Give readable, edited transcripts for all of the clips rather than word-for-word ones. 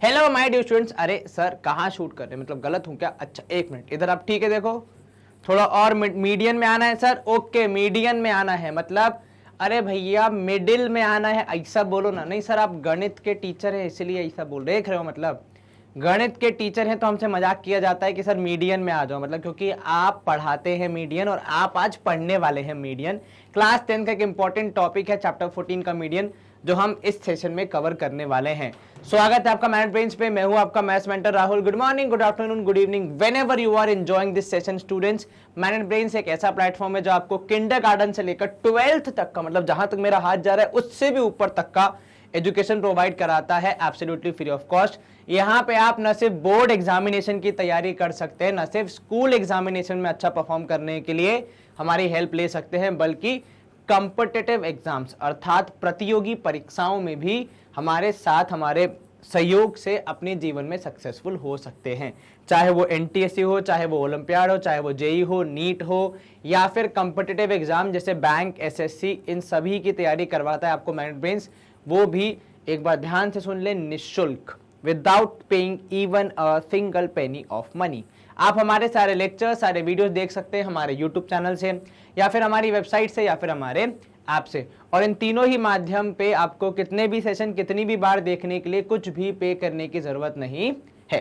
Hello my dear students. अरे sir कहाँ shoot कर रहे हैं, मतलब गलत हूँ क्या? अच्छा एक मिनट, इधर आप ठीक है, देखो थोड़ा और मीडियन में आना है सर। ओके मीडियन में आना है, मतलब अरे भैया मिडिल में आना है, ऐसा बोलो ना। नहीं सर आप गणित के टीचर हैं इसलिए ऐसा बोल देख रहे हो, मतलब गणित के टीचर हैं तो हमसे मजाक किया जाता है कि सर मीडियन में आ जाओ, मतलब क्योंकि आप पढ़ाते हैं मीडियन और आप आज पढ़ने वाले हैं मीडियन। क्लास 10 का एक इंपॉर्टेंट टॉपिक है चैप्टर 14 का मीडियन, जो हम इस सेशन में कवर करने वाले हैं। स्वागत है आपका मैथ ब्रेन्स पे, मैं हूं आपका maths mentor Rahul. Good morning, good afternoon, good evening, whenever you are enjoying this session students. Math Brains एक ऐसा प्लेटफॉर्म है जो आपको किंडरगार्टन से लेकर 12th तक का, मतलब जहां तक मेरा हाथ जा रहा है उससे भी ऊपर तक का एजुकेशन प्रोवाइड कराता है एब्सोल्युटली फ्री ऑफ कॉस्ट। यहाँ पे आप न सिर्फ बोर्ड एग्जामिनेशन की तैयारी कर सकते हैं, न सिर्फ स्कूल एग्जामिनेशन में अच्छा परफॉर्म करने के लिए हमारी हेल्प ले सकते हैं, बल्कि कॉम्पिटिटिव एग्जाम्स अर्थात प्रतियोगी परीक्षाओं में भी हमारे साथ, हमारे सहयोग से अपने जीवन में सक्सेसफुल हो सकते हैं। चाहे वो एनटीएससी हो, चाहे वो ओलंपियाड हो, चाहे वो जेई हो, नीट हो, या फिर कॉम्पिटिटिव एग्जाम जैसे बैंक, एसएससी, इन सभी की तैयारी करवाता है आपको मैथ ब्रेन्स। वो भी एक बार ध्यान से सुन ले, निःशुल्क, without paying even a single penny of money. आप हमारे सारे लेक्चर, सारे वीडियोस देख सकते हैं हमारे यूट्यूब चैनल से, या फिर हमारी वेबसाइट से, या फिर हमारे ऐप से। और इन तीनों ही माध्यम पे आपको कितने भी सेशन, कितनी भी बार देखने के लिए कुछ भी पे करने की जरूरत नहीं है।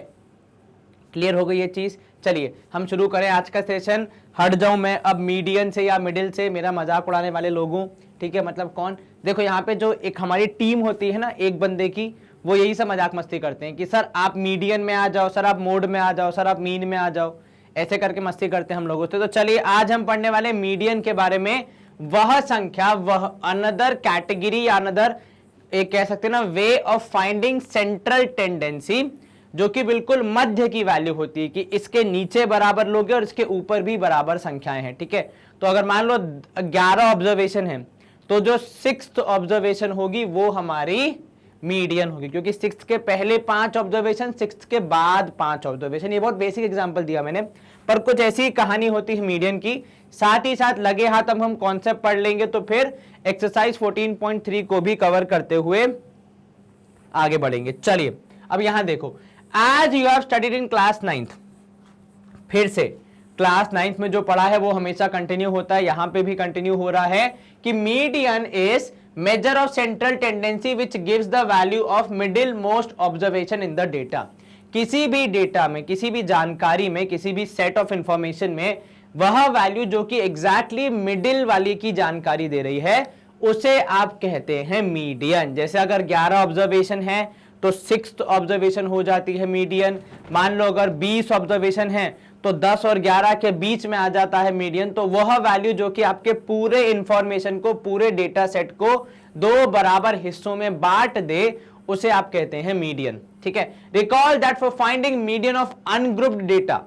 क्लियर हो गई ये चीज? चलिए हम शुरू करें आज का सेशन। हट जाऊं मैं अब मीडियन से या मिडिल से, मेरा मजाक उड़ाने वाले लोगों, ठीक है, मतलब कौन? देखो यहाँ पे जो एक हमारी टीम होती है ना एक बंदे की, वो यही सब मजाक मस्ती करते हैं कि सर आप मीडियन में आ जाओ, सर आप मोड में आ जाओ, सर आप मीन में आ जाओ, ऐसे करके मस्ती करते हैं हम लोगों से। तो चलिए आज हम पढ़ने वाले मीडियन के बारे में, वह संख्या, वह अनदर कैटेगरी, अनदर एक कह सकते हैं ना way of finding central tendency, जो कि बिल्कुल मध्य की वैल्यू होती है कि इसके नीचे बराबर लोगे और इसके ऊपर भी बराबर संख्याएं हैं, ठीक है। तो अगर मान लो 11 ऑब्जर्वेशन है तो जो 6th ऑब्जर्वेशन होगी वो हमारी मीडियन होगी, क्योंकि 6th के पहले 5 ऑब्जर्वेशन, 6th के बाद 5 ऑब्जर्वेशन। ये बहुत बेसिक एग्जांपल दिया मैंने, पर कुछ ऐसी कहानी होती है मीडियन की। साथ ही साथ लगे हाथ अब हम कॉन्सेप्ट पढ़ लेंगे तो फिर एक्सरसाइज 14.3 को भी कवर करते हुए आगे बढ़ेंगे। चलिए अब यहां देखो, आज you have studied in class 9th, फिर से क्लास 9th में जो पढ़ा है वो हमेशा कंटिन्यू होता है, यहां पे भी कंटिन्यू हो रहा है कि median is major of central tendency which gives the value of middle most observation in the data. किसी भी डेटा में, किसी भी जानकारी में, किसी भी सेट ऑफ इंफॉर्मेशन में वह वैल्यू जो कि एग्जैक्टली मिडिल वाली की जानकारी दे रही है उसे आप कहते हैं मीडियन। जैसे अगर 11 ऑब्जर्वेशन है तो 6th ऑब्जर्वेशन हो जाती है मीडियन। मान लो अगर 20 ऑब्जर्वेशन है तो 10 और 11 के बीच में आ जाता है मीडियन। तो वह वैल्यू जो कि आपके पूरे इंफॉर्मेशन को, पूरे डेटा सेट को 2 बराबर हिस्सों में बांट दे, उसे आप कहते हैं मीडियन, ठीक है। Recall that for finding median of ungrouped data,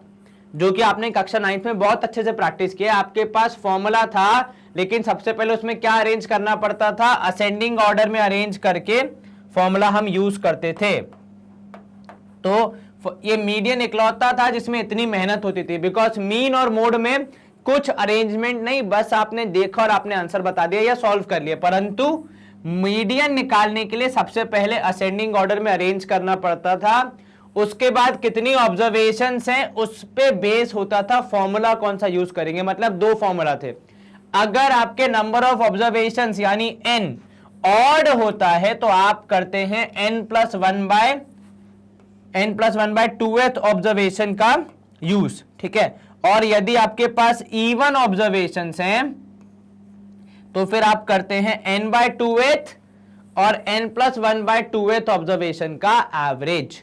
जो कि आपने कक्षा 9th में बहुत अच्छे से प्रैक्टिस किया, आपके पास फॉर्मूला था, लेकिन सबसे पहले उसमें क्या अरेंज करना पड़ता था? असेंडिंग ऑर्डर में अरेंज करके फॉर्मूला हम यूज करते थे। तो ये मीडियन इकलौता था जिसमें इतनी मेहनत होती थी, बिकॉज मीन और मोड में कुछ अरेंजमेंट नहीं, बस आपने देखा और आपने आंसर बता दिया या सॉल्व कर लिया। परंतु मीडियन निकालने के लिए सबसे पहले असेंडिंग ऑर्डर में अरेंज करना पड़ता था, उसके बाद कितनी ऑब्जर्वेशंस हैं उस पे बेस होता था फॉर्मूला कौन सा यूज करेंगे। मतलब 2 फॉर्मूला थे। अगर आपके नंबर ऑफ ऑब्जर्वेशंस यानी n ऑड होता है तो आप करते हैं n+1/2th ऑब्जर्वेशन का यूज, ठीक है। और यदि आपके पास इवन ऑब्जर्वेशंस हैं तो फिर आप करते हैं n/2th और n+1/2th ऑब्जर्वेशन का एवरेज।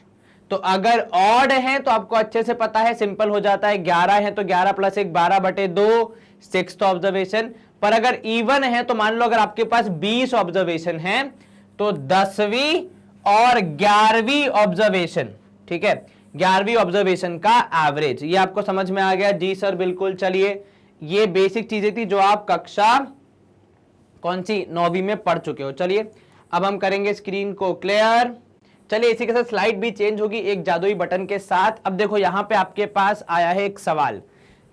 तो अगर ऑड है तो आपको अच्छे से पता है, सिंपल हो जाता है, 11 है तो 11 + 1 12/2 6th ऑब्जर्वेशन। पर अगर इवन है तो मान लो अगर आपके पास 20 ऑब्जर्वेशन है तो 10वीं और 11वीं ऑब्जर्वेशन, ठीक है, 11वीं ऑब्जर्वेशन का एवरेज। ये आपको समझ में आ गया? जी सर बिल्कुल। चलिए ये बेसिक चीजें थी जो आप कक्षा कौन सी 9वीं में पढ़ चुके हो। चलिए अब हम करेंगे स्क्रीन को क्लियर। चलिए इसी के साथ स्लाइड भी चेंज होगी एक जादुई बटन के साथ। अब देखो यहां पे आपके पास आया है एक सवाल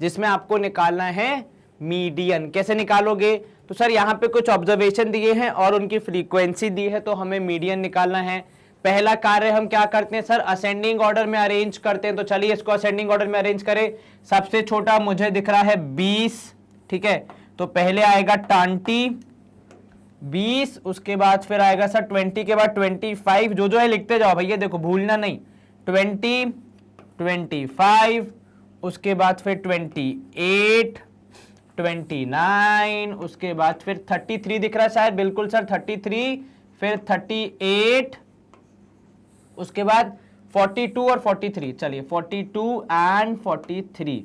जिसमें आपको निकालना है मीडियन। कैसे निकालोगे? तो सर यहाँ पे कुछ ऑब्जर्वेशन दिए हैं और उनकी फ्रीक्वेंसी दी है, तो हमें मीडियन निकालना है। पहला कार्य हम क्या करते हैं सर, असेंडिंग ऑर्डर में अरेंज करते हैं। तो चलिए इसको असेंडिंग ऑर्डर में अरेंज करें। सबसे छोटा मुझे दिख रहा है 20, ठीक है, तो पहले आएगा टांटी 20, उसके बाद फिर आएगा सर 20 के बाद 25, जो है लिखते जाओ भैया, देखो भूलना नहीं। 20, 25, उसके बाद फिर 28, 29, उसके बाद फिर 33 दिख रहा है शायद, बिल्कुल सर 33, फिर 38, उसके बाद 42 और 43। चलिए 42 एंड 43।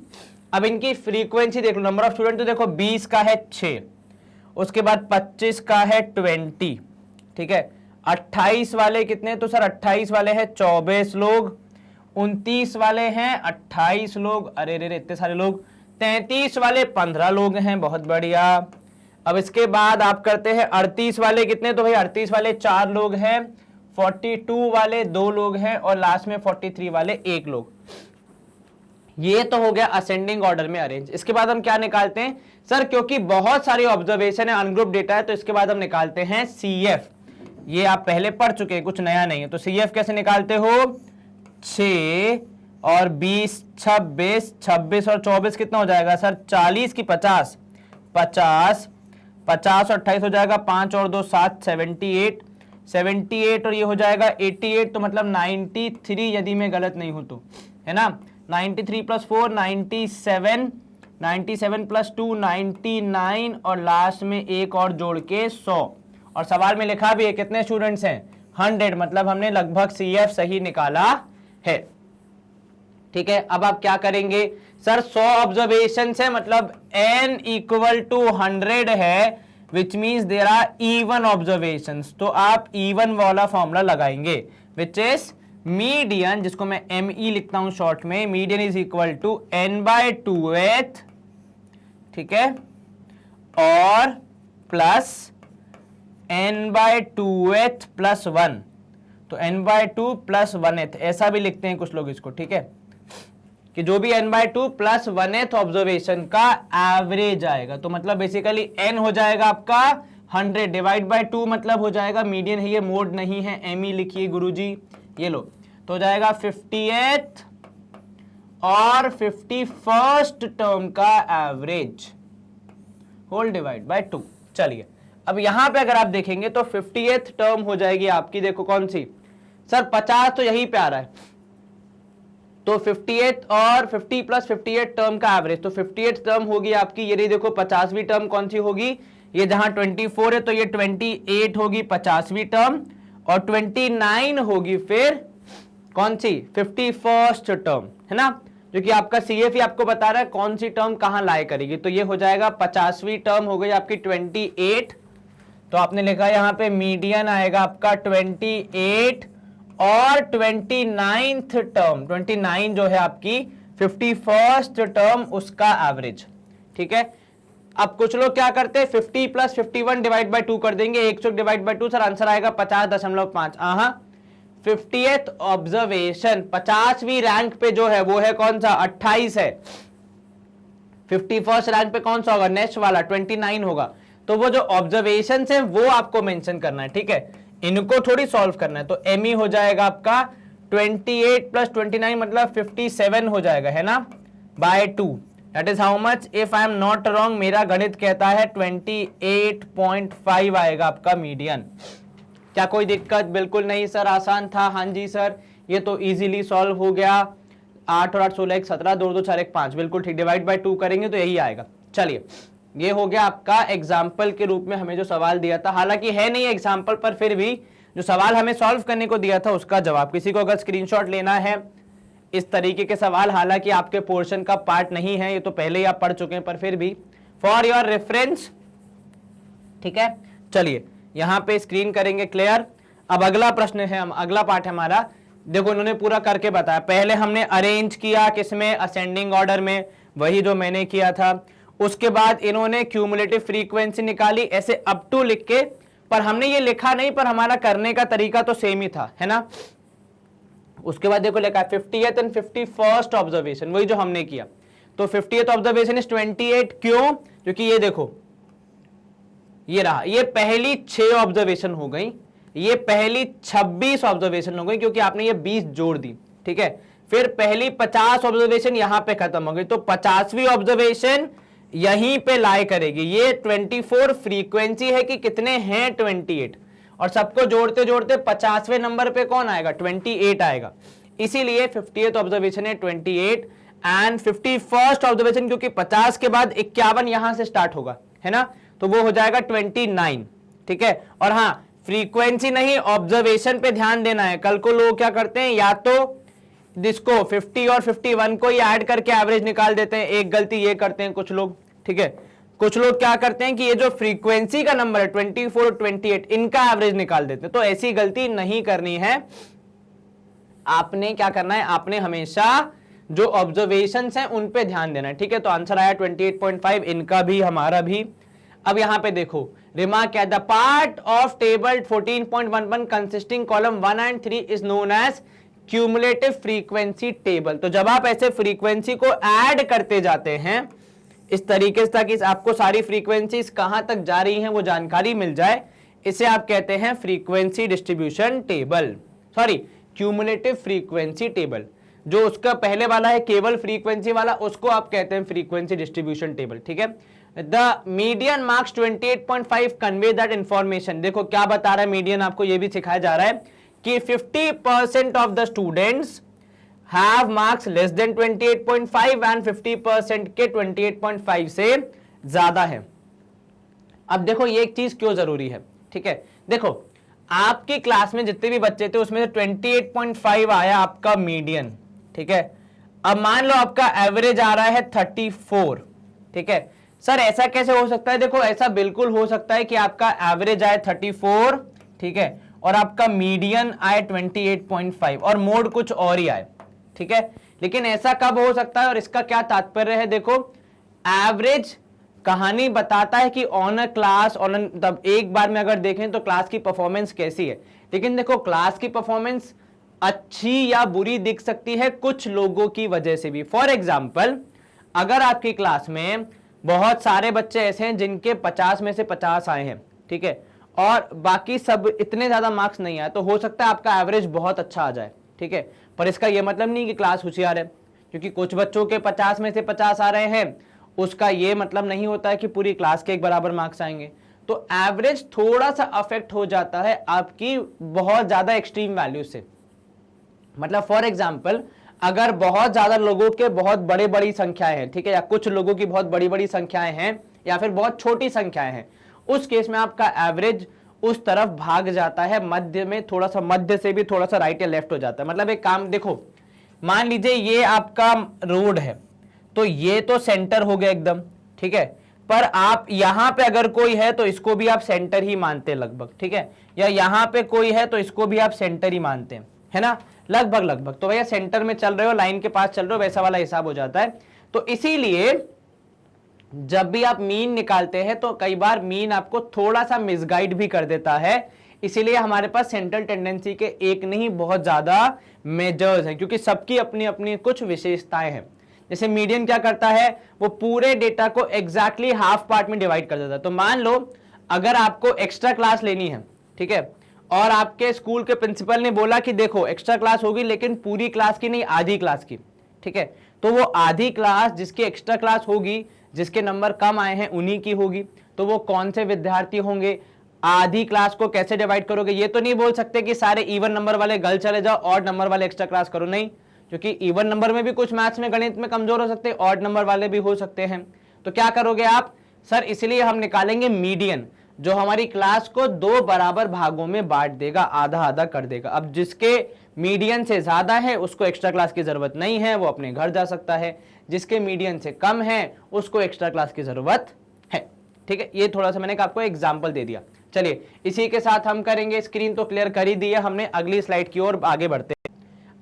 अब इनकी फ्रीक्वेंसी देख लो, नंबर ऑफ स्टूडेंट तो देखो 20 का है 6, उसके बाद 25 का है 20, ठीक है। 28 वाले कितने, तो सर 28 वाले हैं 24 लोग, 29 वाले हैं 28 लोग, अरे रे इतने सारे लोग, 33 वाले 15 लोग हैं, बहुत बढ़िया। अब इसके बाद आप करते हैं 38 वाले कितने, तो भाई 38 वाले 4 लोग हैं, 42 वाले 2 लोग हैं, और लास्ट में 43 वाले 1 लोग। ये तो हो गया असेंडिंग ऑर्डर में अरेंज। इसके बाद हम क्या निकालते हैं सर, क्योंकि बहुत सारी ऑब्जर्वेशन है, अनग्रुप डेटा है, तो इसके बाद हम निकालते हैं सीएफ। ये आप पहले पढ़ चुके हैं, कुछ नया नहीं है। तो सीएफ कैसे निकालते हो, 6 और 20 26, 26 और 24 कितना हो जाएगा सर, 40 की 50, 50 50 और 28 हो जाएगा, 5 और 2 7, 78, 78 और ये हो जाएगा 88, तो मतलब 93 यदि मैं गलत नहीं हूं तो, है ना। 93 प्लस 4 97, 97 प्लस 2 99, और लास्ट में एक और जोड़ के 100। और सवाल में लिखा भी है कितने स्टूडेंट्स हैं, 100, मतलब हमने लगभग सीएफ सही निकाला है, ठीक है। अब आप क्या करेंगे सर, 100 ऑब्जर्वेशन है, मतलब n इक्वल टू 100 है, which means there are even observations. तो आप इवन वाला फॉर्मूला लगाएंगे, विच इज मीडियन, जिसको मैं ME लिखता हूं शॉर्ट में, median is equal to n/2th, ठीक है, और प्लस n/2th प्लस 1, तो n/2 प्लस 1th, ऐसा भी लिखते हैं कुछ लोग इसको, ठीक है, कि जो भी n/2 प्लस 1th ऑब्जर्वेशन का एवरेज आएगा। तो मतलब बेसिकली n हो जाएगा आपका 100 डिवाइड बाय 2, मतलब हो जाएगा मीडियन है, ये मोड नहीं है, ME लिखिए गुरुजी, ये लो, तो हो जाएगा 50th और 51st टर्म का एवरेज होल डिवाइड बाय 2। चलिए अब यहां पे अगर आप देखेंगे तो 50th टर्म हो जाएगी आपकी, देखो कौन सी सर, 50 तो यहीं पे आ रहा है, तो 50th और 50 प्लस 58 टर्म का एवरेज, तो 58th टर्म होगी आपकी, ये रही देखो 50वीं टर्म कौन सी होगी, ये जहां 24 है तो ये 28 होगी 50वीं टर्म, और 29 होगी फिर कौन सी, 51st टर्म, है ना, जो कि आपका सीएफ ही आपको बता रहा है कौन सी टर्म कहां लाए करेगी। तो ये हो जाएगा 50वीं टर्म हो गई आपकी 28, तो आपने लिखा यहां पे मीडियन आएगा आपका 28, और 29th टर्म, 29 जो है आपकी 51st टर्म, उसका एवरेज, ठीक है। अब कुछ लोग क्या करते हैं, 50 प्लस 51 डिवाइड बाय 2 कर देंगे, 100 डिवाइड बाय 2 सर आंसर आएगा 50.5। 50th ऑब्जर्वेशन 50वीं रैंक पे जो है वो है कौन सा, 28 है। 51st रैंक पे कौन सा होगा, नेक्स्ट वाला 29 होगा। तो वो जो ऑब्जर्वेशन है वो आपको मेंशन करना है, ठीक है, इनको थोड़ी सॉल्व करना है। तो ME हो जाएगा आपका 28 प्लस 29 मतलब 57 हो जाएगा, है ना, by 2, that is how much, if I am not wrong, मेरा गणित कहता है 28.5 आएगा आपका मीडियन। क्या कोई दिक्कत, बिल्कुल नहीं सर, आसान था, हाँ जी सर, ये तो इजीली सॉल्व हो गया, 8 और 8 16 1 17, 2 2 4 1 5, बिल्कुल ठीक, डिवाइड बाय 2 करेंगे तो यही आएगा। चलिए ये हो गया आपका एग्जाम्पल के रूप में हमें जो सवाल दिया था, हालांकि है नहीं एग्जाम्पल, पर फिर भी जो सवाल हमें सॉल्व करने को दिया था उसका जवाब, किसी को अगर स्क्रीनशॉट लेना है इस तरीके के सवाल, हालांकि आपके पोर्शन का पार्ट नहीं है, ये तो पहले ही आप पढ़ चुके हैं, पर फिर भी फॉर योर रेफरेंस, ठीक है। चलिए यहां पे स्क्रीन करेंगे क्लियर। अब अगला प्रश्न है, हम अगला पार्ट है हमारा, देखो इन्होंने पूरा करके बताया। पहले हमने अरेंज किया किसमें, असेंडिंग ऑर्डर में, वही जो मैंने किया था। उसके बाद इन्होंने क्यूमुलेटिव फ्रीक्वेंसी निकाली ऐसे अप टू लिख के, पर हमने ये लिखा नहीं, पर हमारा करने का तरीका तो सेम ही था, है ना। उसके बाद देखो लिखा 50th एंड 51st ऑब्जर्वेशन, वही जो हमने किया। तो 50th ऑब्जर्वेशन इज 28, क्यों, क्योंकि ये देखो ये रहा, ये पहली 6 ऑब्जर्वेशन हो गई, ये पहली 26 ऑब्जर्वेशन हो गई क्योंकि आपने ये 20 जोड़ दी, ठीक है। फिर पहली 50 ऑब्जर्वेशन यहां पे खत्म हो गई, तो 50वीं ऑब्जर्वेशन यहीं पे लाई करेगी। ये 24 फ्रीक्वेंसी है कि कितने हैं 28, और सबको जोड़ते जोड़ते 50वें नंबर पे कौन आएगा 28 आएगा। इसीलिए 50th ऑब्जर्वेशन है 28 एंड 51st ऑब्जर्वेशन क्योंकि 50 के बाद 51 यहां से स्टार्ट होगा, है ना, तो वो हो जाएगा 29, ठीक है। और हाँ, फ्रीक्वेंसी नहीं ऑब्जर्वेशन पे ध्यान देना है। कल को लोग क्या करते हैं, या तो जिसको 50 और 51 को ही ऐड करके एवरेज निकाल देते हैं, एक गलती ये करते हैं कुछ लोग, ठीक है। कुछ लोग क्या करते हैं कि ये जो फ्रीक्वेंसी का नंबर है 24 और 28 इनका एवरेज निकाल देते हैं, तो ऐसी गलती नहीं करनी है। आपने क्या करना है, आपने हमेशा जो ऑब्जर्वेशंस हैं उन पे ध्यान देना है, ठीक है। तो आंसर आया 28.5, इनका भी हमारा भी। अब यहां पे देखो रिमार्क क्या, the part of table 14.11 consisting column 1 and 3 is known as cumulative frequency table. तो जब आप ऐसे फ्रीक्वेंसी को ऐड करते जाते हैं इस तरीके से ताकि आपको सारी फ्रीक्वेंसीज कहां तक जा रही हैं वो जानकारी मिल जाए, इसे आप कहते हैं frequency distribution table, sorry cumulative frequency table. जो उसका पहले वाला है केवल फ्रीक्वेंसी वाला, उसको आप कहते हैं फ्रीक्वेंसी डिस्ट्रीब्यूशन टेबल, ठीक है। The median marks 28.5 convey that information. देखो क्या बता रहा है मीडियन, आपको यह भी सिखाया जा रहा है कि 50% of the students have marks less than 28.5 and 50% के 28.5 से ज्यादा है। अब देखो ये एक चीज क्यों जरूरी है, ठीक है। देखो आपकी क्लास में जितने भी बच्चे थे उसमें से 28.5 आया आपका मीडियन, ठीक है। अब मान लो आपका एवरेज आ रहा है 34, ठीक है। सर ऐसा कैसे हो सकता है, देखो ऐसा बिल्कुल हो सकता है कि आपका एवरेज आए 34, ठीक है, और आपका मीडियन आए 28.5 और मोड कुछ और ही आए, ठीक है। लेकिन ऐसा कब हो सकता है और इसका क्या तात्पर्य है, देखो एवरेज कहानी बताता है कि ऑन अ क्लास ऑन तब एक बार में अगर देखें तो क्लास की परफॉर्मेंस कैसी है। लेकिन देखो क्लास की परफॉर्मेंस अच्छी या बुरी दिख सकती है कुछ लोगों की वजह से भी। फॉर एग्जाम्पल अगर आपकी क्लास में बहुत सारे बच्चे ऐसे हैं जिनके 50 में से 50 आए हैं, ठीक है, और बाकी सब इतने ज्यादा मार्क्स नहीं आए, तो हो सकता है आपका एवरेज बहुत अच्छा आ जाए, ठीक है। पर इसका यह मतलब नहीं कि क्लास होशियार है, क्योंकि कुछ बच्चों के 50 में से 50 आ रहे हैं उसका यह मतलब नहीं होता है कि पूरी क्लास के एक बराबर मार्क्स आएंगे। तो एवरेज थोड़ा सा अफेक्ट हो जाता है आपकी बहुत ज्यादा एक्सट्रीम वैल्यू से। मतलब फॉर एग्जाम्पल अगर बहुत ज्यादा लोगों के बहुत बड़े बड़ी संख्याएं हैं, ठीक है, या कुछ लोगों की बहुत बड़ी बड़ी संख्याएं हैं या फिर बहुत छोटी संख्याएं हैं, उस केस में आपका एवरेज उस तरफ भाग जाता है, मध्य में थोड़ा सा, मध्य से भी थोड़ा सा राइट या लेफ्ट हो जाता है। मतलब एक काम देखो, मान लीजिए ये आपका रोड है तो ये तो सेंटर हो गया एकदम, ठीक है, पर आप यहां पे अगर कोई है तो इसको भी आप सेंटर ही मानते हैं लगभग, ठीक है, या यहां पे कोई है तो इसको भी आप सेंटर ही मानते हैं, है ना, लगभग लगभग। तो भैया सेंटर में चल रहे हो, लाइन के पास चल रहे हो, वैसा वाला हिसाब हो जाता है। तो इसीलिए जब भी आप मीन निकालते हैं तो कई बार मीन आपको थोड़ा सा मिसगाइड भी कर देता है। इसीलिए हमारे पास सेंट्रल टेंडेंसी के एक नहीं बहुत ज्यादा मेजर्स हैं, क्योंकि सबकी अपनी अपनी कुछ विशेषताएं हैं। जैसे मीडियन क्या करता है, वो पूरे डेटा को एग्जैक्टली हाफ पार्ट में डिवाइड कर देता है। तो मान लो अगर आपको एक्स्ट्रा क्लास लेनी है, ठीक है, और आपके स्कूल के प्रिंसिपल ने बोला कि देखो एक्स्ट्रा क्लास होगी लेकिन पूरी क्लास की नहीं, आधी क्लास की, ठीक है, तो वो आधी क्लास जिसकी एक्स्ट्रा क्लास होगी, जिसके नंबर कम आए हैं उन्हीं की होगी। तो वो कौन से विद्यार्थी होंगे, आधी क्लास को कैसे डिवाइड करोगे, ये तो नहीं बोल सकते कि सारे इवन नंबर वाले गर्ल चले जाओ, ऑड नंबर वाले एक्स्ट्रा क्लास करो, नहीं, क्योंकि इवन नंबर में भी कुछ मैथ्स में गणित में कमजोर हो सकते हैं, ऑड नंबर वाले भी हो सकते हैं। तो क्या करोगे आप, सर इसलिए हम निकालेंगे मीडियन, जो हमारी क्लास को दो बराबर भागों में बांट देगा, आधा आधा कर देगा। अब जिसके मीडियन से ज्यादा है उसको एक्स्ट्रा क्लास की जरूरत नहीं है, वो अपने घर जा सकता है। जिसके मीडियन से कम है उसको एक्स्ट्रा क्लास की जरूरत है, ठीक है। ये थोड़ा सा मैंने आपको एग्जाम्पल दे दिया। चलिए इसी के साथ हम करेंगे, स्क्रीन तो क्लियर कर ही दिया हमने, अगली स्लाइड की ओर आगे बढ़ते हैं।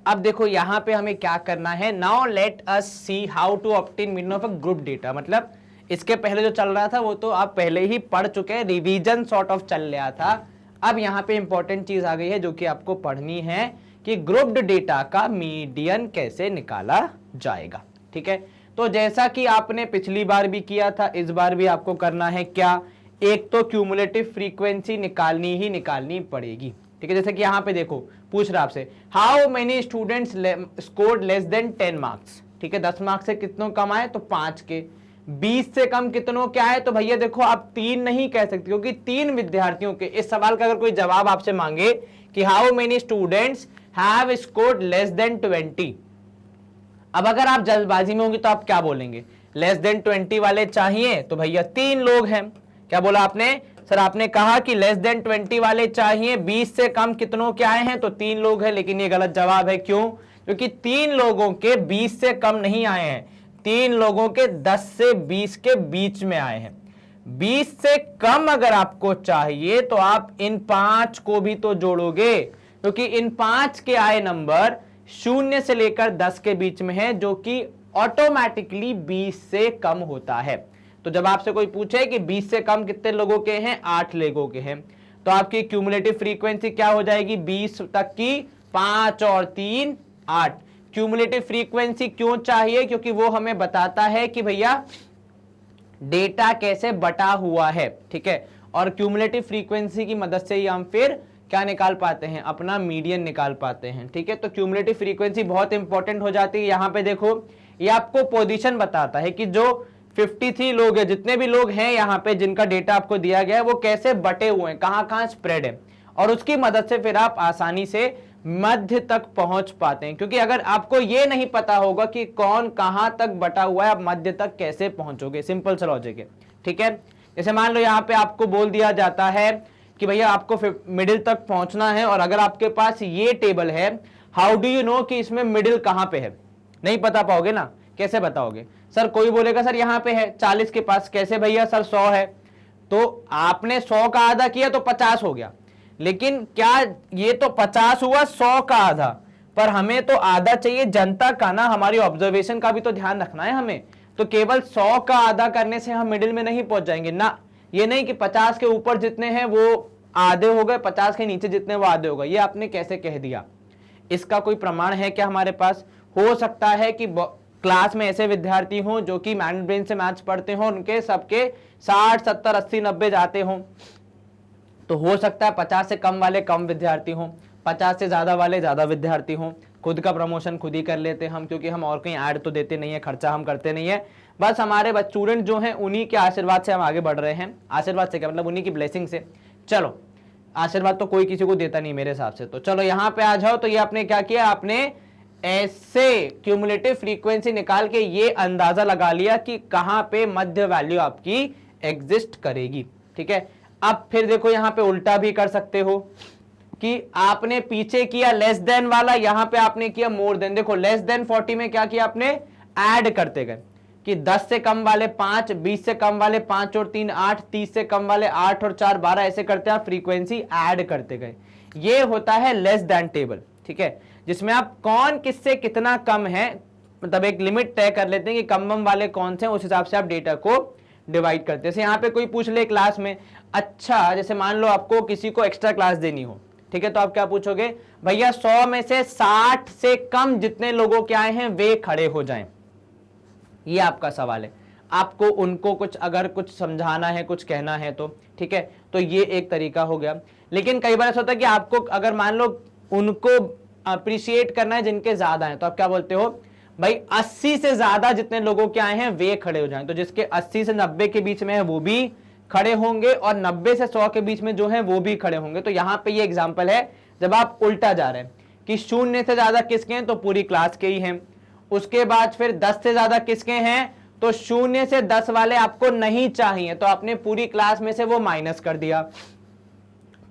अब देखो यहां पे हमें क्या करना है, now let us see how to obtain mean of a group data. मतलब इसके पहले जो चल रहा था वो तो आप पहले ही पढ़ चुके हैं, रिवीजन सॉर्ट ऑफ चल रहा था। अब यहाँ पे इंपॉर्टेंट चीज आ गई है जो कि आपको पढ़नी है कि ग्रुप्ड डेटा का मीडियन कैसे निकाला जाएगा, ठीक है। तो जैसा कि आपने पिछली बार भी किया था, इस बार भी आपको करना है क्या, एक तो क्यूमुलेटिव फ्रीक्वेंसी निकालनी ही निकालनी पड़ेगी, ठीक है। जैसे कि यहाँ पे देखो पूछ रहा आपसे how many students scored less than 10 marks, ठीक है। 10 मार्क्स से कितनों कम आए तो 5 के। 20 से कम कितनों क्या है तो भैया देखो आप 3 नहीं कह सकते, क्योंकि 3 विद्यार्थियों के। इस सवाल का अगर कोई जवाब आपसे मांगे कि how many students have scored less than 20, अब अगर आप जल्दबाजी में होंगे तो आप क्या बोलेंगे, लेस देन 20 वाले चाहिए तो भैया 3 लोग हैं। क्या बोला आपने सर, आपने कहा कि लेस देन 20 वाले चाहिए, 20 से कम कितनों के आए हैं तो 3 लोग हैं, लेकिन ये गलत जवाब है। क्यों? क्योंकि 3 लोगों के 20 से कम नहीं आए हैं, 3 लोगों के 10 से 20 के बीच में आए हैं। 20 से कम अगर आपको चाहिए तो आप इन 5 को भी तो जोड़ोगे, क्योंकि इन 5 के आए नंबर 0 से लेकर 10 के बीच में है, जो कि ऑटोमेटिकली 20 से कम होता है। तो जब आपसे कोई पूछे कि 20 से कम कितने लोगों के हैं, 8 लोगों के हैं, तो आपकी क्यूमुलेटिव फ्रीक्वेंसी क्या हो जाएगी 20 तक की, 5 और 3 8। क्यूमुलेटिव फ्रीक्वेंसी क्यों चाहिए? क्योंकि वो हमें बताता है कि भैया डेटा कैसे बटा हुआ है, ठीक है। और क्यूमुलेटिव फ्रीक्वेंसी की मदद से ही हम फिर क्या निकाल पाते हैं, अपना मीडियन निकाल पाते हैं, ठीक है। तो क्यूमुलेटिव फ्रीक्वेंसी बहुत इंपॉर्टेंट हो जाती है। यहां पे देखो ये आपको पोजीशन बताता है कि जो 53 लोग हैं, जितने भी लोग हैं यहाँ पे जिनका डेटा आपको दिया गया है, वो कैसे बटे हुए हैं, कहां कहां स्प्रेड है, और उसकी मदद से फिर आप आसानी से मध्य तक पहुंच पाते हैं। क्योंकि अगर आपको ये नहीं पता होगा कि कौन कहां तक बटा हुआ है, आप मध्य तक कैसे पहुंचोगे, सिंपल सा लॉजिक है, ठीक है। जैसे मान लो यहाँ पे आपको बोल दिया जाता है कि भैया आपको मिडिल तक पहुंचना है, और अगर आपके पास ये टेबल है, हाउ डू यू नो कि इसमें मिडिल कहां पे है, नहीं पता पाओगे ना, कैसे बताओगे? सर कोई बोलेगा सर यहाँ पे है 40 के पास, कैसे भैया? सर 100 है, तो आपने 100 का आधा किया तो 50 हो गया, लेकिन क्या ये तो 50 हुआ 100 का आधा, पर हमें तो आधा चाहिए जनता का ना, हमारी ऑब्जर्वेशन का भी तो ध्यान रखना है हमें। तो केवल 100 का आधा करने से हम मिडिल में नहीं पहुंच जाएंगे ना, ये नहीं कि 50 के ऊपर जितने हैं वो आधे हो गए, 50 के नीचे जितने वो आधे हो गए, ये आपने कैसे कह दिया? इसका कोई प्रमाण है क्या हमारे पास? हो सकता है कि क्लास में ऐसे विद्यार्थी हों जो कि मैनेज ब्रेन से मैथ्स पढ़ते हों, उनके सबके 60 70 80 90 जाते हों, तो हो सकता है 50 से कम वाले कम विद्यार्थी हों, 50 से ज्यादा वाले ज्यादा विद्यार्थी हों। खुद का प्रमोशन खुद ही कर लेते हम, क्योंकि हम और कहीं ऐड तो देते नहीं है, खर्चा हम करते नहीं है, बस हमारे स्टूडेंट जो हैं उन्हीं के आशीर्वाद से हम आगे बढ़ रहे हैं। आशीर्वाद से क्या मतलब, उन्हीं की ब्लेसिंग से। चलो, आशीर्वाद तो कोई किसी को देता नहीं मेरे हिसाब से। तो चलो यहाँ पे आ जाओ। तो ये आपने क्या किया, आपने ऐसे क्यूमुलेटिव फ्रीक्वेंसी निकाल के ये अंदाजा लगा लिया कि कहां पे मध्य वैल्यू आपकी एग्जिस्ट करेगी, ठीक है। अब फिर देखो यहाँ पे उल्टा भी कर सकते हो कि आपने पीछे किया लेस देन वाला, यहां पे आपने किया मोर देन। देखो लेस देन 40 में क्या किया आपने, ऐड करते गए कि 10 से कम वाले 5, 20 से कम वाले 5 और 3 8, 30 से कम वाले 8 और 4 12, ऐसे करते आप फ्रीक्वेंसी ऐड करते गए। ये होता है लेस देन टेबल, ठीक है, जिसमें आप कौन किससे कितना कम है, मतलब एक लिमिट तय कर लेते हैं कि कम वाले कौन से हैं, उस हिसाब से आप डेटा को डिवाइड करते हैं। जैसे यहाँ पे कोई पूछ ले क्लास में, अच्छा जैसे मान लो आपको किसी को एक्स्ट्रा क्लास देनी हो, ठीक है, तो आप क्या पूछोगे, भैया 100 में से 60 से कम जितने लोगों के आए हैं वे खड़े हो जाएं। ये आपका सवाल है, आपको उनको कुछ अगर कुछ समझाना है, कुछ कहना है तो, ठीक है, तो ये एक तरीका हो गया। लेकिन कई बार ऐसा होता है कि आपको अगर मान लो उनको अप्रिशिएट करना है जिनके ज्यादा हैं, तो आप क्या बोलते हो, भाई 80 से ज्यादा जितने लोगों के आए हैं वे खड़े हो जाएं। तो जिसके 80 से 90 के बीच में है वो भी खड़े होंगे, और 90 से 100 के बीच में जो है वो भी खड़े होंगे। तो यहाँ पे ये एग्जांपल है जब आप उल्टा जा रहे हैं कि 0 से ज्यादा किसके हैं, तो पूरी क्लास के ही हैं। उसके बाद फिर 10 से ज्यादा किसके हैं, तो 0 से 10 वाले आपको नहीं चाहिए, तो आपने पूरी क्लास में से वो माइनस कर दिया।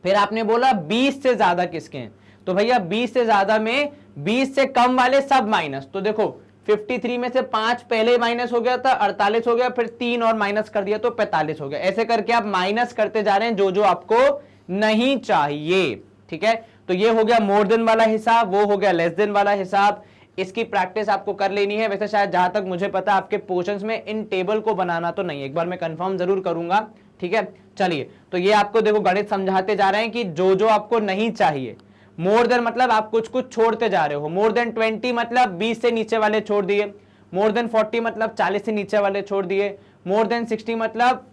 फिर आपने बोला 20 से ज्यादा किसके हैं, तो भैया 20 से ज्यादा में 20 से कम वाले सब माइनस। तो देखो 53 में से 5 पहले माइनस हो गया था, 48 हो गया, फिर 3 और माइनस कर दिया तो 45 हो गया। ऐसे करके आप माइनस करते जा रहे हैं जो जो आपको नहीं चाहिए, ठीक है। तो ये हो गया मोर देन वाला हिसाब, वो हो गया लेस देन वाला हिसाब। इसकी प्रैक्टिस आपको कर लेनी है। वैसे शायद जहां तक मुझे पता आपके पोर्शंस में इन टेबल को बनाना तो नहीं है, एक बार मैं कंफर्म जरूर करूंगा, ठीक है। चलिए, तो ये आपको देखो गणित समझाते जा रहे हैं कि जो जो आपको नहीं चाहिए, मोर देन मतलब आप कुछ कुछ छोड़ते जा रहे हो। मोर देन 20 मतलब 20 से नीचे वाले छोड़ दिए। मोर देन 40 मतलब 40 से नीचे वाले छोड़ दिए। मोर देन 60 मतलब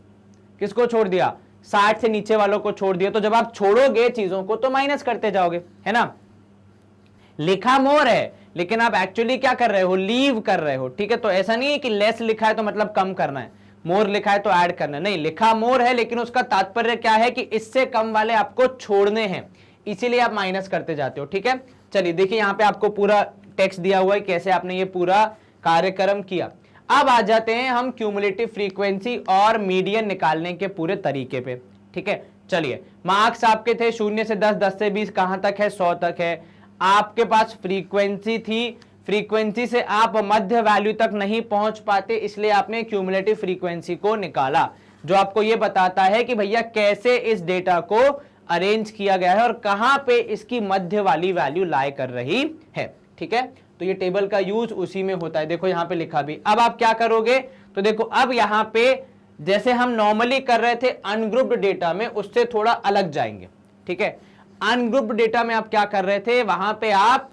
किसको छोड़ दिया, 60 से नीचे वालों को छोड़ दिया, तो जब आप छोड़ोगे चीजों को तो माइनस करते जाओगे, है ना। लिखा मोर है लेकिन आप एक्चुअली क्या कर रहे हो, लीव कर रहे हो, ठीक है। तो ऐसा नहीं है कि लेस लिखा है तो मतलब कम करना है, मोर लिखा है तो ऐड करना है, नहीं, लिखा मोर है लेकिन उसका तात्पर्य क्या है कि इससे कम वाले आपको छोड़ने हैं, इसीलिए आप माइनस करते जाते हो, ठीक है। चलिए देखिए यहाँ पे आपको पूरा टेक्स्ट दिया हुआ है कैसे आपने ये पूरा कार्यक्रम किया। अब आ जाते हैं हम क्यूमुलेटिव फ्रीक्वेंसी और मीडियन निकालने के पूरे तरीके पे, ठीक है। चलिए मार्क्स आपके थे 0 से 10, 10 से 20 कहां तक है, 100 तक है। आपके पास फ्रीक्वेंसी थी, फ्रीक्वेंसी से आप मध्य वैल्यू तक नहीं पहुंच पाते, इसलिए आपने क्यूमुलेटिव फ्रीक्वेंसी को निकाला, जो आपको यह बताता है कि भैया कैसे इस डेटा को अरेंज किया गया है और कहां पे इसकी मध्य वाली वैल्यू लाई कर रही है, ठीक है। तो ये टेबल का यूज उसी में होता है, देखो यहां पे लिखा भी। अब आप क्या करोगे, तो देखो अब यहां पे जैसे हम नॉर्मली कर रहे थे अनग्रुप्ड डेटा में, उससे थोड़ा अलग जाएंगे, ठीक है। अनग्रुप्ड डेटा में आप क्या कर रहे थे, वहां पे आप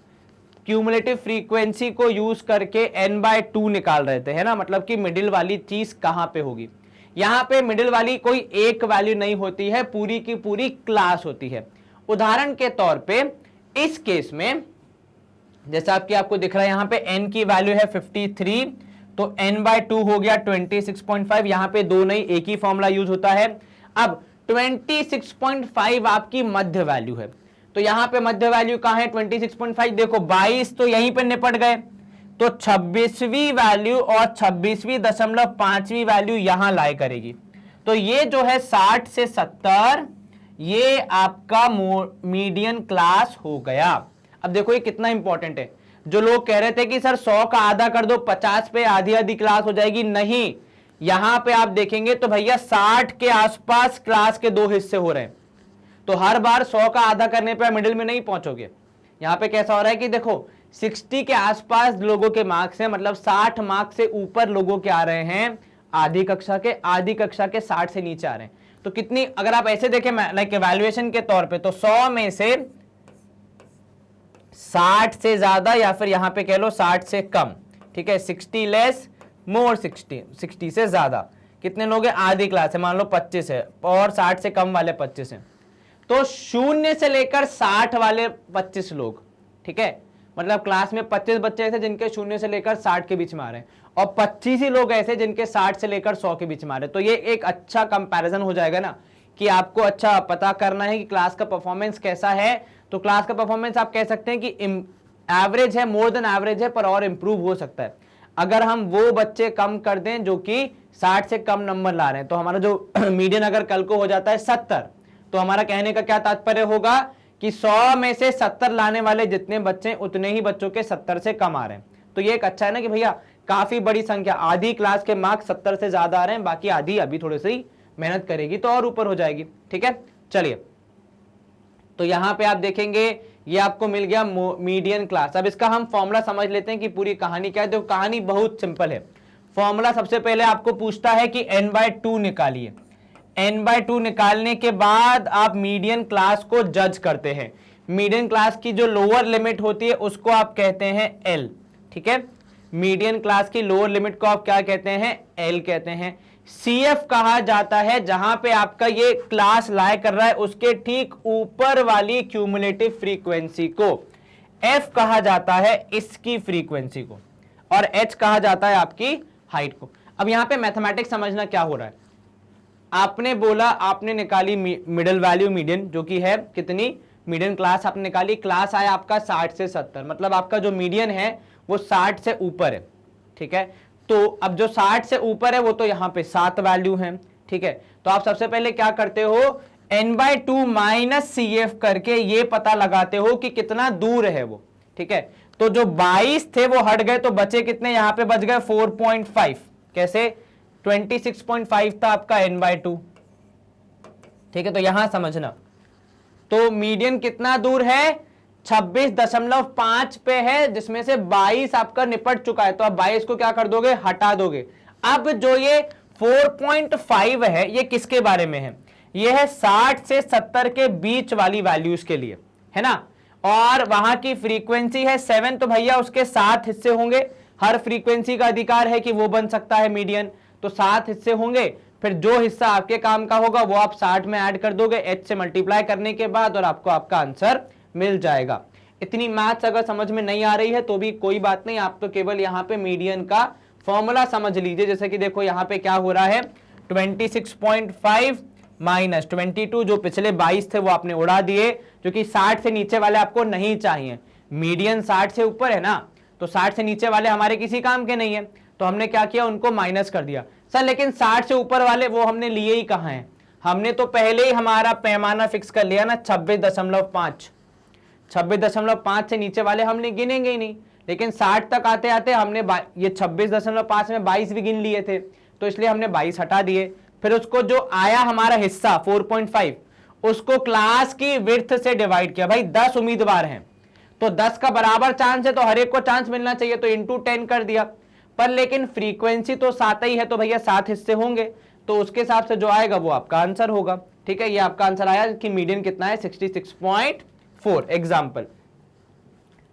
क्यूमुलेटिव फ्रीक्वेंसी को यूज करके n/2 निकाल रहे थे, है ना, मतलब कि मिडिल वाली चीज कहां पे होगी। यहां पे मिडिल वाली कोई एक वैल्यू नहीं होती है, पूरी की पूरी क्लास होती है। उदाहरण के तौर पे इस केस में जैसा आपको दिख रहा है, यहां पे n की वैल्यू है 53, तो n/2 हो गया 26.5, यहां पे दो नहीं एक ही फॉर्मूला यूज होता है। अब 26.5 आपकी मध्य वैल्यू है, तो यहां पे मध्य वैल्यू कहां है 26.5, देखो 22 तो यहीं पे निपट गए, तो 26वीं वैल्यू और 26.5वीं वैल्यू यहां लाई करेगी। तो ये जो है 60 से 70 ये आपका मीडियन क्लास हो गया। अब देखो ये कितना इंपॉर्टेंट है, जो लोग कह रहे थे कि सर 100 का आधा कर दो 50 पे आधी आधी क्लास हो जाएगी, नहीं, यहां पे आप देखेंगे तो भैया 60 के आसपास क्लास के दो हिस्से हो रहे हैं, तो हर बार 100 का आधा करने पे मिडिल में नहीं पहुंचोगे। यहां पे कैसा हो रहा है कि देखो 60 के आसपास लोगों के मार्क्स हैं, मतलब 60 मार्क्स से ऊपर लोगों के आ रहे हैं आधी कक्षा के, आधी कक्षा के 60 से नीचे आ रहे हैं। तो कितनी, अगर आप ऐसे देखें लाइक इवैल्यूएशन के तौर पे, तो 100 में से 60 से ज्यादा या फिर यहां पे कह लो 60 से कम, ठीक है, 60 लेस मोर 60 से ज्यादा कितने लोग हैं, आधी क्लास है, मान लो 25 है, और 60 से कम वाले 25 हैं, तो 0 से लेकर 60 वाले 25 लोग, ठीक है, मतलब क्लास में 25 बच्चे ऐसे जिनके 0 से लेकर 60 के बीच में आ रहे हैं, और 25 ही लोग ऐसे जिनके 60 से लेकर 100 के बीच में आ रहे हैं। तो ये एक अच्छा कंपैरिजन हो जाएगा ना, कि आपको अच्छा पता करना है कि क्लास का परफॉर्मेंस कैसा है। तो क्लास का परफॉर्मेंस आप कह सकते हैं कि एवरेज है, मोर देन एवरेज है, पर और इंप्रूव हो सकता है अगर हम वो बच्चे कम कर दें जो कि 60 से कम नंबर ला रहे हैं। तो हमारा जो मीडियन अगर कल को हो जाता है 70, तो हमारा कहने का क्या तात्पर्य होगा कि 100 में से 70 लाने वाले जितने बच्चे उतने ही बच्चों के 70 से कम आ रहे हैं। तो ये एक अच्छा है ना कि भैया काफी बड़ी संख्या, आधी क्लास के मार्क्स 70 से ज्यादा आ रहे हैं, बाकी आधी अभी थोड़ी सी मेहनत करेगी तो और ऊपर हो जाएगी, ठीक है। चलिए तो यहां पे आप देखेंगे ये आपको मिल गया मीडियन क्लास। अब इसका हम फॉर्मूला समझ लेते हैं कि पूरी कहानी क्या है। तो कहानी बहुत सिंपल है। फॉर्मूला सबसे पहले आपको पूछता है कि n/2 निकालिए। n/2 निकालने के बाद आप मीडियन क्लास को जज करते हैं। मीडियन क्लास की जो लोअर लिमिट होती है उसको आप कहते हैं L, ठीक है। मीडियन क्लास की लोअर लिमिट को आप क्या कहते हैं, L कहते हैं। CF कहा जाता है जहां पे आपका ये क्लास लाए कर रहा है उसके ठीक ऊपर वाली क्यूमुलेटिव फ्रीक्वेंसी को। F कहा जाता है इसकी फ्रीक्वेंसी को, और H कहा जाता है आपकी हाइट को। अब यहां पे मैथमेटिक्स समझना क्या हो रहा है। आपने बोला, आपने निकाली मिडिल वैल्यू मीडियन, जो कि है कितनी, मीडियन क्लास आपने निकाली, क्लास आया आपका 60 से 70, मतलब आपका जो मीडियन है वो 60 से ऊपर है, ठीक है। तो अब जो 60 से ऊपर है वो तो यहाँ पे 7 वैल्यू है, ठीक है। तो आप सबसे पहले क्या करते हो, n/2 माइनस CF करके ये पता लगाते हो कि कितना दूर है वो, ठीक है। तो जो 22 थे वो हट गए, तो बचे कितने, यहाँ पे बच गए 4.5, कैसे, 26.5 था आपका n/2, ठीक है। तो यहां समझना, तो मीडियन कितना दूर है, 26.5 पे है, जिसमें से 22 आपका निपट चुका है, तो आप 22 को क्या कर दोगे, हटा दोगे। अब जो ये 4.5 है ये किसके बारे में है, ये है 60 से 70 के बीच वाली वैल्यूज के लिए, है ना। और वहां की फ्रीक्वेंसी है 7, तो भैया उसके 7 हिस्से होंगे। हर फ्रीक्वेंसी का अधिकार है कि वो बन सकता है मीडियन, तो 7 हिस्से होंगे, फिर जो हिस्सा आपके काम का होगा वो आप 60 में ऐड कर दोगे h से मल्टीप्लाई करने के बाद, और आपको आपका आंसर मिल जाएगा। इतनी मैथ्स अगर समझ में नहीं आ रही है तो भी कोई बात नहीं, आप तो केवल यहाँ पे मीडियन का फॉर्मूला समझ लीजिए। जैसे कि देखो यहाँ पे क्या हो रहा है, 26.5 माइनस 22, जो पिछले 22 थे वो आपने उड़ा दिए, क्योंकि 60 से नीचे वाले आपको नहीं चाहिए। मीडियन 60 से ऊपर है ना, तो 60 से नीचे वाले हमारे किसी काम के नहीं है, तो हमने क्या किया, उनको माइनस कर दिया। सर लेकिन 60 से ऊपर वाले वो हमने लिए ही कहाँ हैं, हमने तो पहले ही हमारा पैमाना फिक्स कर लिया ना 26.5। 26.5 से नीचे वाले हमने गिनेंगे ही नहीं, लेकिन 60 तक आते आते हमने ये 26.5 में 22 भी गिन लिए थे, तो इसलिए हमने 22 हटा दिए। फिर उसको जो आया हमारा हिस्सा 4.5, उसको क्लास की विड्थ से डिवाइड किया। भाई 10 उम्मीदवार हैं तो 10 का बराबर चांस है, तो हर एक को चांस मिलना चाहिए, तो इंटू 10 कर दिया। पर लेकिन फ्रीक्वेंसी तो 7 ही है, तो भैया 7 हिस्से होंगे, तो उसके हिसाब से जो आएगा वो आपका आंसर होगा। ठीक है, ये आपका आंसर आया कि मीडियन कितना है, 66.4 एग्जाम्पल।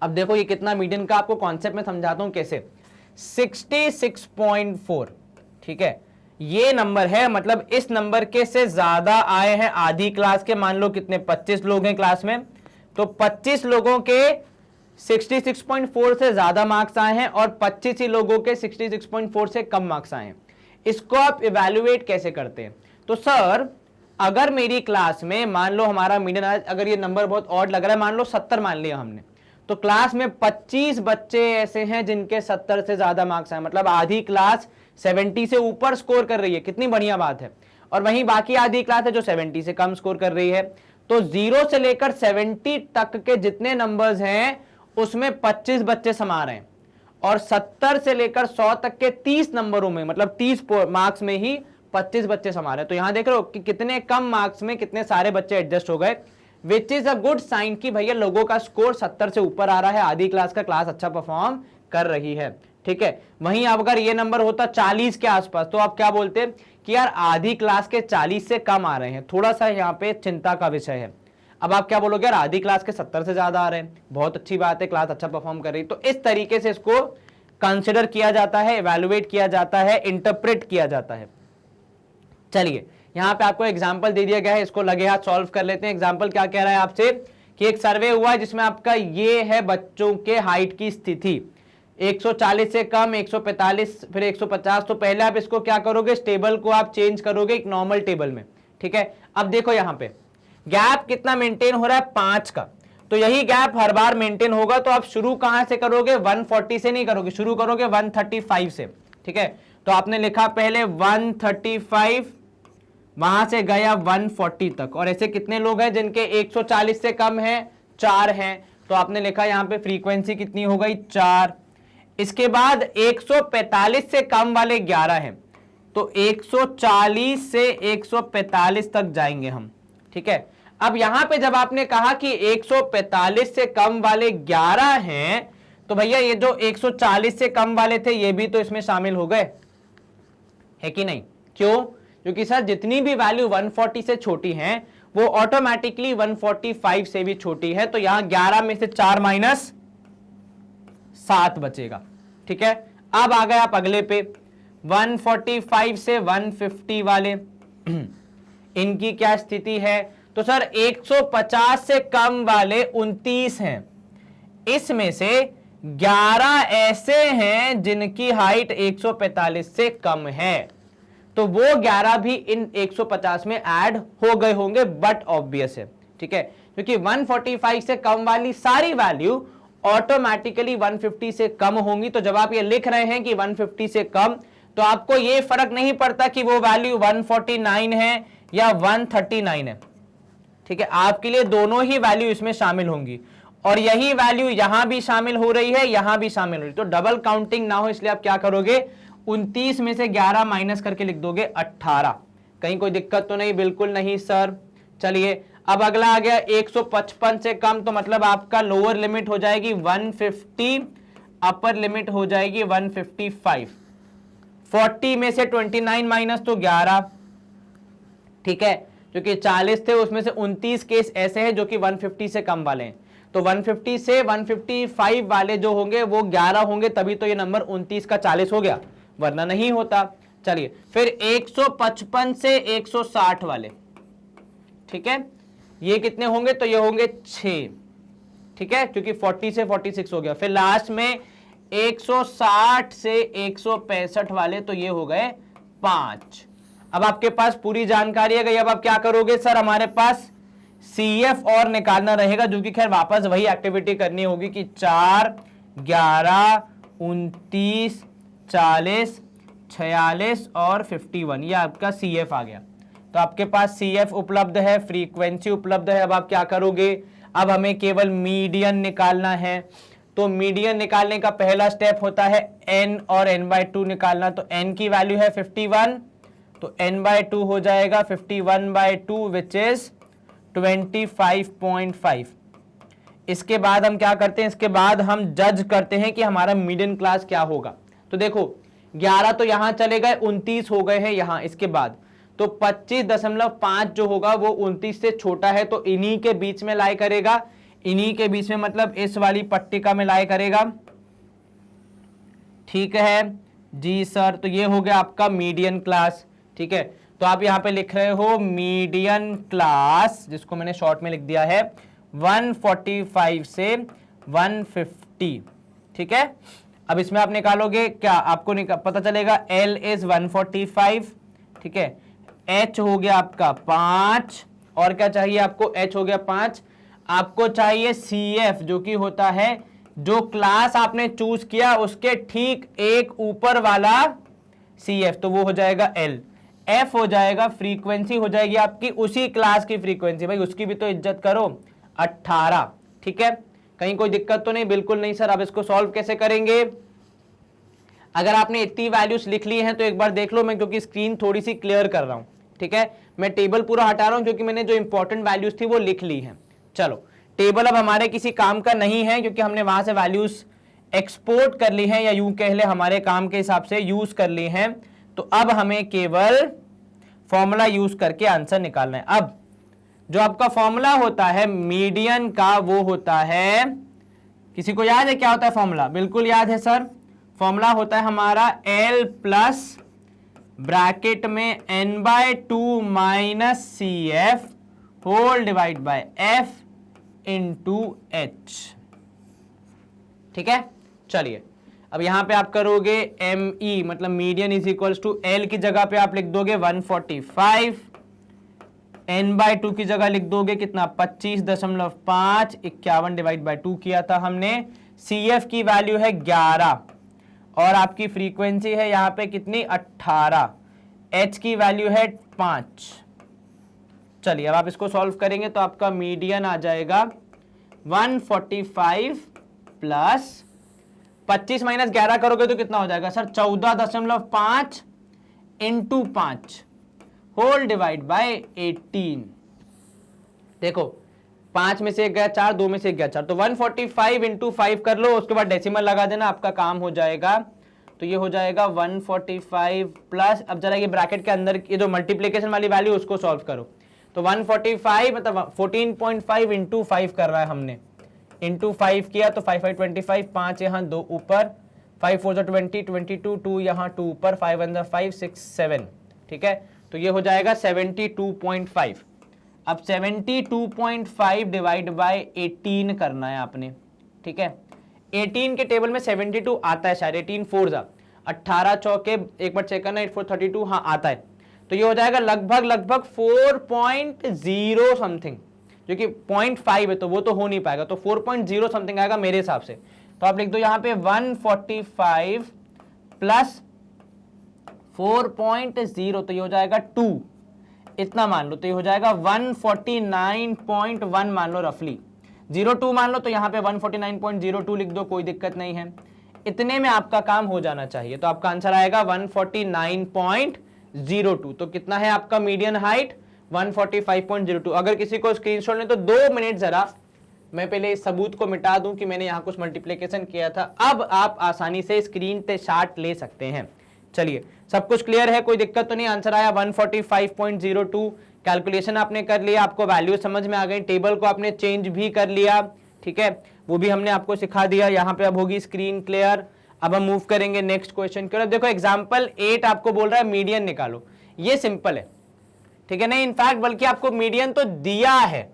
अब देखो ये कितना मीडियन का आपको कॉन्सेप्ट में समझाता हूं कैसे। 66.4, ठीक है, ये नंबर है, मतलब इस नंबर के से ज्यादा आए हैं आधी क्लास के। मान लो कितने, 25 लोग हैं क्लास में, तो 25 लोगों के 66.4 से ज्यादा मार्क्स आए हैं और 25 ही लोगों के 66.4 से कम मार्क्स आए हैं। इसको आप इवैल्यूएट कैसे करते हैं, तो सर अगर मेरी क्लास में मान लो हमारा मीडियन, अगर ये नंबर बहुत ऑड लग रहा है, मान लो 70 मान लिया हमने, तो क्लास में 25 बच्चे ऐसे हैं जिनके 70 से ज्यादा मार्क्स आए, मतलब आधी क्लास 70 से ऊपर स्कोर कर रही है, कितनी बढ़िया बात है। और वहीं बाकी आधी क्लास है जो 70 से कम स्कोर कर रही है। तो 0 से लेकर 70 तक के जितने नंबर्स हैं उसमें 25 बच्चे समा रहे हैं, और 70 से लेकर 100 तक के 30 नंबरों में, मतलब 30 मार्क्स में ही 25 बच्चे समा रहे हैं। तो यहां देख रहे हो कि कितने कम मार्क्स में कितने सारे बच्चे एडजस्ट हो गए, which is a good sign कि भैया लोगों का स्कोर 70 से ऊपर आ रहा है, आधी क्लास का क्लास अच्छा परफॉर्म कर रही है। ठीक है, वहीं अब अगर ये नंबर होता 40 के आसपास, तो आप क्या बोलते कि यार आधी क्लास के 40 से कम आ रहे हैं, थोड़ा सा यहाँ पे चिंता का विषय है। अब आप क्या बोलोगे, यार आधी क्लास के 70 से ज्यादा आ रहे हैं, बहुत अच्छी बात है, क्लास अच्छा परफॉर्म कर रही है। तो इस तरीके से इसको कंसिडर किया जाता है, इवैल्यूएट किया जाता है, इंटरप्रेट किया जाता है। चलिए यहां पे आपको एग्जांपल दे दिया गया है, इसको लगे हाथ सॉल्व कर लेते हैं। एग्जांपल क्या कह रहा है आपसे कि एक सर्वे हुआ है जिसमें आपका ये है बच्चों के हाइट की स्थिति, 140 से कम, 145, फिर 150। तो पहले आप इसको क्या करोगे, इस टेबल को आप चेंज करोगे एक नॉर्मल टेबल में। ठीक है, अब देखो यहां पे गैप कितना मेंटेन हो रहा है, 5 का, तो यही गैप हर बार मेंटेन होगा। तो आप शुरू कहां से करोगे, 140 से नहीं करोगे, शुरू करोगे 135 से। ठीक है, तो आपने लिखा पहले 135, वहां से गया 140 तक, और ऐसे कितने लोग हैं जिनके 140 से कम है, 4 हैं, तो आपने लिखा यहां पे फ्रीक्वेंसी कितनी हो गई, 4। इसके बाद 145 से कम वाले 11 हैं, तो 140 से 145 तक जाएंगे हम। ठीक है, अब यहां पे जब आपने कहा कि 145 से कम वाले 11 हैं, तो भैया ये जो 140 से कम वाले थे ये भी तो इसमें शामिल हो गए, है कि नहीं? क्यों? क्योंकि सर जितनी भी वैल्यू 140 से छोटी हैं वो ऑटोमेटिकली 145 से भी छोटी है, तो यहां 11 में से 4 माइनस 7 बचेगा। ठीक है, अब आ गए आप अगले पे, 145 से 150 वाले इनकी क्या स्थिति है, तो सर 150 से कम वाले 29 हैं, इसमें से 11 ऐसे हैं जिनकी हाइट 145 से कम है, तो वो 11 भी इन 150 में ऐड हो गए होंगे, बट ऑब्वियस है। ठीक है, क्योंकि 145 से कम वाली सारी वैल्यू ऑटोमेटिकली 150 से कम होंगी। तो जब आप ये लिख रहे हैं कि 150 से कम, तो आपको ये फर्क नहीं पड़ता कि वो वैल्यू 149 है या 139 है। ठीक है, आपके लिए दोनों ही वैल्यू इसमें शामिल होंगी, और यही वैल्यू यहां भी शामिल हो रही है, यहां भी शामिल हो रही है, तो डबल काउंटिंग ना हो इसलिए आप क्या करोगे, 29 में से 11 माइनस करके लिख दोगे 18। कहीं कोई दिक्कत तो नहीं? बिल्कुल नहीं सर। चलिए अब अगला आ गया 155 से कम, तो मतलब आपका लोअर लिमिट हो जाएगी 150, अपर लिमिट हो जाएगी 155। 40 में से 29 माइनस तो 11। ठीक है, क्योंकि 40 थे उसमें से 29 केस ऐसे हैं जो कि 150 से कम वाले हैं, तो 150 से 155 वाले जो होंगे वो 11 होंगे, तभी तो ये नंबर 29 का 40 हो गया, वरना नहीं होता। चलिए फिर 155 से 160 वाले, ठीक है, ये कितने होंगे, तो ये होंगे 6, ठीक है, क्योंकि 40 से 46 हो गया। फिर लास्ट में 160 से 165 वाले, तो ये हो गए 5। अब आपके पास पूरी जानकारी है गई। अब आप क्या करोगे सर, हमारे पास CF और निकालना रहेगा, जो कि खैर वापस वही एक्टिविटी करनी होगी कि 4, 11, 29, 40, 46 और 51, ये आपका CF आ गया। तो आपके पास CF उपलब्ध है, फ्रीक्वेंसी उपलब्ध है। अब आप क्या करोगे, अब हमें केवल मीडियन निकालना है। तो मीडियन निकालने का पहला स्टेप होता है n और n/2 निकालना। तो n की वैल्यू है 51, तो n/2 हो जाएगा 51/2 विच इज 25.5। इसके बाद हम क्या करते हैं, इसके बाद हम जज करते हैं कि हमारा मीडियन क्लास क्या होगा। तो देखो 11 तो यहां चले गए, 29 हो गए हैं यहां, इसके बाद तो 25.5 जो होगा वो 29 से छोटा है, तो इन्हीं के बीच में लाई करेगा, इन्हीं के बीच में मतलब इस वाली पट्टिका में लाई करेगा, ठीक है जी सर। तो ये हो गया आपका मीडियन क्लास, ठीक है। तो आप यहां पे लिख रहे हो मीडियन क्लास, जिसको मैंने शॉर्ट में लिख दिया है 145 से 150, ठीक है। अब इसमें आप निकालोगे क्या, आपको पता चलेगा L इज 145, ठीक है, H हो गया आपका 5, और क्या चाहिए आपको, H हो गया 5, आपको चाहिए CF जो कि होता है जो क्लास आपने चूज किया उसके ठीक एक ऊपर वाला CF, तो वो हो जाएगा L। F हो जाएगा फ्रीक्वेंसी, हो जाएगी आपकी उसी क्लास की फ्रीक्वेंसी, भाई उसकी भी तो इज्जत करो, 18, ठीक है। कहीं कोई दिक्कत तो नहीं, बिल्कुल नहीं सर। अब इसको सॉल्व कैसे करेंगे, अगर आपने इतनी वैल्यूज लिख ली हैं तो एक बार देख लो, मैं क्योंकि स्क्रीन थोड़ी सी क्लियर कर रहा हूं, ठीक है, मैं टेबल पूरा हटा रहा हूं क्योंकि मैंने जो इंपॉर्टेंट वैल्यूज थी वो लिख ली हैं। चलो टेबल अब हमारे किसी काम का नहीं है क्योंकि हमने वहां से वैल्यूज एक्सपोर्ट कर ली हैं, या यूं कह ले हमारे काम के हिसाब से यूज कर ली हैं। तो अब हमें केवल फॉर्मूला यूज करके आंसर निकालना है। अब जो आपका फॉर्मूला होता है मीडियन का वो होता है, किसी को याद है क्या होता है फॉर्मूला, बिल्कुल याद है सर। फॉर्मूला होता है हमारा L प्लस ब्रैकेट में n/2 minus CF whole divide by F into H, ठीक है। चलिए अब यहां पे आप करोगे ME मतलब median is equals to L की जगह पे आप लिख दोगे 145, n/2 की जगह लिख दोगे कितना 25.5, 51 डिवाइड बाय 2 किया था हमने। CF की वैल्यू है 11 और आपकी फ्रीक्वेंसी है यहां पे कितनी 18, H की वैल्यू है 5। चलिए अब आप इसको सॉल्व करेंगे तो आपका मीडियन आ जाएगा 145 प्लस 25 माइनस 11 करोगे तो कितना हो जाएगा sir 14.5 into 5 whole divide by 18। देखो 5 में से 1 गया 4, 2 में से 1 गया 4, तो 145 इंटू 5 कर लो, उसके बाद डेसिमल लगा देना, आपका काम हो जाएगा। तो ये हो जाएगा 145 प्लस, अब जरा ये ब्रैकेट के अंदर ये जो मल्टीप्लीकेशन वाली वैल्यू उसको सॉल्व करो। तो 145 मतलब 14.5 इंटू 5 कर रहा है हमने, इंटू 5 किया तो 5 5 25, 5 यहाँ 2 ऊपर, 5 4 20, 22, 2 यहाँ 2 ऊपर, 5 1 5 6 7, ठीक है। तो ये हो जाएगा 72.5। अब 72.5 डिवाइड बाय 18 करना है आपने, ठीक है। 18 के टेबल में 72 आता है शायद, 18 4 जा 18 चौके, एक बार चेक करना, 8 4 32, हाँ आता है। तो ये हो जाएगा लगभग 4.0 समथिंग, जो कि 0.5 है तो वो तो हो नहीं पाएगा, तो 4.0 समथिंग आएगा मेरे हिसाब से। तो आप लिख दो यहाँ पे 145 प्लस 4.0, तो ये हो जाएगा 2, इतना मान लो, तो ये हो जाएगा 149.1 मान लो रफली, 02 मान लो, तो यहाँ पे 149.02 लिख दो, कोई दिक्कत नहीं है, इतने में आपका काम हो जाना चाहिए। तो आपका आंसर आएगा 149.02। तो कितना है आपका मीडियन हाइट 145.02। अगर किसी को स्क्रीनशॉट ले तो 2 मिनट जरा मैं पहले इस सबूत को मिटा दूं कि मैंने यहाँ कुछ मल्टीप्लिकेशन किया था, अब आप आसानी से स्क्रीन पे शार्ट ले सकते हैं। चलिए सब कुछ क्लियर है, कोई दिक्कत तो नहीं। आंसर आया 145.02, कैलकुलेशन आपने कर लिया, आपको वैल्यू समझ में आ गई, टेबल को आपने चेंज भी कर लिया, ठीक है, वो भी हमने आपको सिखा दिया। यहाँ पे अब होगी स्क्रीन क्लियर। अब हम मूव करेंगे नेक्स्ट क्वेश्चन की ओर। देखो एग्जांपल 8 आपको बोल रहा है मीडियन निकालो, ये सिंपल है, ठीक है, नहीं इनफैक्ट बल्कि आपको मीडियन तो दिया है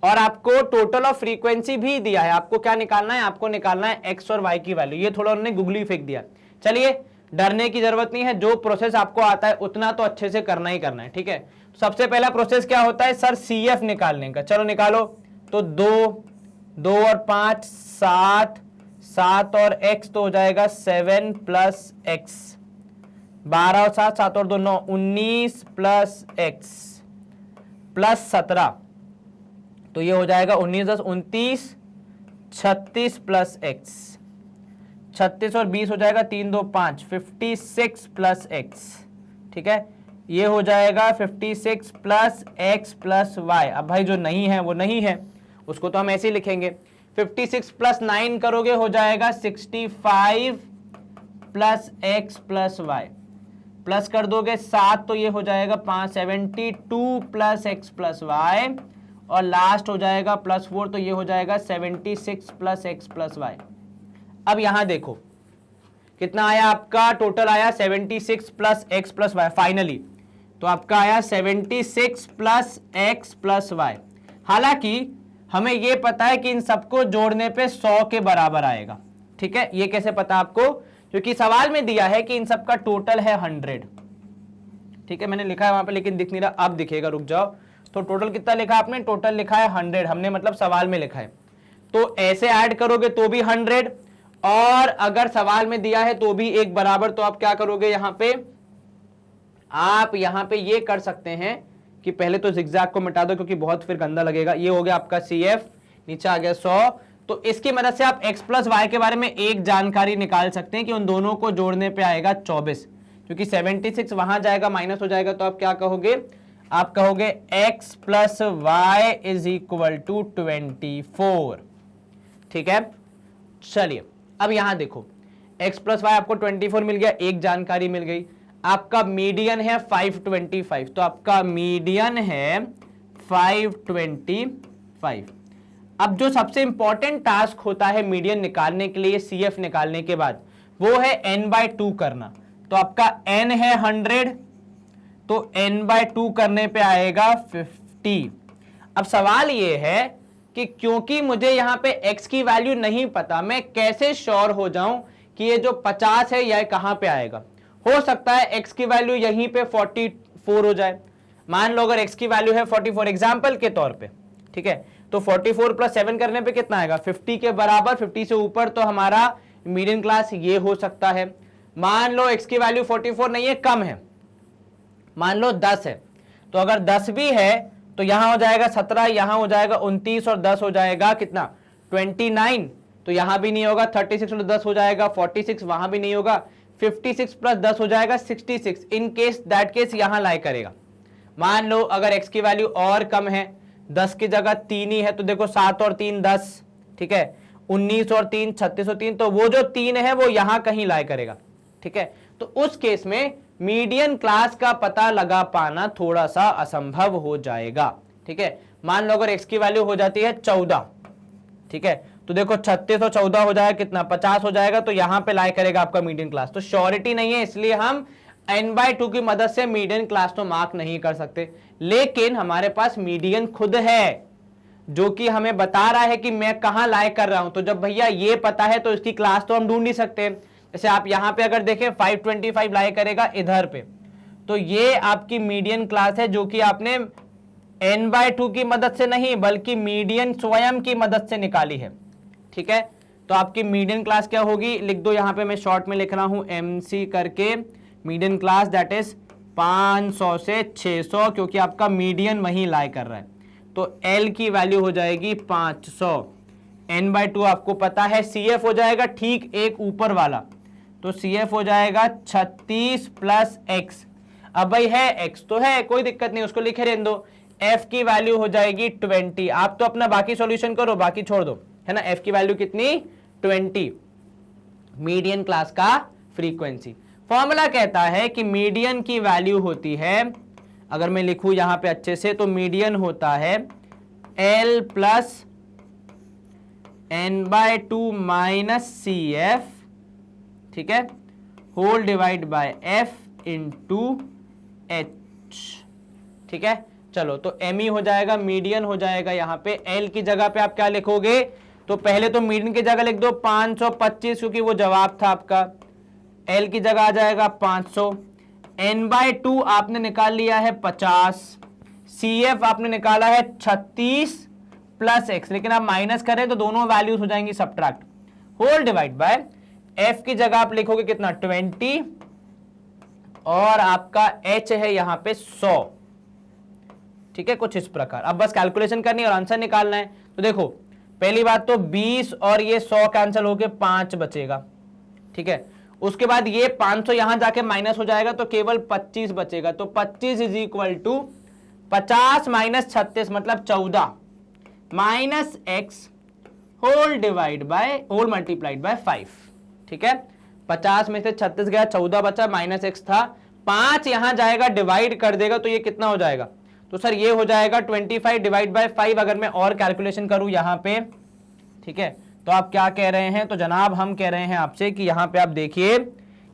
और आपको टोटल ऑफ फ्रीक्वेंसी भी दिया है। आपको क्या निकालना है, आपको निकालना है एक्स और वाई की वैल्यू। ये थोड़ा उन्होंने गुगली फेंक दिया। चलिए डरने की जरूरत नहीं है, जो प्रोसेस आपको आता है उतना तो अच्छे से करना ही करना है, ठीक है। सबसे पहला प्रोसेस क्या होता है सर, CF निकालने का। चलो निकालो, तो 2 और 5 7, 7 और x तो हो जाएगा 7 प्लस एक्स, 12 और 7, 7 और 2 9, 19 प्लस एक्स प्लस 17, तो ये हो जाएगा 19 10 29, 36 प्लस एक्स, 36 और 20 हो जाएगा 3 2 5, 56 प्लस एक्स, ठीक है। ये हो जाएगा 56 प्लस एक्स प्लस वाई। अब भाई जो नहीं है वो नहीं है, उसको तो हम ऐसे ही लिखेंगे। 56 प्लस 9 करोगे हो जाएगा 65 plus x plus y, plus कर दोगे 7 तो ये हो जाएगा 5, 72 प्लस एक्स प्लस वाई, और लास्ट हो जाएगा प्लस 4 तो ये हो जाएगा 76 प्लस एक्स प्लस वाई। अब यहां देखो कितना आया आपका, टोटल आया 76 plus x plus y finally, तो आपका आया 76 प्लस एक्स प्लस वाई। हालांकि हमें यह पता है कि इन सबको जोड़ने पे 100 के बराबर आएगा, ठीक है। ये कैसे पता आपको, क्योंकि सवाल में दिया है कि इन सबका टोटल है 100, ठीक है। मैंने लिखा है वहां पे लेकिन दिख नहीं रहा, अब दिखेगा, रुक जाओ। तो टोटल कितना लिखा आपने, टोटल लिखा है 100, हमने मतलब सवाल में लिखा है। तो ऐसे ऐड करोगे तो भी 100, और अगर सवाल में दिया है तो भी एक बराबर, तो आप क्या करोगे यहां पे, आप यहां पे ये कर सकते हैं कि पहले तो जिगजैग को मिटा दो क्योंकि बहुत फिर गंदा लगेगा। ये हो गया आपका CF, नीचे आ गया 100। तो इसकी मदद से आप x प्लस वाई के बारे में एक जानकारी निकाल सकते हैं कि उन दोनों को जोड़ने पे आएगा 24, क्योंकि 76 वहां जाएगा माइनस हो जाएगा, तो आप क्या कहोगे, आप कहोगे x plus y is equal to 24, ठीक है। चलिए अब यहां देखो x प्लस वाई आपको 24 मिल गया, एक जानकारी मिल गई। आपका मीडियन है 525, तो आपका मीडियन है 525। अब जो सबसे इंपॉर्टेंट टास्क होता है मीडियन निकालने के लिए, CF निकालने के बाद, वो है n/2 करना। तो आपका n है 100, तो n/2 करने पे आएगा 50। अब सवाल ये है कि क्योंकि मुझे यहां पे x की वैल्यू नहीं पता, मैं कैसे श्योर हो जाऊं कि ये जो 50 है यह कहां पे आएगा। हो सकता है x की वैल्यू यहीं पे 44 हो जाए। मान लो अगर x की वैल्यू है 44 एग्जाम्पल के तौर पे, ठीक है, तो 44 प्लस 7 करने पे कितना आएगा, 50 के बराबर। 50 से ऊपर तो हमारा मीडियन क्लास ये हो सकता है। मान लो x की वैल्यू 44 नहीं है, कम है, मान लो 10 है, तो अगर 10 भी है तो यहां हो जाएगा 17, यहां हो जाएगा 29, और 10 हो जाएगा कितना 29, तो यहां भी नहीं होगा। 36 और 10 हो जाएगा 46, वहां भी नहीं होगा। 56 प्लस 10 हो जाएगा 66, इन केस दैट केस यहां लाई करेगा। मान लो अगर x की वैल्यू और कम है, 10 की जगह 3 ही है, तो देखो 7 और 3 10, ठीक है, 19 और 3 36 और 3, तो वो जो 3 है वो यहां कहीं लाई करेगा, ठीक है। तो उस केस में मीडियन क्लास का पता लगा पाना थोड़ा सा असंभव हो जाएगा, ठीक है। मान लो अगर x की वैल्यू हो जाती है 14, ठीक है, तो देखो 36 और 14 हो जाएगा कितना 50 हो जाएगा, तो यहां पे लाई करेगा आपका मीडियन क्लास। तो श्योरिटी नहीं है, इसलिए हम n/2 की मदद से मीडियन क्लास तो मार्क नहीं कर सकते, लेकिन हमारे पास मीडियन खुद है जो कि हमें बता रहा है कि मैं कहां लाई कर रहा हूं। तो जब भैया ये पता है तो इसकी क्लास तो हम ढूंढ ही सकते हैं। जैसे आप यहां पे अगर देखें 525 लाई करेगा इधर पे, तो ये आपकी मीडियन क्लास है जो कि आपने n/2 की मदद से नहीं बल्कि मीडियन स्वयं की मदद से निकाली है, ठीक है। तो आपकी मीडियन क्लास क्या होगी, लिख दो यहां पे, मैं शॉर्ट में लिख रहा हूं MC करके, मीडियन क्लास दैट इज 500 से 600, क्योंकि आपका मीडियन वहीं लाई कर रहा है। तो L की वैल्यू हो जाएगी 500, n/2 आपको पता है। CF हो जाएगा ठीक एक ऊपर वाला, तो CF हो जाएगा 36 प्लस x। अब भाई है x तो है, कोई दिक्कत नहीं, उसको लिखे रहने दो। F की वैल्यू हो जाएगी 20। आप तो अपना बाकी सॉल्यूशन करो, बाकी छोड़ दो, है ना। F की वैल्यू कितनी 20, मीडियन क्लास का फ्रीक्वेंसी। फॉर्मूला कहता है कि मीडियन की वैल्यू होती है, अगर मैं लिखूं यहां पे अच्छे से, तो मीडियन होता है L plus n/2 minus CF ठीक है, whole divide by F into H. ठीक है, चलो तो एम हो जाएगा, मीडियन हो जाएगा यहाँ पे। एल की जगह पे आप क्या लिखोगे, तो पहले तो मीडियन की जगह लिख दो 525 क्योंकि वो जवाब था आपका। एल की जगह आ जाएगा 500। n/2 आपने निकाल लिया है 50। CF आपने निकाला है 36 प्लस x, लेकिन आप माइनस करें तो दोनों वैल्यूज हो जाएंगी subtract. Whole divide by f की जगह आप लिखोगे कितना 20 और आपका h है यहां पे 100। ठीक है, कुछ इस प्रकार। अब बस कैलकुलेशन करनी है और आंसर निकालना है। तो देखो पहली बात तो 20 और ये 100 कैंसिल होके 5 बचेगा। ठीक है, उसके बाद ये 500 यहां जाके माइनस हो जाएगा तो केवल 25 बचेगा। तो 25 इज इक्वल टू 50 माइनस 36 मतलब 14 minus x whole divide by whole multiplied by 5। ठीक है, 50 में से 36 गया, 14 बचा, माइनस एक्स था, 5 यहां जाएगा डिवाइड कर देगा तो ये कितना हो जाएगा, तो सर ये हो जाएगा 25 डिवाइड बाय 5। अगर मैं और कैलकुलेशन करूं यहां पे, ठीक है, तो आप क्या कह रहे हैं, तो जनाब हम कह रहे हैं आपसे कि यहां पे आप देखिए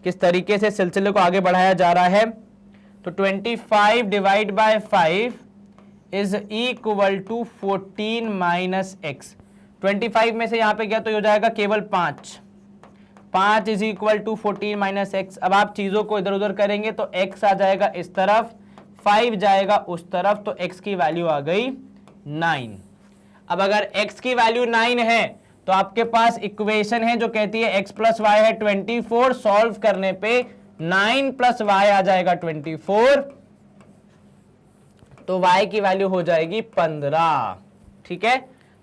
किस तरीके से सिलसिले को आगे बढ़ाया जा रहा है। तो 25 divide by 5 is equal to 14 minus x. 25 में से यहां पे गया तो हो जाएगा केवल 5 is equal to 14 minus x. अब आप चीजों को इधर उधर करेंगे तो x आ जाएगा इस तरफ, 5 जाएगा उस तरफ, तो x की वैल्यू आ गई 9। अब अगर x की वैल्यू 9 है तो आपके पास इक्वेशन है जो कहती है x प्लस वाई है 24। सॉल्व करने पे 9 प्लस वाई आ जाएगा 24, तो y की वैल्यू हो जाएगी 15। ठीक है,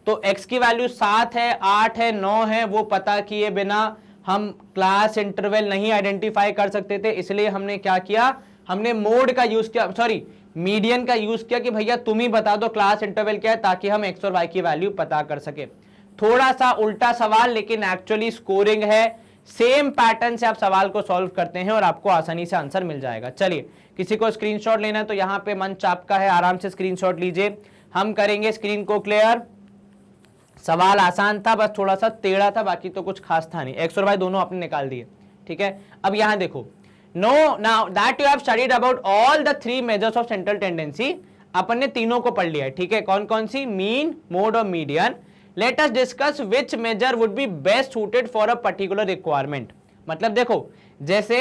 तो x की वैल्यू 7 है, 8 है, 9 है, वो पता किए बिना हम क्लास इंटरवल नहीं आइडेंटिफाई कर सकते थे। इसलिए हमने क्या किया, हमने मोड का यूज किया, सॉरी मीडियन का यूज किया कि भैया तुम ही बता दो क्लास इंटरवल क्या है, ताकि हम x और y की वैल्यू पता कर सके। थोड़ा सा उल्टा सवाल, लेकिन एक्चुअली स्कोरिंग है। सेम पैटर्न से आप सवाल को सॉल्व करते हैं और आपको आसानी से आंसर मिल जाएगा। चलिए, किसी को स्क्रीनशॉट लेना है तो यहां पे मंच आपका है, आराम से स्क्रीनशॉट लीजिए। हम करेंगे स्क्रीन को क्लियर। सवाल आसान था, बस थोड़ा सा टेढ़ा था, बाकी तो कुछ खास था नहीं। एक्स और वाई दोनों आपने निकाल दिए। ठीक है, अब यहां देखो, know now that you have studied about all the 3 measures of central tendency. अपन ने तीनों को पढ़ लिया है। ठीक है, कौन कौन सी, मीन, मोड और median. Let us discuss which measure would be best suited for a particular requirement. मतलब देखो, जैसे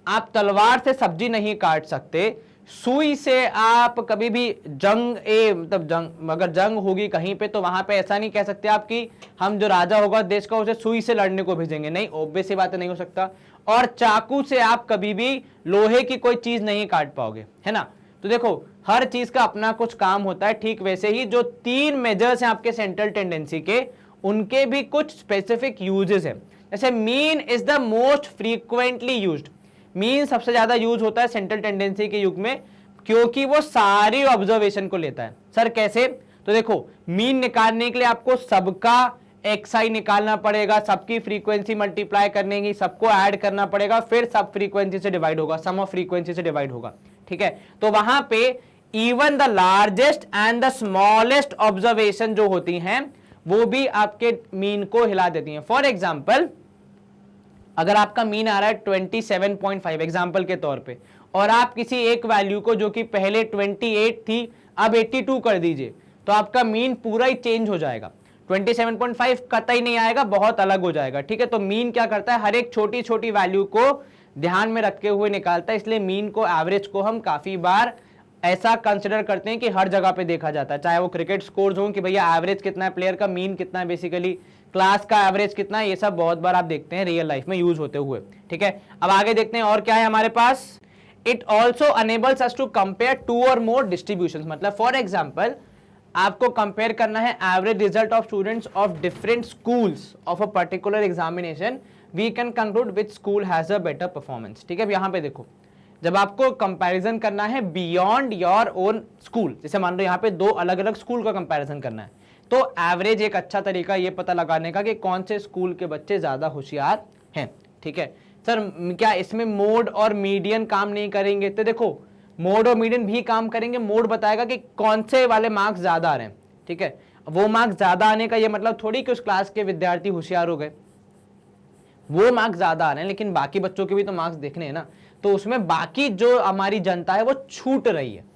आप तलवार से सब्जी नहीं काट सकते, सुई से आप कभी भी मतलब जंग, अगर जंग होगी कहीं पे तो वहां पे ऐसा नहीं कह सकते आप कि हम जो राजा होगा देश का उसे सुई से लड़ने को भेजेंगे, नहीं, ऑब्वियस सी बात नहीं हो सकता। और चाकू से आप कभी भी लोहे की कोई चीज नहीं काट पाओगे, है ना। तो देखो हर चीज का अपना कुछ काम होता है। ठीक वैसे ही जो 3 मेजर्स हैं आपके सेंट्रल टेंडेंसी के, उनके भी कुछ स्पेसिफिक यूजेस हैं। जैसे mean is the most frequently used. Mean सबसे ज्यादा यूज होता है सेंट्रल टेंडेंसी के युग में, क्योंकि वो सारी ऑब्जर्वेशन को लेता है। सर कैसे, तो देखो मीन निकालने के लिए आपको सबका एक्सआई निकालना पड़ेगा, सबकी फ्रीक्वेंसी मल्टीप्लाई करने की, सबको ऐड करना पड़ेगा, फिर सब फ्रीक्वेंसी से डिवाइड होगा, सम ऑफ फ्रीक्वेंसी से डिवाइड होगा। ठीक है, तो वहां पे even the largest and the smallest observation जो होती हैं वो भी आपके मीन को हिला देती हैं। फॉर एग्जाम्पल, अगर आपका मीन आ रहा है 27.5 एग्जाम्पल के तौर पे, और आप किसी एक वैल्यू को जो कि पहले 28 थी अब 82 कर दीजिए, तो आपका मीन पूरा ही चेंज हो जाएगा। 27.5 कतई नहीं आएगा, बहुत अलग हो जाएगा। ठीक है, तो मीन क्या करता है, हर एक छोटी छोटी वैल्यू को ध्यान में रखते हुए निकालता है। इसलिए मीन को, एवरेज को हम काफी बार ऐसा कंसिडर करते हैं कि हर जगह पे देखा जाता है, चाहे वो क्रिकेट स्कोर्स हो कि भैया एवरेज कितना है प्लेयर का, मीन कितना है, बेसिकली क्लास का एवरेज कितना है, ये सब बहुत बार आप देखते हैं रियल लाइफ में यूज होते हुए। ठीक है, अब आगे देखते हैं और क्या है हमारे पास। It also enables us to compare 2 or more distribution. मतलब फॉर एग्जाम्पल, आपको कंपेयर करना है average result of students of different schools of a particular examination, we can conclude which school has a better performance. ठीक है, अब यहां पे देखो, जब आपको कंपैरिजन करना है बियॉन्ड योर ओन स्कूल, जैसे मान लो यहाँ पे 2 अलग अलग स्कूल का कंपैरिजन करना है, तो एवरेज एक अच्छा तरीका ये पता लगाने का कि कौन से स्कूल के बच्चे ज्यादा होशियार हैं। ठीक है, सर क्या इसमें मोड और मीडियन काम नहीं करेंगे, तो देखो मोड और मीडियन भी काम करेंगे। मोड बताएगा कि कौन से वाले मार्क्स ज्यादा आ रहे हैं। ठीक है, वो मार्क्स ज्यादा आने का ये मतलब थोड़ी कि उस क्लास के विद्यार्थी होशियार हो गए। वो मार्क्स ज्यादा आ रहे हैं, लेकिन बाकी बच्चों के भी तो मार्क्स देखने हैं ना, तो उसमें बाकी जो हमारी जनता है वो छूट रही है।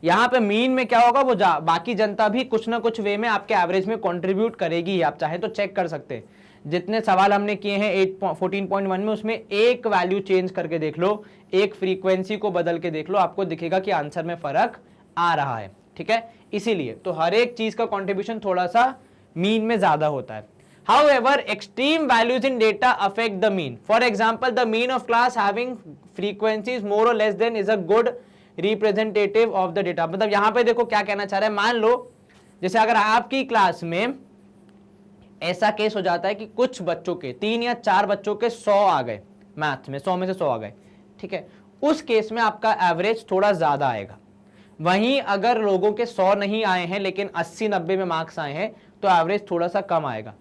यहाँ पे मीन में क्या होगा, वो बाकी जनता भी कुछ ना कुछ वे में आपके एवरेज में कंट्रीब्यूट करेगी। आप चाहे तो चेक कर सकते हैं, जितने सवाल हमने किए हैं 14.1 में, उसमें एक वैल्यू चेंज करके देख लो, एक फ्रीक्वेंसी को बदल के देख लो, आपको दिखेगा कि आंसर में फर्क आ रहा है। ठीक है, इसीलिए तो हर एक चीज का कंट्रीब्यूशन थोड़ा सा मीन में ज्यादा होता है। However, extreme values in data affect the mean. For example, the mean of class having frequencies more or less than is a good representative of the data. मतलब यहां पे देखो क्या कहना चाह रहा है, मान लो जैसे अगर आपकी क्लास में ऐसा केस हो जाता है कि कुछ बच्चों के 3 या 4 बच्चों के 100 आ गए मैथ में, 100 में से 100 आ गए, ठीक है, उस केस में आपका एवरेज थोड़ा ज्यादा आएगा। वहीं अगर लोगों के 100 नहीं आए हैं लेकिन 80-90 में मार्क्स आए हैं तो एवरेज थोड़ा सा कम आएगा।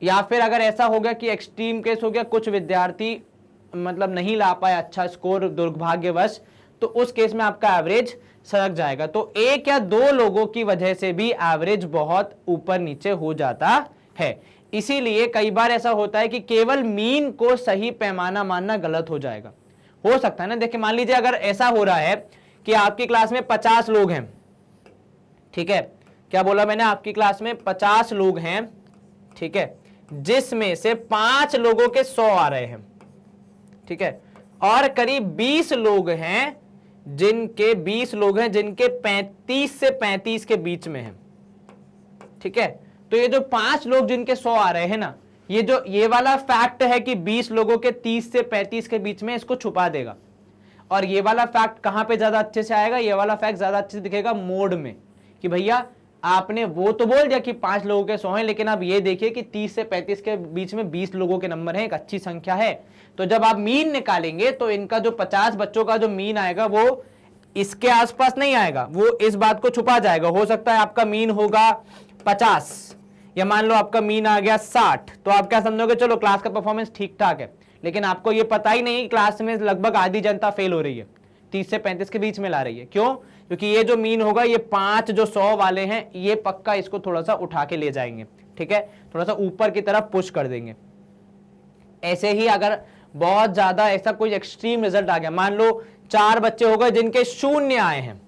या फिर अगर ऐसा हो गया कि एक्सट्रीम केस हो गया, कुछ विद्यार्थी मतलब नहीं ला पाए अच्छा स्कोर दुर्भाग्यवश, तो उस केस में आपका एवरेज सरक जाएगा। तो एक या दो लोगों की वजह से भी एवरेज बहुत ऊपर नीचे हो जाता है। इसीलिए कई बार ऐसा होता है कि केवल मीन को सही पैमाना मानना गलत हो जाएगा। हो सकता है ना, देखिए मान लीजिए अगर ऐसा हो रहा है कि आपकी क्लास में 50 लोग हैं, ठीक है, क्या बोला मैंने, आपकी क्लास में 50 लोग हैं, ठीक है, जिसमें से 5 लोगों के 100 आ रहे हैं, ठीक है, और करीब 20 लोग हैं जिनके 35 से 35 के बीच में हैं, ठीक है। तो ये जो 5 लोग जिनके 100 आ रहे हैं ना, ये वाला फैक्ट है कि 20 लोगों के 30 से 35 के बीच में, इसको छुपा देगा। और ये वाला फैक्ट कहां पे ज्यादा अच्छे से आएगा, ये वाला फैक्ट ज्यादा अच्छे से दिखेगा मोड में, कि भैया आपने वो तो बोल दिया कि 5 लोगों के 100 हैं, लेकिन आप ये देखिए कि 30 से 35 के बीच में 20 लोगों के नंबर हैं, एक अच्छी संख्या है। तो जब आप मीन निकालेंगे तो इनका जो 50 बच्चों का जो मीन आएगा वो इसके आसपास नहीं आएगा, वो इस बात को छुपा जाएगा। हो सकता है आपका मीन होगा 50 या मान लो आपका मीन आ गया 60, तो आप क्या समझोगे, चलो क्लास का परफॉर्मेंस ठीक ठाक है। लेकिन आपको ये पता ही नहीं क्लास में लगभग आधी जनता फेल हो रही है, 30 से 35 के बीच में ला रही है। क्यों? क्योंकि ये जो मीन होगा, ये 5 जो 100 वाले हैं, ये पक्का इसको थोड़ा सा उठा के ले जाएंगे, ठीक है, थोड़ा सा ऊपर की तरफ पुश कर देंगे। ऐसे ही अगर बहुत ज्यादा ऐसा कोई एक्सट्रीम रिजल्ट आ गया, मान लो 4 बच्चे हो गए जिनके 0 आए हैं,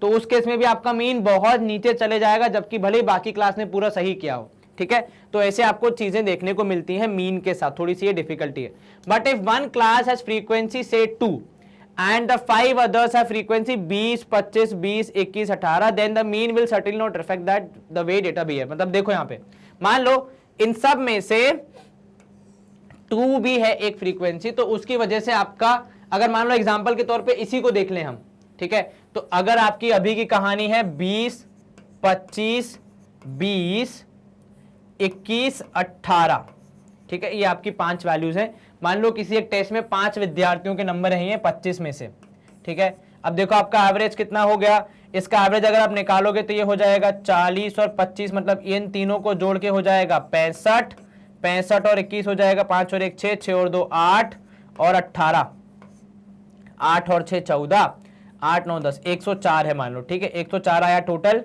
तो उस केस में भी आपका मीन बहुत नीचे चले जाएगा, जबकि भले ही बाकी क्लास ने पूरा सही किया हो, ठीक है। तो ऐसे आपको चीजें देखने को मिलती हैं मीन के साथ, थोड़ी सी ये डिफिकल्टी है। But if one class has frequency से 2 and the 5 others have frequency 20, 25, 20, 21, 18, then the mean will certainly not reflect that the way data behave। मतलब देखो यहाँ पे मान लो इन सब में से 2 भी है एक फ्रीक्वेंसी, तो उसकी वजह से आपका, अगर मान लो एग्जांपल के तौर पे इसी को देख लें हम, ठीक है, तो अगर आपकी अभी की कहानी है 20, 25, 20, 21, 18, ठीक है, ये आपकी 5 वैल्यूज हैं। मान लो किसी एक टेस्ट में 5 विद्यार्थियों के नंबर हैं 25 में से, ठीक है। अब देखो आपका एवरेज कितना हो गया, इसका एवरेज अगर आप निकालोगे तो ये हो जाएगा 40 और 25, मतलब इन तीनों को जोड़ के हो जाएगा 65, 65 और 21 हो जाएगा 5 और 1 6, 6 और 2 8 और 18, 8 और 6 14, 8 9 10, 104 है मान लो, ठीक है, 104 आया टोटल।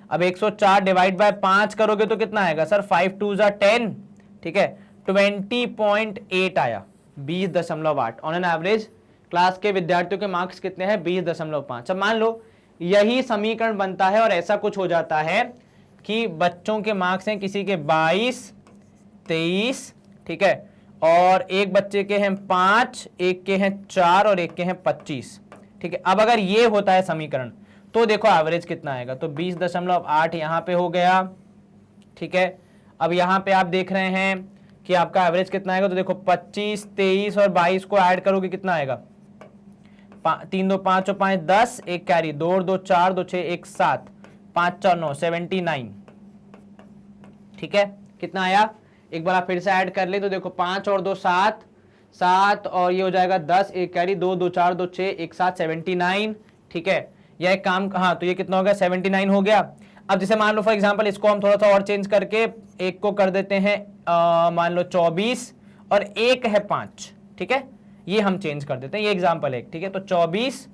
अब 104 डिवाइड बाय 5 करोगे तो कितना आएगा सर, 5 2 10, ठीक है, 20.8 आया, 20.8 ऑन एन एवरेज। क्लास के विद्यार्थियों के मार्क्स कितने हैं, 20.5। अब मान लो यही समीकरण बनता है और ऐसा कुछ हो जाता है कि बच्चों के मार्क्स हैं किसी के 22, 23, ठीक है, और एक बच्चे के हैं 5, एक के हैं 4 और एक के हैं 25, ठीक है। अब अगर ये होता है समीकरण तो देखो एवरेज कितना आएगा, तो 20.8 यहां पे हो गया, ठीक है। अब यहां पे आप देख रहे हैं कि आपका एवरेज कितना आएगा, तो देखो 25, 23 और 22 को ऐड करोगे कितना आएगा, 3 2 5 और 5 10, एक कैरी, 2 और 2 4, 2 6 1 7, 5 4 9, 79, ठीक है। कितना आया, एक बार आप फिर से ऐड कर ले तो देखो 5 और 2 7, 7 और ये हो जाएगा 10, एक कैरी, 2 2 4 2 6 1 7, 79, ठीक है। यह एक काम, हाँ, तो ये कितना हो गया, 79 हो गया। अब जैसे मान लो फॉर एग्जांपल इसको हम थोड़ा सा और चेंज करके एक को कर देते हैं मान लो 24 और एक है 5, ठीक है, ये हम चेंज कर देते हैं, ये एग्जांपल है, ठीक है। तो 24,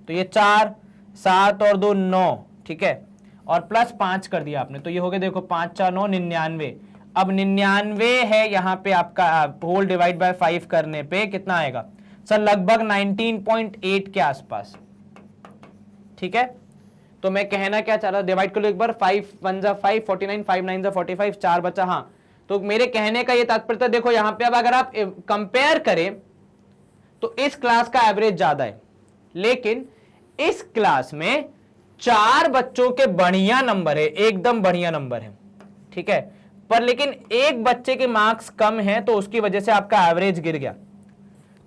तो ये 4, 7 और 2 9, ठीक है, और प्लस 5 कर दिया आपने, तो ये हो गया देखो 5 4 9 99। अब 99 है यहाँ पे आपका, होल डिवाइड बाय 5 करने पे कितना आएगा सर, लगभग 19.8 के आसपास। ठीक है, तो मैं कहना क्या चाह रहा हूं, डिवाइड कर लो एक बार, 5 1 जा 5, 49, 5 9 जा 45, 4 बचा। हाँ, तो मेरे कहने का ये तात्पर्य, देखो यहां पे अब अगर आप कंपेयर करें तो इस क्लास का एवरेज ज्यादा है, लेकिन इस क्लास में 4 बच्चों के बढ़िया नंबर है, एकदम बढ़िया नंबर है। ठीक है, पर लेकिन एक बच्चे के मार्क्स कम हैं, तो उसकी वजह से आपका एवरेज गिर गया।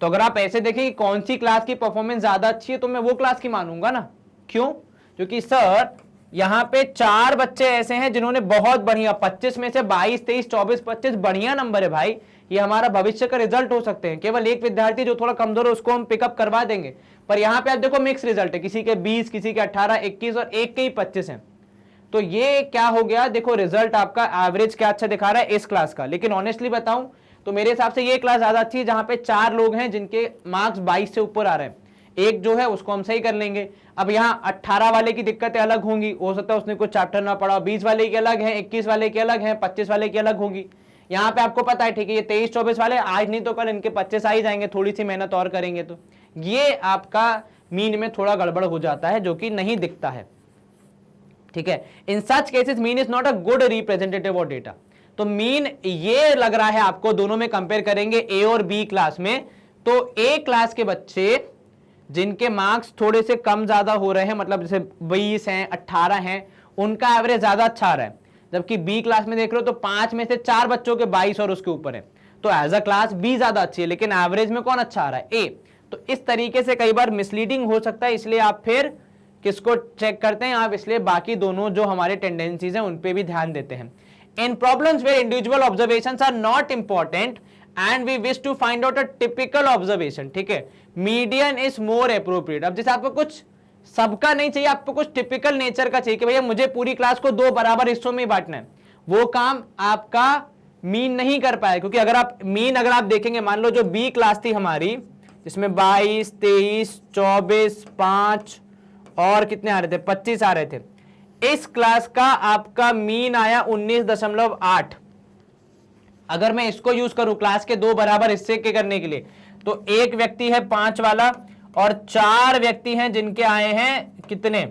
तो अगर आप ऐसे देखें कि कौन सी क्लास की परफॉर्मेंस ज्यादा अच्छी है, तो मैं वो क्लास की मानूंगा ना। क्यों? क्योंकि सर यहां पे 4 बच्चे ऐसे हैं जिन्होंने बहुत बढ़िया, 25 में से 22, 23, 24, 25 बढ़िया नंबर है भाई, ये हमारा भविष्य का रिजल्ट हो सकते हैं। केवल एक विद्यार्थी जो थोड़ा कमजोर है उसको हम पिकअप करवा देंगे, पर यहां पे आप देखो मिक्स रिजल्ट है, किसी के 20, किसी के 18, 21 और एक के ही 25 हैं। तो ये क्या हो गया, देखो रिजल्ट आपका एवरेज क्या अच्छा दिखा रहा है इस क्लास का। लेकिन ऑनेस्टली बताऊं तो मेरे हिसाब से ये क्लास ज्यादा अच्छी है, जहां पे 4 लोग हैं जिनके मार्क्स 22 से ऊपर आ रहे हैं। एक जो है उसको हम सही कर लेंगे। अब यहाँ 18 वाले की दिक्कतें अलग होंगी, हो सकता है उसने कुछ चैप्टर ना पढ़ा, 20 वाले की अलग है, 21 वाले की अलग है, 25 वाले की अलग होगी। यहाँ पे आपको पता है, ठीक है, ये 23-24 वाले आज नहीं तो कल इनके 25 आ ही जाएंगे, थोड़ी सी मेहनत और करेंगे तो ये आपका मीन में थोड़ा गड़बड़ हो जाता है, जो कि नहीं दिखता है। ठीक है, in such cases mean is not a good representative of data. तो मीन ये लग रहा है आपको, दोनों में कंपेयर करेंगे ए और बी क्लास में, तो ए क्लास के बच्चे जिनके मार्क्स थोड़े से कम ज्यादा हो रहे हैं, मतलब जैसे 20 हैं, 18 हैं, उनका एवरेज ज्यादा अच्छा आ रहा है। जबकि बी क्लास में देख रहे हो तो 5 में से 4 बच्चों के 22 और उसके ऊपर है, तो एज अ क्लास बी ज्यादा अच्छी है, लेकिन एवरेज में कौन अच्छा आ रहा है, ए। तो इस तरीके से कई बार मिसलीडिंग हो सकता है, इसलिए आप फिर किसको चेक करते हैं आप, इसलिए बाकी दोनों जो हमारे टेंडेंसीज हैं उन पे भी ध्यान देते हैं। In problems where individual observations are not important and we wish to find out a typical observation, ठीक है, मीडियन इज मोर एप्रोप्रिएट। अब जैसे आपको कुछ सबका नहीं चाहिए, आपको कुछ टिपिकल नेचर का चाहिए कि भैया मुझे पूरी क्लास को 2 बराबर हिस्सों में बांटना है, वो काम आपका मीन नहीं कर पाया। क्योंकि अगर आप मीन अगर आप देखेंगे, मान लो जो बी क्लास थी हमारी, जिसमें 22, 23, 24, 5 और कितने आ रहे थे, 25 आ रहे थे, इस क्लास का आपका मीन आया 19.8। अगर मैं इसको यूज करूं क्लास के 2 बराबर हिस्से के करने के लिए, तो एक व्यक्ति है 5 वाला और 4 व्यक्ति हैं जिनके आए हैं कितने,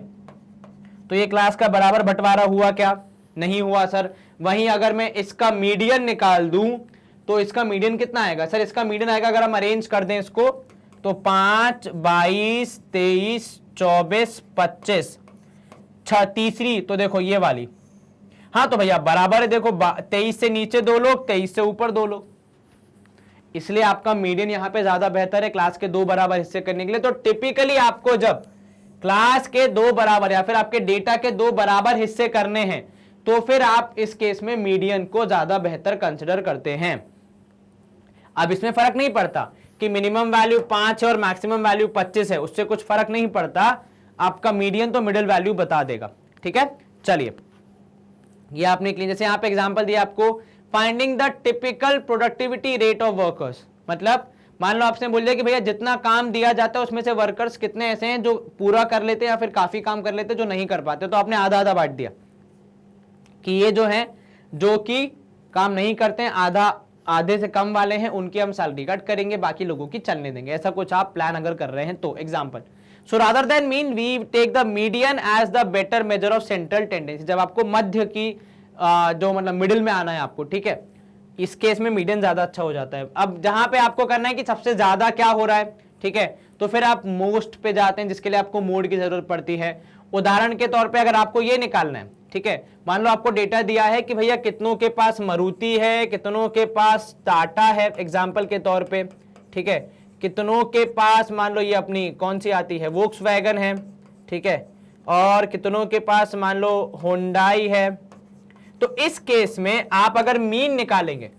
तो ये क्लास का बराबर बंटवारा हुआ क्या, नहीं हुआ सर। वहीं अगर मैं इसका मीडियन निकाल दूं तो इसका मीडियन कितना आएगा सर, इसका मीडियन आएगा, अगर हम अरेंज कर दें इसको, तो 5, 22, 23, 24, 25, तीसरी तो देखो ये वाली, हाँ तो भैया बराबर है, देखो 23 से नीचे 2 लोग, 23 से ऊपर 2 लोग, इसलिए आपका मीडियन यहां पे ज्यादा बेहतर है क्लास के 2 बराबर हिस्से करने के लिए। तो टिपिकली आपको जब क्लास के 2 बराबर या फिर आपके डेटा के 2 बराबर हिस्से करने हैं, तो फिर आप इस केस में मीडियन को ज्यादा बेहतर कंसिडर करते हैं। अब इसमें फर्क नहीं पड़ता कि मिनिमम वैल्यू 5 है और मैक्सिमम वैल्यू 25 है, उससे कुछ फर्क नहीं पड़ता, आपका मीडियन तो मिडिल वैल्यू बता देगा। ठीक है, चलिए ये आपने लिख लिया। जैसे यहां पे एग्जांपल दिया आपको, finding the typical productivity rate of workers, मतलब मान लो आपसे बोल दिया कि भैया जितना काम दिया जाता है उसमें से वर्कर्स कितने ऐसे हैं जो पूरा कर लेते हैं या फिर काफी काम कर लेते हैं जो नहीं कर पाते, तो आपने आधा आधा बांट दिया कि ये जो है जो कि काम नहीं करते हैं, आधे से कम वाले हैं उनकी हम सैलरी कट करेंगे, बाकी लोगों की चलने देंगे। ऐसा कुछ आप प्लान अगर कर रहे हैं तो example. So rather than mean we take the median as the better measure of central tendency. जब आपको मध्य की जो मतलब मिडिल में आना है आपको, ठीक है, इस केस में मीडियन ज्यादा अच्छा हो जाता है। अब जहां पे आपको करना है कि सबसे ज्यादा क्या हो रहा है, ठीक है, तो फिर आप मोस्ट पे जाते हैं, जिसके लिए आपको मोड की जरूरत पड़ती है। उदाहरण के तौर पे अगर आपको ये निकालना है, ठीक है, मान लो आपको डेटा दिया है कि भैया कितनों के पास मारुति है, कितनों के पास टाटा है, एग्जाम्पल के तौर पे, ठीक है, कितनों के पास मान लो ये अपनी कौन सी आती है, वोक्सवैगन है, ठीक है, और कितनों के पास मान लो होंडाई है। तो इस केस में आप अगर मीन निकालेंगे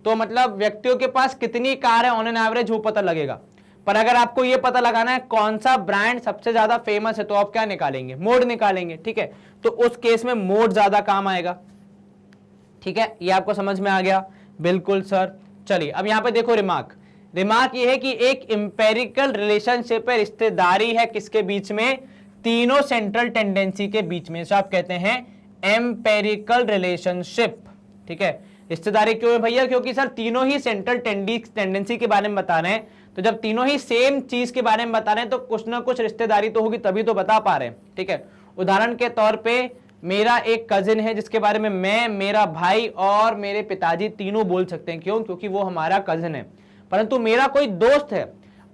तो मतलब व्यक्तियों के पास कितनी कार है ऑन एन एवरेज वो पता लगेगा। पर अगर आपको ये पता लगाना है कौन सा ब्रांड सबसे ज्यादा फेमस है, तो आप क्या निकालेंगे, मोड निकालेंगे। ठीक है, तो उस केस में मोड ज्यादा काम आएगा। ठीक है, ये आपको समझ में आ गया, बिल्कुल सर। चलिए अब यहां पे देखो रिमार्क ये है कि एक इंपेरिकल रिलेशनशिप है, रिश्तेदारी है किसके बीच में, तीनों सेंट्रल टेंडेंसी के बीच में, आप कहते हैं एम्पेरिकल रिलेशनशिप। ठीक है, रिश्तेदारी क्यों है भैया? क्योंकि सर तीनों ही सेंट्रल टेंडेंसी के बारे में बता रहे हैं, तो जब तीनों ही सेम चीज के बारे में बता रहे हैं तो कुछ ना कुछ रिश्तेदारी तो होगी, तभी तो बता पा रहे हैं। ठीक है, उदाहरण के तौर पे मेरा एक कजिन है जिसके बारे में मैं, मेरा भाई और मेरे पिताजी तीनों बोल सकते हैं। क्यों? क्योंकि वो हमारा कजिन है। परंतु मेरा कोई दोस्त है,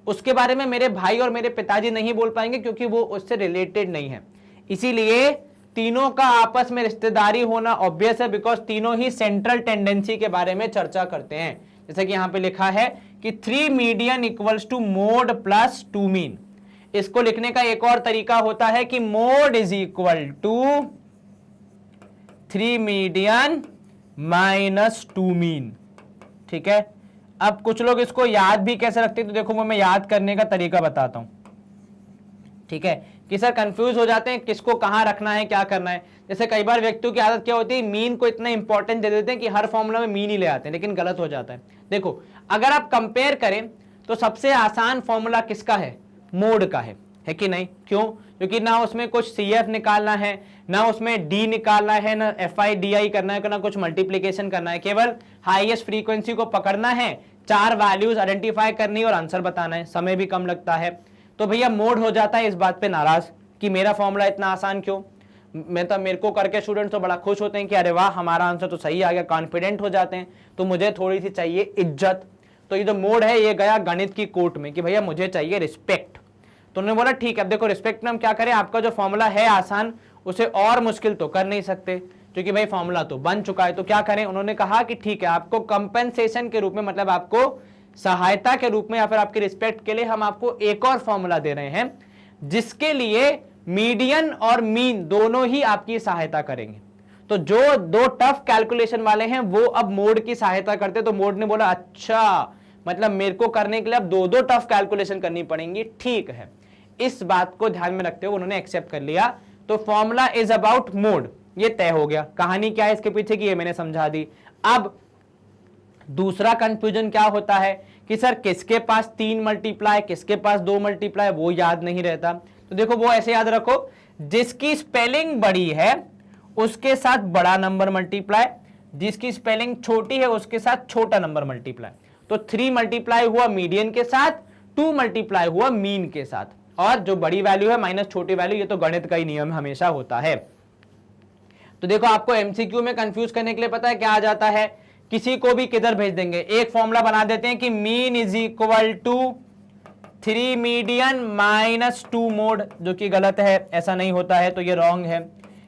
उसके बारे में मेरे भाई और मेरे पिताजी नहीं बोल पाएंगे क्योंकि वो उससे रिलेटेड नहीं है। इसीलिए तीनों का आपस में रिश्तेदारी होना ऑब्वियस है, बिकॉज तीनों ही सेंट्रल टेंडेंसी के बारे में चर्चा करते हैं। जैसे कि यहां पे लिखा है कि 3 median equals to mode plus 2 mean. इसको लिखने का एक और तरीका होता है कि mode is equal to 3 median minus 2 mean. ठीक है, अब कुछ लोग इसको याद भी कैसे रखते हैं, तो देखो मैं याद करने का तरीका बताता हूं। ठीक है, कि सर कंफ्यूज हो जाते हैं किसको कहां रखना है, क्या करना है। जैसे कई बार व्यक्तियों की आदत क्या होती है, मीन को इतना इंपॉर्टेंट दे देते हैं कि हर फॉर्मूला में मीन ही ले आते हैं, लेकिन गलत हो जाता है। देखो अगर आप कंपेयर करें तो सबसे आसान फॉर्मूला किसका है? मोड का है कि नहीं? क्यों? क्योंकि ना उसमें कुछ CF निकालना है, ना उसमें D निकालना है, ना FI DI करना है, ना कुछ मल्टीप्लीकेशन करना है। केवल हाईएस्ट फ्रीक्वेंसी को पकड़ना है, 4 वैल्यूज आइडेंटिफाई करनी है और आंसर बताना है, समय भी कम लगता है। तो भैया मोड हो जाता है इस बात पे नाराज कि मेरा फॉर्मूला इतना आसान क्यों। मेरे को करके स्टूडेंट्स तो बड़ा खुश होते हैं कि अरे वाह हमारा आंसर तो सही आ गया, कॉन्फिडेंट हो जाते हैं। तो मुझे थोड़ी सी चाहिए इज्जत, तो ये जो मोड है ये गया गणित की कोर्ट में कि भैया मुझे चाहिए रिस्पेक्ट। तो उन्होंने बोला ठीक है, अब देखो रिस्पेक्ट में हम क्या करें, आपका जो फॉर्मूला है आसान उसे और मुश्किल तो कर नहीं सकते, क्योंकि भाई फॉर्मूला तो बन चुका है। तो क्या करें, उन्होंने कहा कि ठीक है आपको कंपेंसेशन के रूप में, मतलब आपको सहायता के रूप में या फिर आपकी रिस्पेक्ट के लिए हम आपको एक और फॉर्मूला दे रहे हैं जिसके लिए मीडियन और मीन दोनों ही आपकी सहायता करेंगे। तो जो दो टफ कैलकुलेशन वाले हैं वो अब मोड की सहायता करते, तो मोड ने बोला अच्छा मतलब मेरे को करने के लिए अब दो टफ कैलकुलेशन करनी पड़ेंगी। ठीक है, इस बात को ध्यान में रखते हुए उन्होंने एक्सेप्ट कर लिया। तो फॉर्मूला इज अबाउट मोड, ये तय हो गया। कहानी क्या है इसके पीछे की ये मैंने समझा दी। अब दूसरा कंफ्यूजन क्या होता है कि सर किसके पास 3 मल्टीप्लाई, किसके पास 2 मल्टीप्लाई, वो याद नहीं रहता। तो देखो वो ऐसे याद रखो, जिसकी स्पेलिंग बड़ी है उसके साथ बड़ा नंबर मल्टीप्लाई, जिसकी स्पेलिंग छोटी है उसके साथ छोटा नंबर मल्टीप्लाई। तो 3 मल्टीप्लाई हुआ मीडियन के साथ, 2 मल्टीप्लाई हुआ मीन के साथ, और जो बड़ी वैल्यू है माइनस छोटी वैल्यू, ये तो गणित का ही नियम हमेशा होता है। तो देखो आपको एमसीक्यू में कंफ्यूज करने के लिए पता है क्या आ जाता है, किसी को भी किधर भेज देंगे, एक फॉर्मूला बना देते हैं कि mean is equal to 3 median minus 2 mode, जो कि गलत है, ऐसा नहीं होता है, तो ये रॉन्ग है।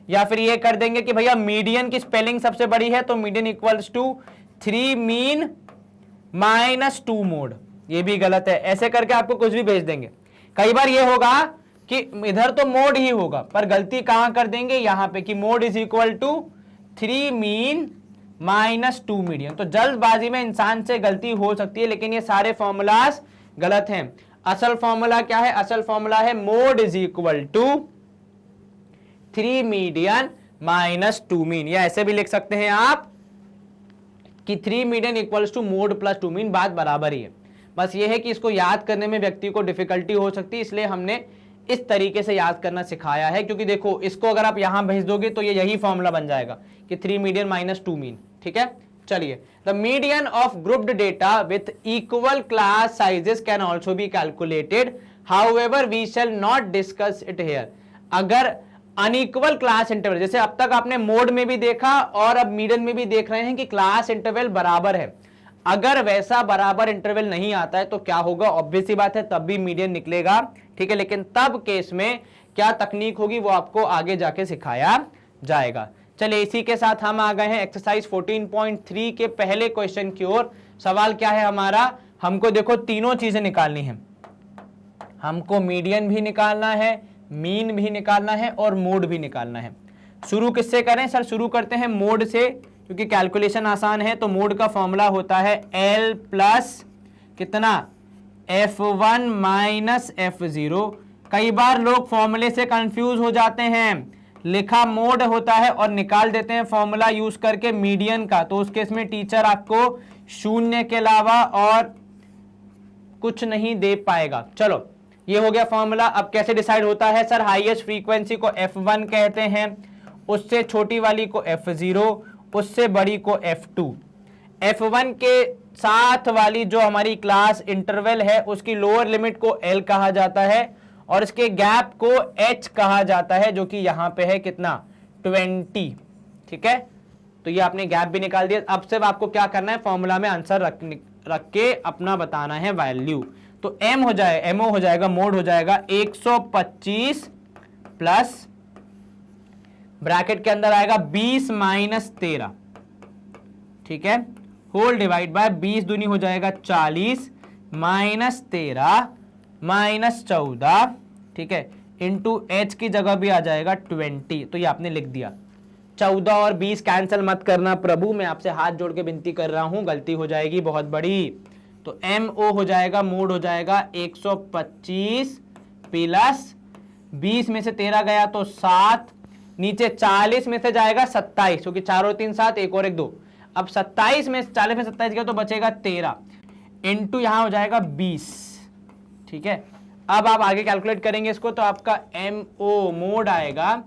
या फिर ये कर देंगे कि भैया मीडियन की स्पेलिंग सबसे बड़ी है तो median equals to 3 mean minus 2 mode, ये भी गलत है। ऐसे करके आपको कुछ भी भेज देंगे। कई बार ये होगा कि इधर तो मोड ही होगा पर गलती कहां कर देंगे, यहां पे कि mode is equal to 3 mean minus 2 median. तो जल्दबाजी में इंसान से गलती हो सकती है, लेकिन ये सारे फॉर्मूलाज गलत हैं। असल फॉर्मूला क्या है, असल फॉर्मूला है mode is equal to 3 median minus 2 mean, या ऐसे भी लिख सकते हैं आप कि 3 median equals to mode plus 2 mean, बात बराबर ही है। बस ये है कि इसको याद करने में व्यक्ति को डिफिकल्टी हो सकती है, इसलिए हमने इस तरीके से याद करना सिखाया है। क्योंकि देखो इसको अगर आप यहां भेज दोगे तो ये यही फॉर्मूला बन जाएगा कि 3 मीडियन माइनस 2 मीन। ठीक है, चलिए, the median of grouped data with equal class sizes can also be calculated, however we shall not discuss it here. अगर अनइक्वल क्लास इंटरवल, जैसे अब तक आपने मोड में भी देखा और अब मीडियन में भी देख रहे हैं कि क्लास इंटरवल बराबर है, अगर वैसा बराबर इंटरवल नहीं आता है तो क्या होगा, ऑब्वियस सी बात है तब भी मीडियन निकलेगा। ठीक है, लेकिन तब केस में क्या तकनीक होगी वो आपको आगे जाके सिखाया जाएगा। चलिए, इसी के साथ हम आ गए हैं एक्सरसाइज 14.3 के पहले क्वेश्चन की ओर। सवाल क्या है हमारा, हमको देखो तीनों चीजें निकालनी है, हमको मीडियन भी निकालना है, मीन भी निकालना है और मोड भी निकालना है। शुरू किससे करें सर, शुरू करते हैं मोड से, क्योंकि कैलकुलेशन आसान है। तो मोड का फॉर्मूला होता है L प्लस कितना, F1 माइनस F0। कई बार लोग फॉर्मूले से कंफ्यूज हो जाते हैं, लिखा मोड होता है और निकाल देते हैं फॉर्मूला यूज करके मीडियन का, तो उस केस में टीचर आपको 0 के अलावा और कुछ नहीं दे पाएगा। चलो, ये हो गया फॉर्मूला। अब कैसे डिसाइड होता है सर, हाईएस्ट फ्रीक्वेंसी को F1 कहते हैं, उससे छोटी वाली को F0, उससे बड़ी को F2। F1 के साथ वाली जो हमारी क्लास इंटरवल है उसकी लोअर लिमिट को L कहा जाता है और इसके गैप को H कहा जाता है, जो कि यहां पे है कितना 20। ठीक है, तो ये आपने गैप भी निकाल दिया। अब सिर्फ आपको क्या करना है, फॉर्मूला में आंसर रख के अपना बताना है वैल्यू। तो M हो जाए, MO हो जाएगा, मोड हो जाएगा 125 प्लस ब्रैकेट के अंदर आएगा 20 माइनस 13, ठीक है, होल डिवाइड बाय 20 दूनी हो जाएगा 40 माइनस 13 माइनस 14, ठीक है, इंटू H की जगह भी आ जाएगा 20। तो ये आपने लिख दिया। 14 और 20 कैंसिल मत करना प्रभु, मैं आपसे हाथ जोड़ के विनती कर रहा हूं, गलती हो जाएगी बहुत बड़ी। तो MO हो जाएगा, मोड हो जाएगा 125 प्लस 20 में से 13 गया तो 7, नीचे 40 में से जाएगा 27, क्योंकि 4 और 3 7, 1 और 1 2। अब 27 में 40 में 27 गया तो बचेगा 13, इंटू यहां हो जाएगा 20। ठीक है, अब आप आगे कैलकुलेट करेंगे इसको, तो आपका MO मोड आएगा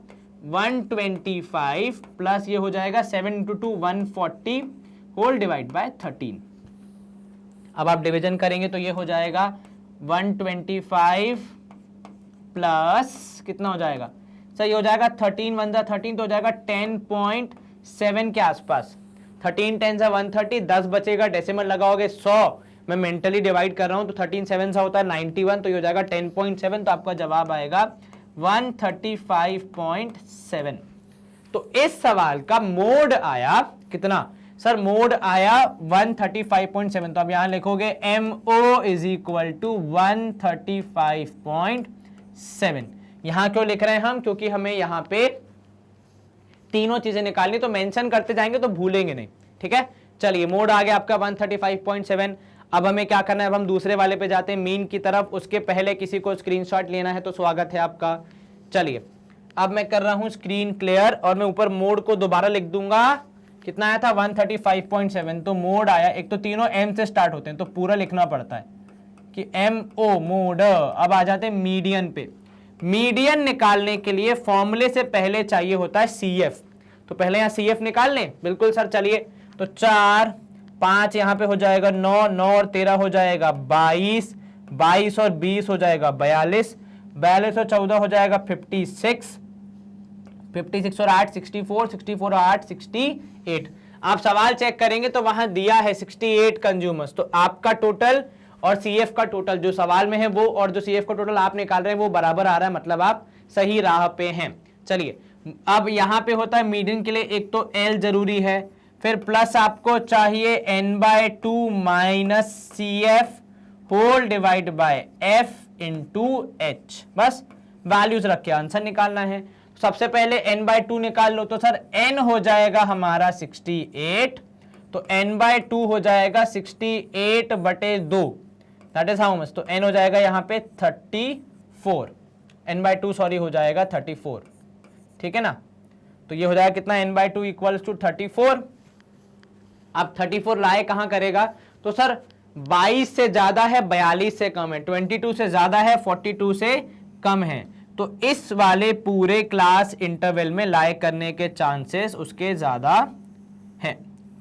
125 प्लस ये हो जाएगा 7 इंटू 2 140 होल डिवाइड बाय 13। अब आप डिवीजन करेंगे तो ये हो जाएगा 125 प्लस कितना हो जाएगा, सही हो जाएगा 13 1 जा 13, तो हो जाएगा 10.7 के आसपास। 13 10 से 130, 10 बचेगा, डेसिमल लगाओगे 100, मैं मेंटली डिवाइड कर रहा हूं तो 13 7 से होता है 91, तो ये हो जाएगा 10.7, तो आपका जवाब आएगा 135.7। तो इस सवाल का मोड आया कितना सर, मोड आया 135.7, तो आप यहां लिखोगे MO इज इक्वल टू 135.7। यहां क्यों लिख रहे हैं हम, क्योंकि हमें यहां पे तीनों चीजें निकालनी, तो मेंशन करते जाएंगे तो भूलेंगे नहीं। ठीक है, चलिए मोड आ गया आपका 135.7। अब हमें क्या करना है, अब हम दूसरे वाले पे जाते हैं मीन की तरफ। उसके पहले किसी को स्क्रीनशॉट लेना है तो स्वागत है आपका। चलिए अब मैं कर रहा हूं स्क्रीन क्लियर और मैं ऊपर मोड को दोबारा लिख दूंगा। कितना आया था 135.7, तो मोड आया, एक तो तीनों M से स्टार्ट होते हैं तो पूरा लिखना पड़ता है कि MO मोड। अब आ जाते हैं मीडियन पे। मीडियन निकालने के लिए फॉर्मूले से पहले चाहिए होता है CF, तो पहले यहां CF निकाल लें। बिल्कुल सर, चलिए तो 4 5 यहां पे हो जाएगा 9 9 और 13 हो जाएगा 22 22 और 20 हो जाएगा 42 42 और 14 हो जाएगा 56 56 और 8 64 64 और 8 68। आप सवाल चेक करेंगे तो वहां दिया है 68 कंज्यूमर्स, तो आपका टोटल और CF का टोटल जो सवाल में है वो और जो CF का टोटल आप निकाल रहे हैं वो बराबर आ रहा है, मतलब आप सही राह पे हैं। चलिए अब यहां पे होता है मीडियन के लिए एक तो L जरूरी है, फिर प्लस आपको चाहिए n/2 minus CF whole divide by F into H। बस वैल्यूज रख के आंसर निकालना है। सबसे पहले n/2 निकाल लो, तो सर n हो जाएगा हमारा 68, तो n/2 हो जाएगा 68/2, दैट इज हाउ मच, तो n हो जाएगा यहाँ पे 34, n/2 सॉरी हो जाएगा 34। ठीक है ना, तो ये हो जाएगा कितना n/2 इक्वल्स टू 34। अब 34 लाए कहां करेगा, तो सर 22 से ज्यादा है 42 से कम है, 22 से ज्यादा है 42 से कम है, तो इस वाले पूरे क्लास इंटरवल में लाए करने के चांसेस उसके ज्यादा हैं।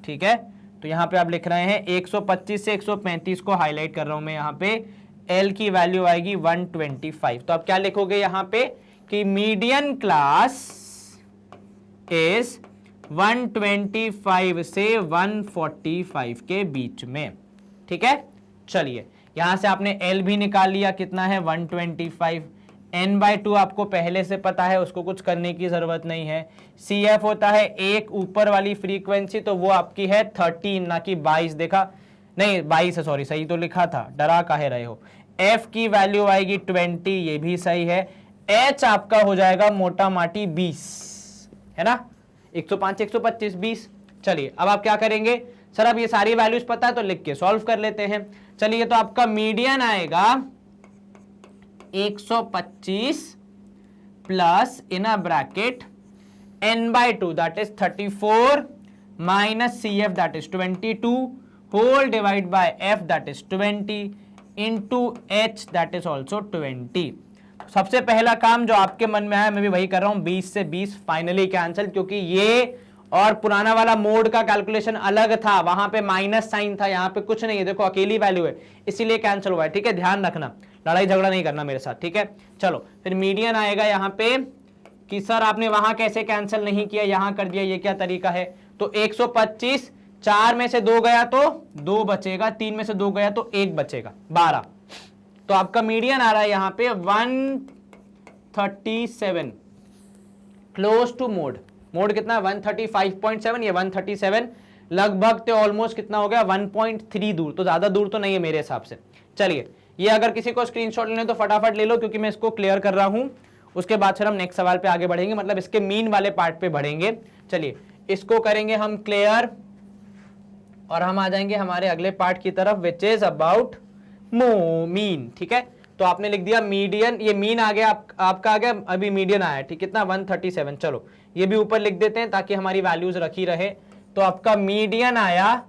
ठीक है, तो यहां पे आप लिख रहे हैं 125 से 135 को हाईलाइट कर रहा हूं मैं, यहां पे L की वैल्यू आएगी 125। तो आप क्या लिखोगे यहां पे कि मीडियन क्लास इज 125 से 145 के बीच में। ठीक है, चलिए यहां से आपने L भी निकाल लिया, कितना है 125, n/2 आपको पहले से पता है, उसको कुछ करने की जरूरत नहीं है। CF होता है एक ऊपर वाली फ्रीक्वेंसी, तो वो आपकी है 13 ना कि 22, देखा नहीं 22 है, सॉरी सही तो लिखा था, डरा काहे रहे हो। F की वैल्यू आएगी 20, ये भी सही है। H आपका हो जाएगा मोटा माटी 20, है ना, 105 125 20। चलिए अब आप क्या करेंगे, सर अब ये सारी वैल्यूज पता है तो लिख के सॉल्व कर लेते हैं। चलिए तो आपका मीडियन आएगा 125 plus in a bracket n/2 that is 34 minus CF that is 22 whole divide by F that is 20 into H that is also 20। सबसे पहला काम जो आपके मन में आया मैं भी वही कर रहा हूं, 20 से 20 फाइनली कैंसिल, क्योंकि ये और पुराना वाला मोड का कैलकुलेशन अलग था, वहां पे माइनस साइन था, यहाँ पे कुछ नहीं है, देखो अकेली वैल्यू है इसीलिए कैंसिल हुआ है। ठीक है, ध्यान रखना, लड़ाई झगड़ा नहीं करना मेरे साथ। ठीक है, चलो फिर मीडियन आएगा यहाँ पे कि सर आपने वहां कैसे कैंसिल नहीं किया, यहां कर दिया, ये क्या तरीका है। तो 125, 4 में से 2 गया तो 2 बचेगा, 3 में से 2 गया तो 1 बचेगा, 12। तो आपका मीडियन आ रहा है यहाँ पे 137, क्लोज टू मोड। मोड कितना 135.7, ये 137 लगभग तो ऑलमोस्ट कितना हो गया 1.3 दूर, तो ज्यादा दूर तो नहीं है मेरे हिसाब से। चलिए ये अगर किसी को स्क्रीनशॉट लेने तो फटाफट ले लो, क्योंकि मैं इसको क्लियर कर रहा हूं, उसके बाद फिर हम नेक्स्ट सवाल पे आगे बढ़ेंगे, मतलब इसके मीन वाले पार्ट पे बढ़ेंगे। चलिए इसको करेंगे हम क्लियर और हम आ जाएंगे हमारे अगले पार्ट की तरफ, विच इज अबाउट मीन। ठीक है, तो आपने लिख दिया मीडियन, ये मीन आ गया आपका आ गया, अभी मीडियन आया। ठीक, कितना 137, चलो ये भी ऊपर लिख देते हैं ताकि हमारी वैल्यूज रखी रहे। तो आपका मीडियन आया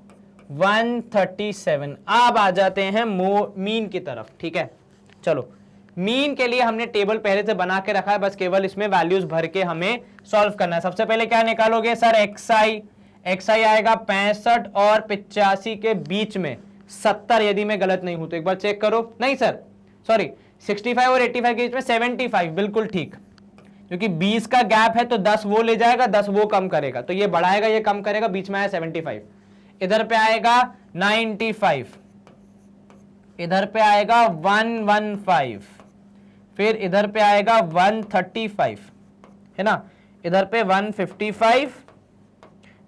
137। अब आ जाते हैं मीन की तरफ। ठीक है, चलो मीन के लिए हमने टेबल पहले से बना के रखा है, बस केवल इसमें वैल्यूज भर के हमें सॉल्व करना है। सबसे पहले क्या निकालोगे सर, एक्सआई आएगा 65 और 85 के बीच में 70, यदि मैं गलत नहीं हूं तो एक बार चेक करो। नहीं सर सॉरी, 65 और 85 के बीच में 75, बिल्कुल ठीक, क्योंकि 20 का गैप है तो 10 वो ले जाएगा, 10 वो कम करेगा, तो ये बढ़ाएगा ये कम करेगा, बीच में आया 75। इधर पे आएगा 95, इधर पे आएगा 115, फिर इधर पे आएगा 135, है ना, इधर पे 155,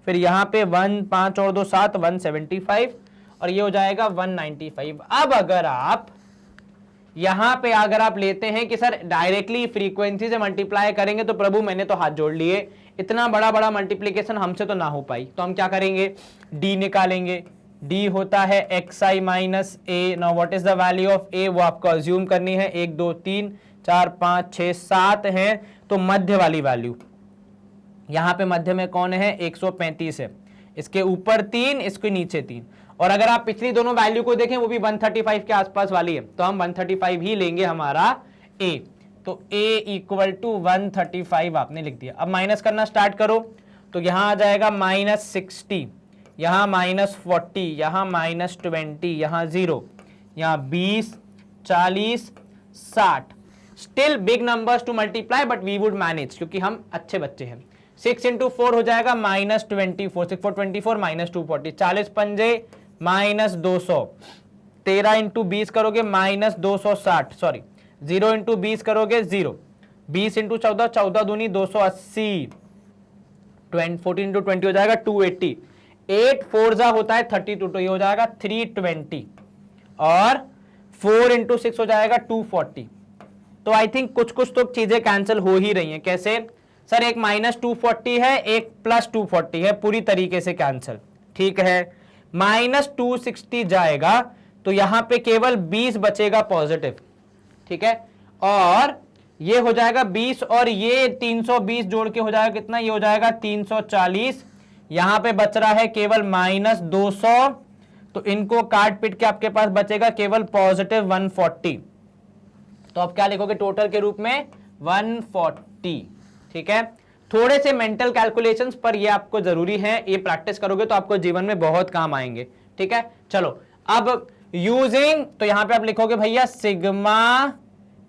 फिर यहां पे 1 5 और 2 7 175, और ये हो जाएगा 195। अब अगर आप यहां पे अगर आप लेते हैं कि सर डायरेक्टली फ्रीक्वेंसी से मल्टीप्लाई करेंगे, तो प्रभु मैंने तो हाथ जोड़ लिए, इतना बड़ा बड़ा मल्टीप्लीकेशन हमसे तो ना हो पाई, तो हम क्या करेंगे, डी निकालेंगे। डी होता है xi minus A. Now what is the value of A, वो आपको अज्यूम करनी है, 1 2 3 4 5 6 7 है, तो मध्य वाली वैल्यू यहां पे मध्य में कौन है, 135 है, इसके ऊपर 3, इसके नीचे 3। और अगर आप पिछली दोनों वैल्यू को देखें वो भी 135 के आसपास वाली है, तो हम 135 ही लेंगे हमारा a। तो a इक्वल टू 135 आपने लिख दिया। अब माइनस करना स्टार्ट करो, तो यहां आ जाएगा -60, यहां -40, यहां -20, यहां 0, यहां 20 40 60। Still big numbers to multiply but we would manage, क्योंकि हम अच्छे बच्चे हैं। 6 इंटू 4 हो जाएगा -24, 6 4 24 -240, 40 पंजे -200, 13 इंटू 20 करोगे -260, सॉरी 0 इंटू 20 करोगे 0, 20 इंटू 14, 14 दूनी 280, 14 इंटू 20 हो जाएगा 280, 8 4 होता है 32, तो ये हो जाएगा 320, और 4 इंटू 6 हो जाएगा 240। तो आई थिंक कुछ कुछ तो चीजें कैंसिल हो ही रही हैं। कैसे सर, एक -240 है, एक +240 है, पूरी तरीके से कैंसिल। ठीक है, -260 जाएगा तो यहां पे केवल 20 बचेगा पॉजिटिव। ठीक है, और ये हो जाएगा 20, और ये 320 जोड़ के हो जाएगा कितना, ये हो जाएगा 340। यहां पे बच रहा है केवल -200, तो इनको काट पीट के आपके पास बचेगा केवल पॉजिटिव 140। तो आप क्या लिखोगे टोटल के रूप में 140। ठीक है, थोड़े से मेंटल कैलकुलेशंस पर ये आपको जरूरी है, ये प्रैक्टिस करोगे तो आपको जीवन में बहुत काम आएंगे। ठीक है, चलो अब यूजिंग, तो यहां पे आप लिखोगे भैया सिग्मा,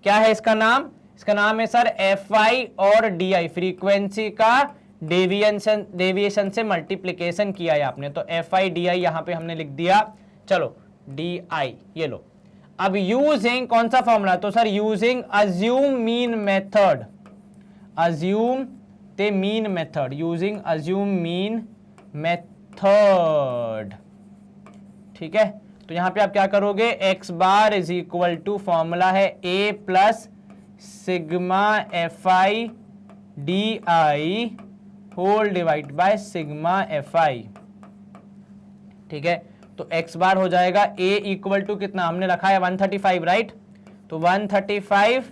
क्या है इसका नाम, इसका नाम है सर Fi और Di, फ्रीक्वेंसी का डेविएशन से मल्टीप्लीकेशन किया है आपने, तो Fi Di यहां पे हमने लिख दिया। चलो Di ये लो। अब यूजिंग कौन सा फॉर्मूला, तो sir using assume mean method, assumed mean method, using assume mean method. ठीक है, तो यहां पे आप क्या करोगे, x bar is equal to formula है a plus sigma Fi Di whole divide by sigma Fi। ठीक है, तो x बार हो जाएगा a इक्वल टू कितना हमने रखा है 135, राइट, तो 135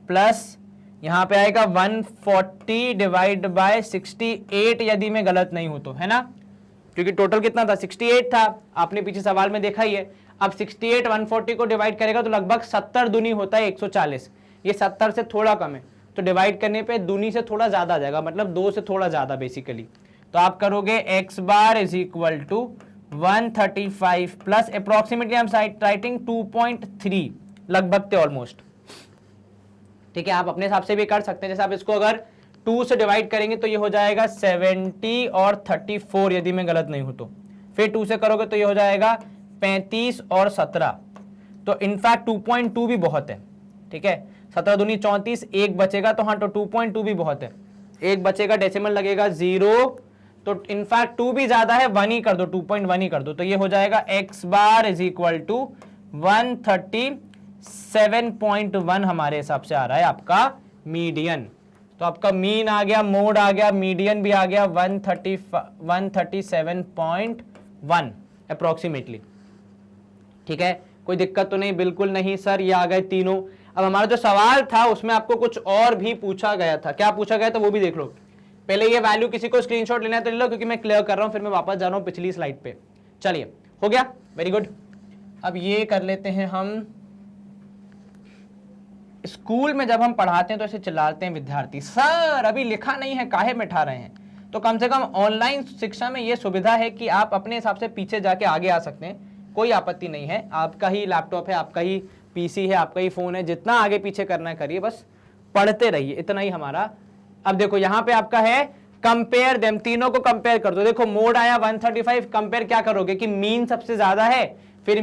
प्लस यहां पे आएगा 140 डिवाइड बाय 68, यदि मैं गलत नहीं हूं तो, है ना, क्योंकि टोटल कितना था 68 था, आपने पीछे सवाल में देखा ही है। अब 68 140 को डिवाइड करेगा तो लगभग 70 दूनी होता है 140, ये 70 से थोड़ा कम है, तो डिवाइड करने पे दूनी से थोड़ा ज्यादा आ जाएगा, मतलब 2 से थोड़ा ज्यादा बेसिकली। तो आप करोगे x bar is equal to 135 plus approximately हम राइटिंग 2.3 लगभग थे ऑलमोस्ट। ठीक है, आप अपने हिसाब से भी कर सकते हैं। जैसे आप इसको अगर 2 से डिवाइड करेंगे तो ये हो जाएगा 70 और 34 यदि मैं गलत नहीं हूं तो, फिर 2 से करोगे तो ये हो जाएगा 35 और 17। तो इनफैक्ट 2.2 भी बहुत है। ठीक है, 17 दूनी 34, एक बचेगा तो हाँ, तो 2.2 भी बहुत है। एक बचेगा, डेसिमल लगेगा 0, तो इनफैक्ट 2 भी ज्यादा है, 1 ही कर दो, 2.1 ही कर दो। तो ये हो जाएगा x bar is equal to 137.1 हमारे हिसाब से आ रहा है आपका मीडियन। तो आपका मीन आ गया, मोड आ गया, मीडियन भी आ गया 137.1 अप्रोक्सीमेटली। ठीक है, कोई दिक्कत तो नहीं? बिल्कुल नहीं सर, ये आ गए तीनों। अब हमारा जो सवाल था उसमें आपको कुछ और भी पूछा गया था। क्या पूछा गया था वो भी देख लो। पहले ये वैल्यू किसी को स्क्रीनशॉट लेना है तो ले लो, क्योंकि मैं क्लियर कर रहा हूं, फिर मैं वापस जा रहा हूं पिछली स्लाइड पे। चलिए, हो गया, वेरी गुड। अब ये कर लेते हैं हम। स्कूल में जब हम पढ़ाते हैं तो ऐसे चिल्लाते हैं विद्यार्थी, सर अभी लिखा नहीं है, काहे में ठा रहे हैं। तो कम से कम ऑनलाइन शिक्षा में ये सुविधा है कि आप अपने हिसाब से पीछे जाके आगे आ सकते हैं, कोई आपत्ति नहीं है। आपका ही लैपटॉप है, आपका ही पीसी है, आपका ही फोन है, जितना आगे पीछे करना है करिए, बस पढ़ते रहिए, इतना ही हमारा। अब देखो यहाँ पे आपका है कंपेयर देम, तीनों को कंपेयर कर दो। देखो मोड आया 135, कंपेयर क्या करोगे कि मीन सबसे ज्यादा है, फिर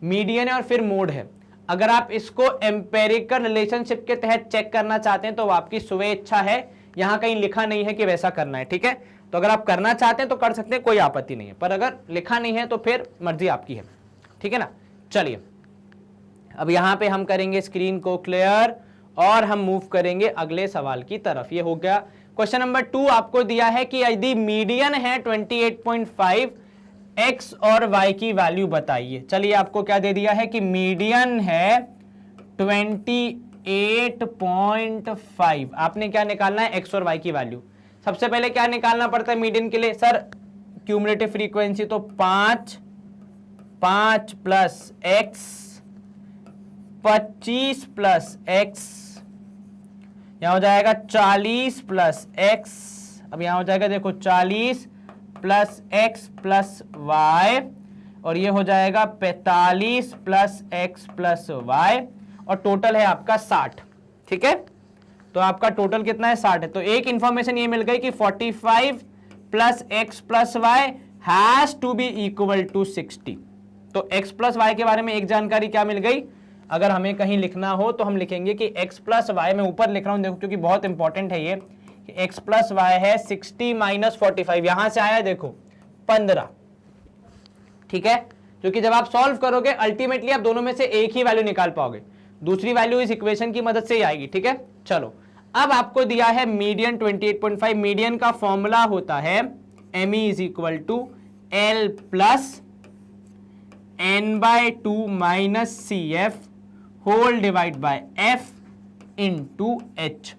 मीडियन है और फिर मोड है। अगर आप इसको एम्पेरिकल रिलेशनशिप के तहत चेक करना चाहते हैं तो आपकी स्वेच्छा है, यहां कहीं लिखा नहीं है कि वैसा करना है। ठीक है, तो अगर आप करना चाहते हैं तो कर सकते हैं, कोई आपत्ति नहीं है, पर अगर लिखा नहीं है तो फिर मर्जी आपकी है। ठीक है ना। चलिए, अब यहां पे हम करेंगे स्क्रीन को क्लियर और हम मूव करेंगे अगले सवाल की तरफ। ये हो गया क्वेश्चन नंबर 2। आपको दिया है कि यदि मीडियन है 28.5, x और y की वैल्यू बताइए। चलिए, आपको क्या दे दिया है कि मीडियन है 28.5, आपने क्या निकालना है, x और y की वैल्यू। सबसे पहले क्या निकालना पड़ता है मीडियन के लिए सर, क्यूमुलेटिव फ्रीक्वेंसी, तो 5 प्लस x, 25 प्लस x, यहां हो जाएगा 40 प्लस x। अब यहां हो जाएगा देखो 40 प्लस x प्लस y, और ये हो जाएगा 45 प्लस x प्लस y, और टोटल है आपका 60। ठीक है, तो आपका टोटल कितना है, 60 है। तो एक इंफॉर्मेशन ये मिल गई कि 45 plus x plus y has to be equal to 60। तो x प्लस y के बारे में एक जानकारी क्या मिल गई। अगर हमें कहीं लिखना हो तो हम लिखेंगे कि x प्लस वाई, मैं ऊपर लिख रहा हूं देखो क्योंकि बहुत इंपॉर्टेंट है ये, कि x प्लस वाई है 60 माइनस 45, यहां से आया देखो 15। ठीक है, क्योंकि जब आप सॉल्व करोगे अल्टीमेटली आप दोनों में से एक ही वैल्यू निकाल पाओगे, दूसरी वैल्यू इस इक्वेशन की मदद से ही आएगी। ठीक है, चलो, अब आपको दिया है मीडियन 28.5। मीडियन का फॉर्मूला होता है ME is equal to L plus n/2 minus CF whole divide by F into H।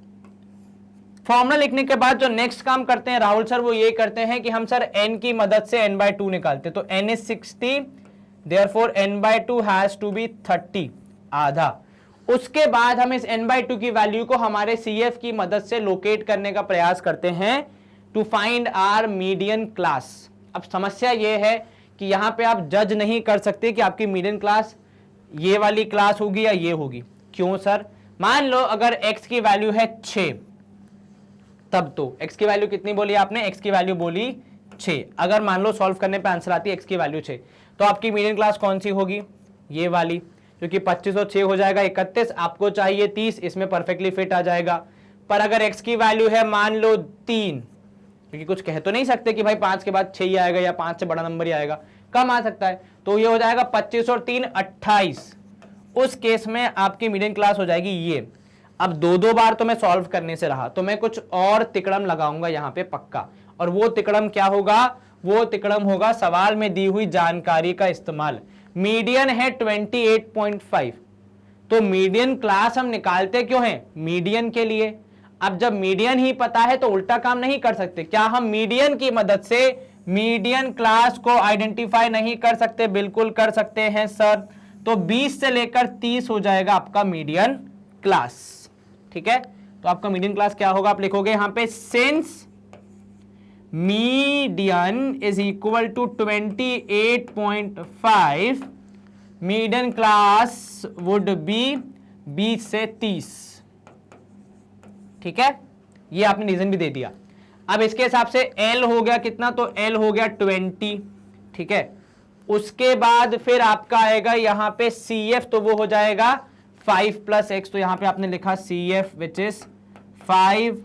Formula लिखने के बाद जो नेक्स्ट काम करते हैं राहुल सर, वो ये करते हैं कि हम सर n की मदद से n/2 निकालते हैं। तो n is 60, therefore n/2 has to be 30, आधा। उसके बाद हम इस n/2 की वैल्यू को हमारे CF की मदद से लोकेट करने का प्रयास करते हैं to find our median class. अब समस्या ये है कि यहां पे आप जज नहीं कर सकते कि आपकी मीडियन क्लास ये वाली क्लास होगी या ये होगी। क्यों सर? मान लो अगर x की वैल्यू है 6, तब तो x की वैल्यू कितनी बोली आपने, x की वैल्यू बोली 6। अगर मान लो सॉल्व करने पे आंसर आती है x की वैल्यू 6, तो आपकी मीडियन क्लास कौन सी होगी, ये वाली, क्योंकि 25 और 6 हो जाएगा 31, आपको चाहिए 30, इसमें परफेक्टली फिट आ जाएगा। पर अगर x की वैल्यू है मान लो 3, क्योंकि कुछ कह तो नहीं सकते कि भाई 5 के बाद 6 ही आएगा या 5 से बड़ा नंबर ही आएगा, कम आ सकता है, तो ये हो जाएगा 25 और 3 28। उस केस में आपकी मीडियन क्लास हो जाएगी ये। अब दो बार तो मैं सॉल्व करने से रहा, तो मैं कुछ और तिकड़म लगाऊंगा यहाँ पे पक्का, और वो तिकड़म क्या होगा, वो तिकड़म होगा सवाल में दी हुई जानकारी का इस्तेमाल। मीडियन है 28.5, तो मीडियन क्लास हम निकालते क्यों हैं, मीडियन के लिए। अब जब मीडियन ही पता है तो उल्टा काम नहीं कर सकते। क्या हम मीडियन की मदद से मीडियन क्लास को आइडेंटिफाई नहीं कर सकते? बिल्कुल कर सकते हैं सर। तो 20 से लेकर 30 हो जाएगा आपका मीडियन क्लास। ठीक है, तो आपका मीडियन क्लास क्या होगा, आप लिखोगे यहां पे since median is equal to 28.5, median class would be 20 से 30। ठीक है, ये आपने रीजन भी दे दिया। अब इसके हिसाब से L हो गया कितना, तो L हो गया 20। ठीक है, उसके बाद फिर आपका आएगा यहां पे CF, तो वो हो जाएगा 5 + x, तो यहां पे आपने लिखा CF which is 5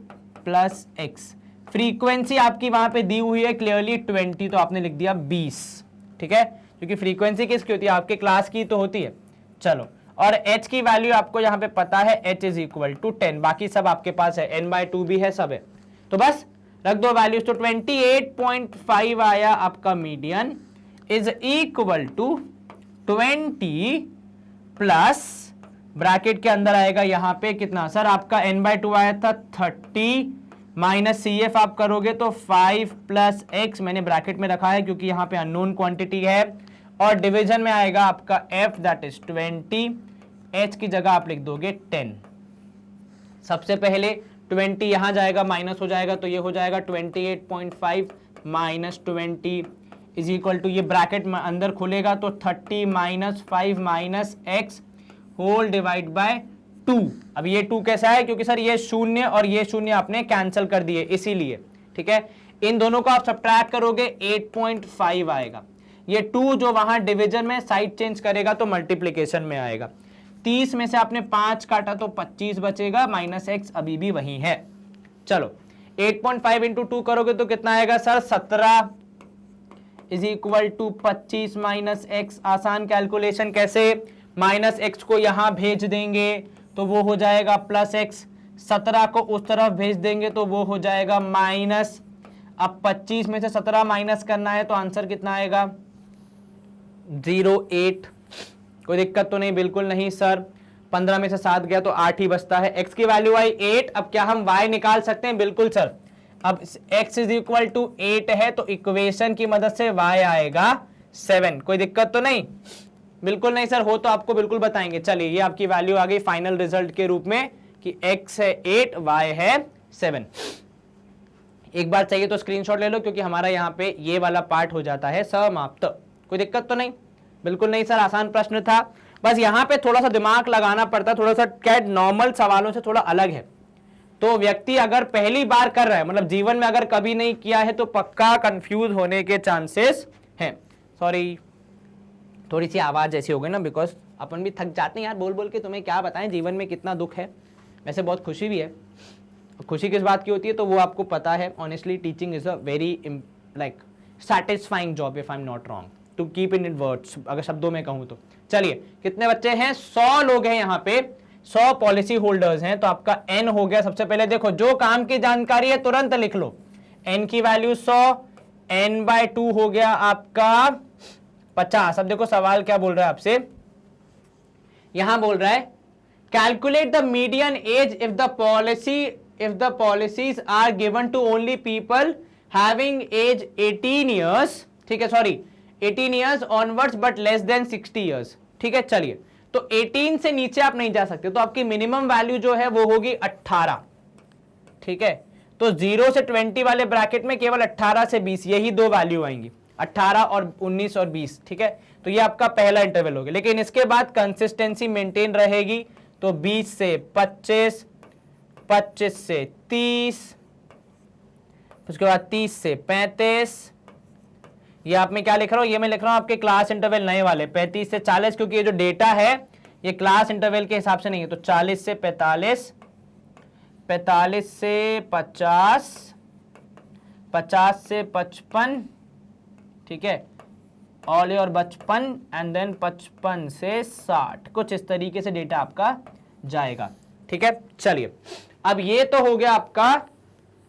+ x। Frequency आपकी वहां पे दी हुई है क्लियरली 20, तो आपने लिख दिया 20। ठीक है, क्योंकि फ्रीक्वेंसी किसकी होती है, आपके क्लास की तो होती है। चलो, और h की वैल्यू आपको यहां पे पता है, h इज इक्वल टू 10, बाकी सब आपके पास है, n/2 भी है, सब है, तो बस रख दो वैल्यूज। तो 28.5 आया आपका median is equal to 20 plus bracket के अंदर आएगा यहां पे कितना सर, आपका n/2 आया था 30 माइनस CF आप करोगे तो 5 + x, मैंने ब्रैकेट में रखा है क्योंकि यहां पे अननोन क्वांटिटी है, और डिवीजन में आएगा आपका f दैट इज 20, h की जगह आप लिख दोगे 10। सबसे पहले 20 यहां जाएगा, माइनस हो जाएगा, तो ये हो जाएगा 28.5 माइनस 20 इज इक्वल टू, ये ब्रैकेट में अंदर खुलेगा तो 30 minus 5 minus x whole divide by 2। अब ये 2 कैसा है, क्योंकि सर ये शून्य और ये शून्य आपने कैंसिल कर दिए इसीलिए। ठीक है, इन दोनों को आप सब्ट्रैक्ट करोगे 8.5 आएगा। ये 2 जो वहां डिवीजन में साइड चेंज करेगा तो मल्टीप्लीकेशन में आएगा। 30 में से आपने 5 काटा तो 25 बचेगा, माइनस x अभी भी वही है। चलो 8.5 इंटू 2 करोगे तो कितना आएगा sir, 17 is equal to 25 minus x। आसान कैलकुलेशन कैसे, माइनस x को यहां भेज देंगे तो वो हो जाएगा प्लस x, 17 को उस तरफ भेज देंगे तो वो हो जाएगा माइनस। अब 25 में से 17 माइनस करना है तो आंसर कितना आएगा, 0.8। कोई दिक्कत तो नहीं, बिल्कुल नहीं सर। 15 में से 7 गया तो 8 ही बचता है। x की वैल्यू आई 8। अब क्या हम y निकाल सकते हैं, बिल्कुल सर। अब x इज इक्वल टू 8 है तो इक्वेशन की मदद से y आएगा 7। कोई दिक्कत तो नहीं, बिल्कुल नहीं सर, हो तो आपको बिल्कुल बताएंगे। चलिए, ये आपकी वैल्यू आ गई फाइनल रिजल्ट के रूप में कि x है 8, y है 7। एक बार चाहिए तो स्क्रीनशॉट ले लो, क्योंकि हमारा यहाँ पे ये वाला पार्ट हो जाता है समाप्त। कोई दिक्कत तो नहीं, बिल्कुल नहीं सर, आसान प्रश्न था। बस यहाँ पे थोड़ा सा दिमाग लगाना पड़ता, थोड़ा सा कैट नॉर्मल सवालों से थोड़ा अलग है। तो व्यक्ति अगर पहली बार कर रहा है, मतलब जीवन में अगर कभी नहीं किया है, तो पक्का कंफ्यूज होने के चांसेस हैं। सॉरी, थोड़ी सी आवाज ऐसी हो गई ना, बिकॉज अपन भी थक जाते हैं यार बोल बोल के। तुम्हें क्या बताएं जीवन में कितना दुख है, वैसे बहुत खुशी भी है। खुशी किस बात की होती है तो वो आपको पता है। Honestly teaching is a very like satisfying job, if I am not wrong to keep in words, अगर शब्दों में कहूं तो। चलिए, कितने बच्चे हैं, 100 लोग हैं यहाँ पे, 100 पॉलिसी होल्डर्स हैं, तो आपका n हो गया। सबसे पहले देखो, जो काम की जानकारी है तुरंत लिख लो। n की वैल्यू 100, n/2 हो गया आपका 50। अब देखो सवाल क्या बोल रहा है आपसे, यहां बोल रहा है calculate the median age if the policies are given to only people having age 18 years. ठीक है, sorry 18 years onwards but less than 60 years. ठीक है, चलिए, तो 18 से नीचे आप नहीं जा सकते, तो आपकी मिनिमम वैल्यू जो है वो होगी 18। ठीक है, तो 0 से 20 वाले ब्रैकेट में केवल 18 से 20 यही दो वैल्यू आएंगी, 18 और 19 और 20। ठीक है, तो ये आपका पहला इंटरवल हो गया। लेकिन इसके बाद कंसिस्टेंसी मेंटेन रहेगी, तो 20 से 25, 25 से 30, उसके बाद 30 से 35। ये आप में क्या लिख रहा हूं, ये मैं लिख रहा हूं आपके क्लास इंटरवल नए वाले 35 से 40, क्योंकि ये जो डेटा है ये क्लास इंटरवल के हिसाब से नहीं है। तो 40 से 45, 45 से 50, 50 से 55, ठीक है, और 55 एंड देन 55 से 60, कुछ इस तरीके से डेटा आपका जाएगा। ठीक है, चलिए, अब ये तो हो गया आपका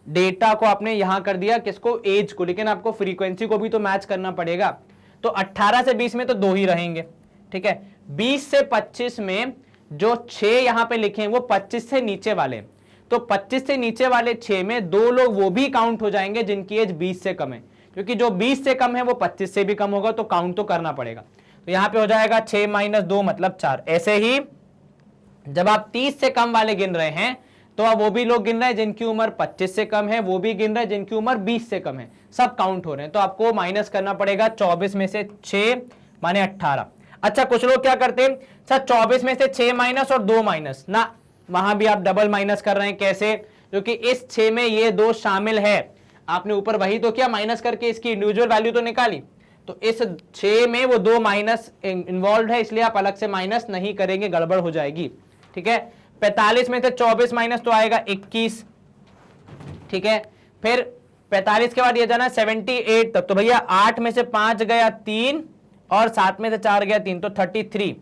डेटा को आपने यहां कर दिया, किसको, एज को, लेकिन आपको फ्रीक्वेंसी को भी तो मैच करना पड़ेगा। तो 18 से 20 में तो 2 ही रहेंगे। ठीक है, 20 से 25 में जो 6 यहां पे लिखे हैं वो 25 से नीचे वाले, तो 25 से नीचे वाले 6 में 2 लोग वो भी काउंट हो जाएंगे जिनकी एज 20 से कम है, क्योंकि जो 20 से कम है वो 25 से भी कम होगा, तो काउंट तो करना पड़ेगा। तो यहां पे हो जाएगा 6 - 2 मतलब 4। ऐसे ही जब आप 30 से कम वाले गिन रहे हैं तो अब वो भी लोग गिन रहे हैं जिनकी उम्र 25 से कम है, वो भी गिन रहे हैं जिनकी उम्र 20 से कम है, सब काउंट हो रहे हैं। तो आपको माइनस करना पड़ेगा 24 में से 6 माने 18। अच्छा, कुछ लोग क्या करते हैं सर 24 में से 6 माइनस और 2 माइनस ना, वहां भी आप डबल माइनस कर रहे हैं। कैसे? क्योंकि इस 6 में ये 2 शामिल है, आपने ऊपर वही तो किया, माइनस करके इसकी इंडिविजुअल वैल्यू तो निकाली, तो इस 6 में वो 2 माइनस इन्वॉल्व है, इसलिए आप अलग से माइनस नहीं करेंगे, गड़बड़ हो जाएगी। ठीक है, 45 में से 24 माइनस तो आएगा 21। ठीक है, फिर 45 के बाद ये जाना 78 तक, तो भैया 8 में से 5 गया 3 और 7 में से 4 गया 3, तो 33।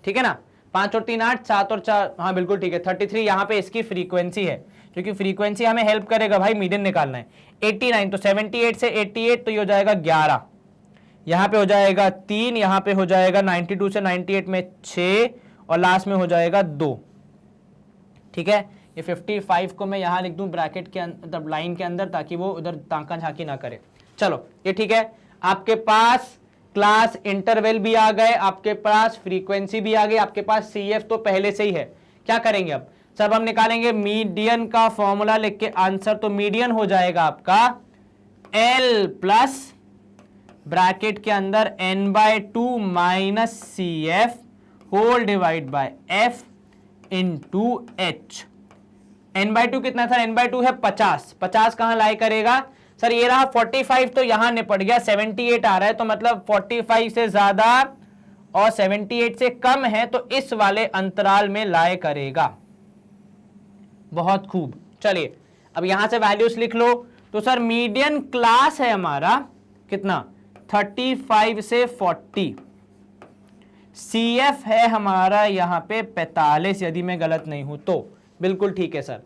ठीक है ना, 5 और 3 8, 7 और 4, हाँ बिल्कुल ठीक है 33। यहां पे इसकी फ्रीक्वेंसी है, क्योंकि फ्रीक्वेंसी हमें हेल्प करेगा भाई मीडियन निकालना है। 89, तो 78 से 88 तो ये हो जाएगा 11, यहां पे हो जाएगा 3, यहां पे हो जाएगा 92 से 98 में 6 और लास्ट में हो जाएगा 2। ठीक है, ये 55 को मैं यहां लिख दूं ब्रैकेट के अंदर, लाइन के अंदर, ताकि वो उधर ताका झांकी ना करे। चलो ये ठीक है, आपके पास क्लास इंटरवल भी आ गए, आपके पास फ्रीक्वेंसी भी आ गई, आपके पास CF तो पहले से ही है। क्या करेंगे अब? सब हम निकालेंगे मीडियन का फॉर्मूला लिख के आंसर, तो मीडियन हो जाएगा आपका L प्लस ब्रैकेट के अंदर n/2 minus CF whole divide by F into H। n/2 कितना था? n/2 है 50, 50 कहां लाई करेगा सर? ये रहा 45, तो यहां निपट गया, 78 आ रहा है, तो मतलब 45 से ज्यादा और 78 से कम है, तो इस वाले अंतराल में लाए करेगा। बहुत खूब, चलिए अब यहां से वैल्यूज लिख लो। तो सर मीडियन क्लास है हमारा कितना? 35 से 40। CF है हमारा यहां पे 45, यदि मैं गलत नहीं हूं तो, बिल्कुल ठीक है सर।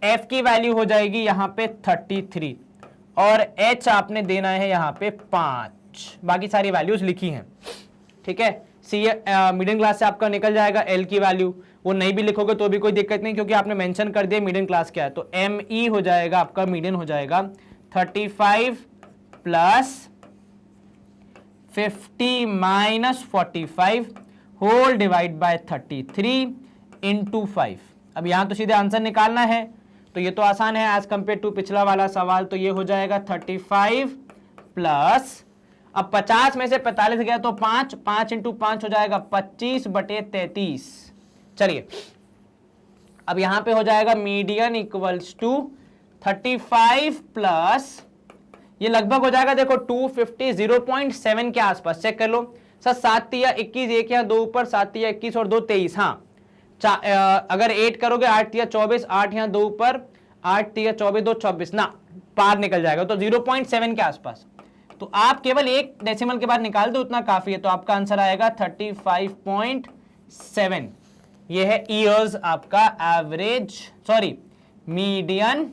F की वैल्यू हो जाएगी यहां पे 33 और H आपने देना है यहां पे 5, बाकी सारी वैल्यूज लिखी हैं। ठीक है, मिडिल क्लास से आपका निकल जाएगा L की वैल्यू, वो नहीं भी लिखोगे तो भी कोई दिक्कत नहीं, क्योंकि आपने मेंशन कर दिया मिडिल क्लास क्या है। तो ME हो जाएगा आपका, मीडियन हो जाएगा 35 plus 50 minus 45 whole divide by 33 into 5। अब यहां तो सीधे आंसर निकालना है, तो ये तो आसान है एज कंपेयर टू पिछला वाला सवाल। तो ये हो जाएगा 35 प्लस, अब 50 में से 45 गया तो 5, 5 इंटू 5 हो जाएगा 25/33। चलिए अब यहां पे हो जाएगा मीडियन इक्वल्स टू 35 प्लस, ये लगभग हो जाएगा देखो 250, 0.7 के आसपास। चेक कर लो सर, 7 या 21, 1 या 2 ऊपर, 7 या 21 और 2 23। हाँ, अगर 8 करोगे 8 या 24, 8 या 2 ऊपर, 8 या 24, 2 24 ना, पार निकल जाएगा, तो 0.7 के आसपास। तो आप केवल एक डेसिमल के बाद निकाल दो, उतना काफी है। तो आपका आंसर आएगा 35.7। ये है ईयर्स आपका एवरेज, सॉरी मीडियन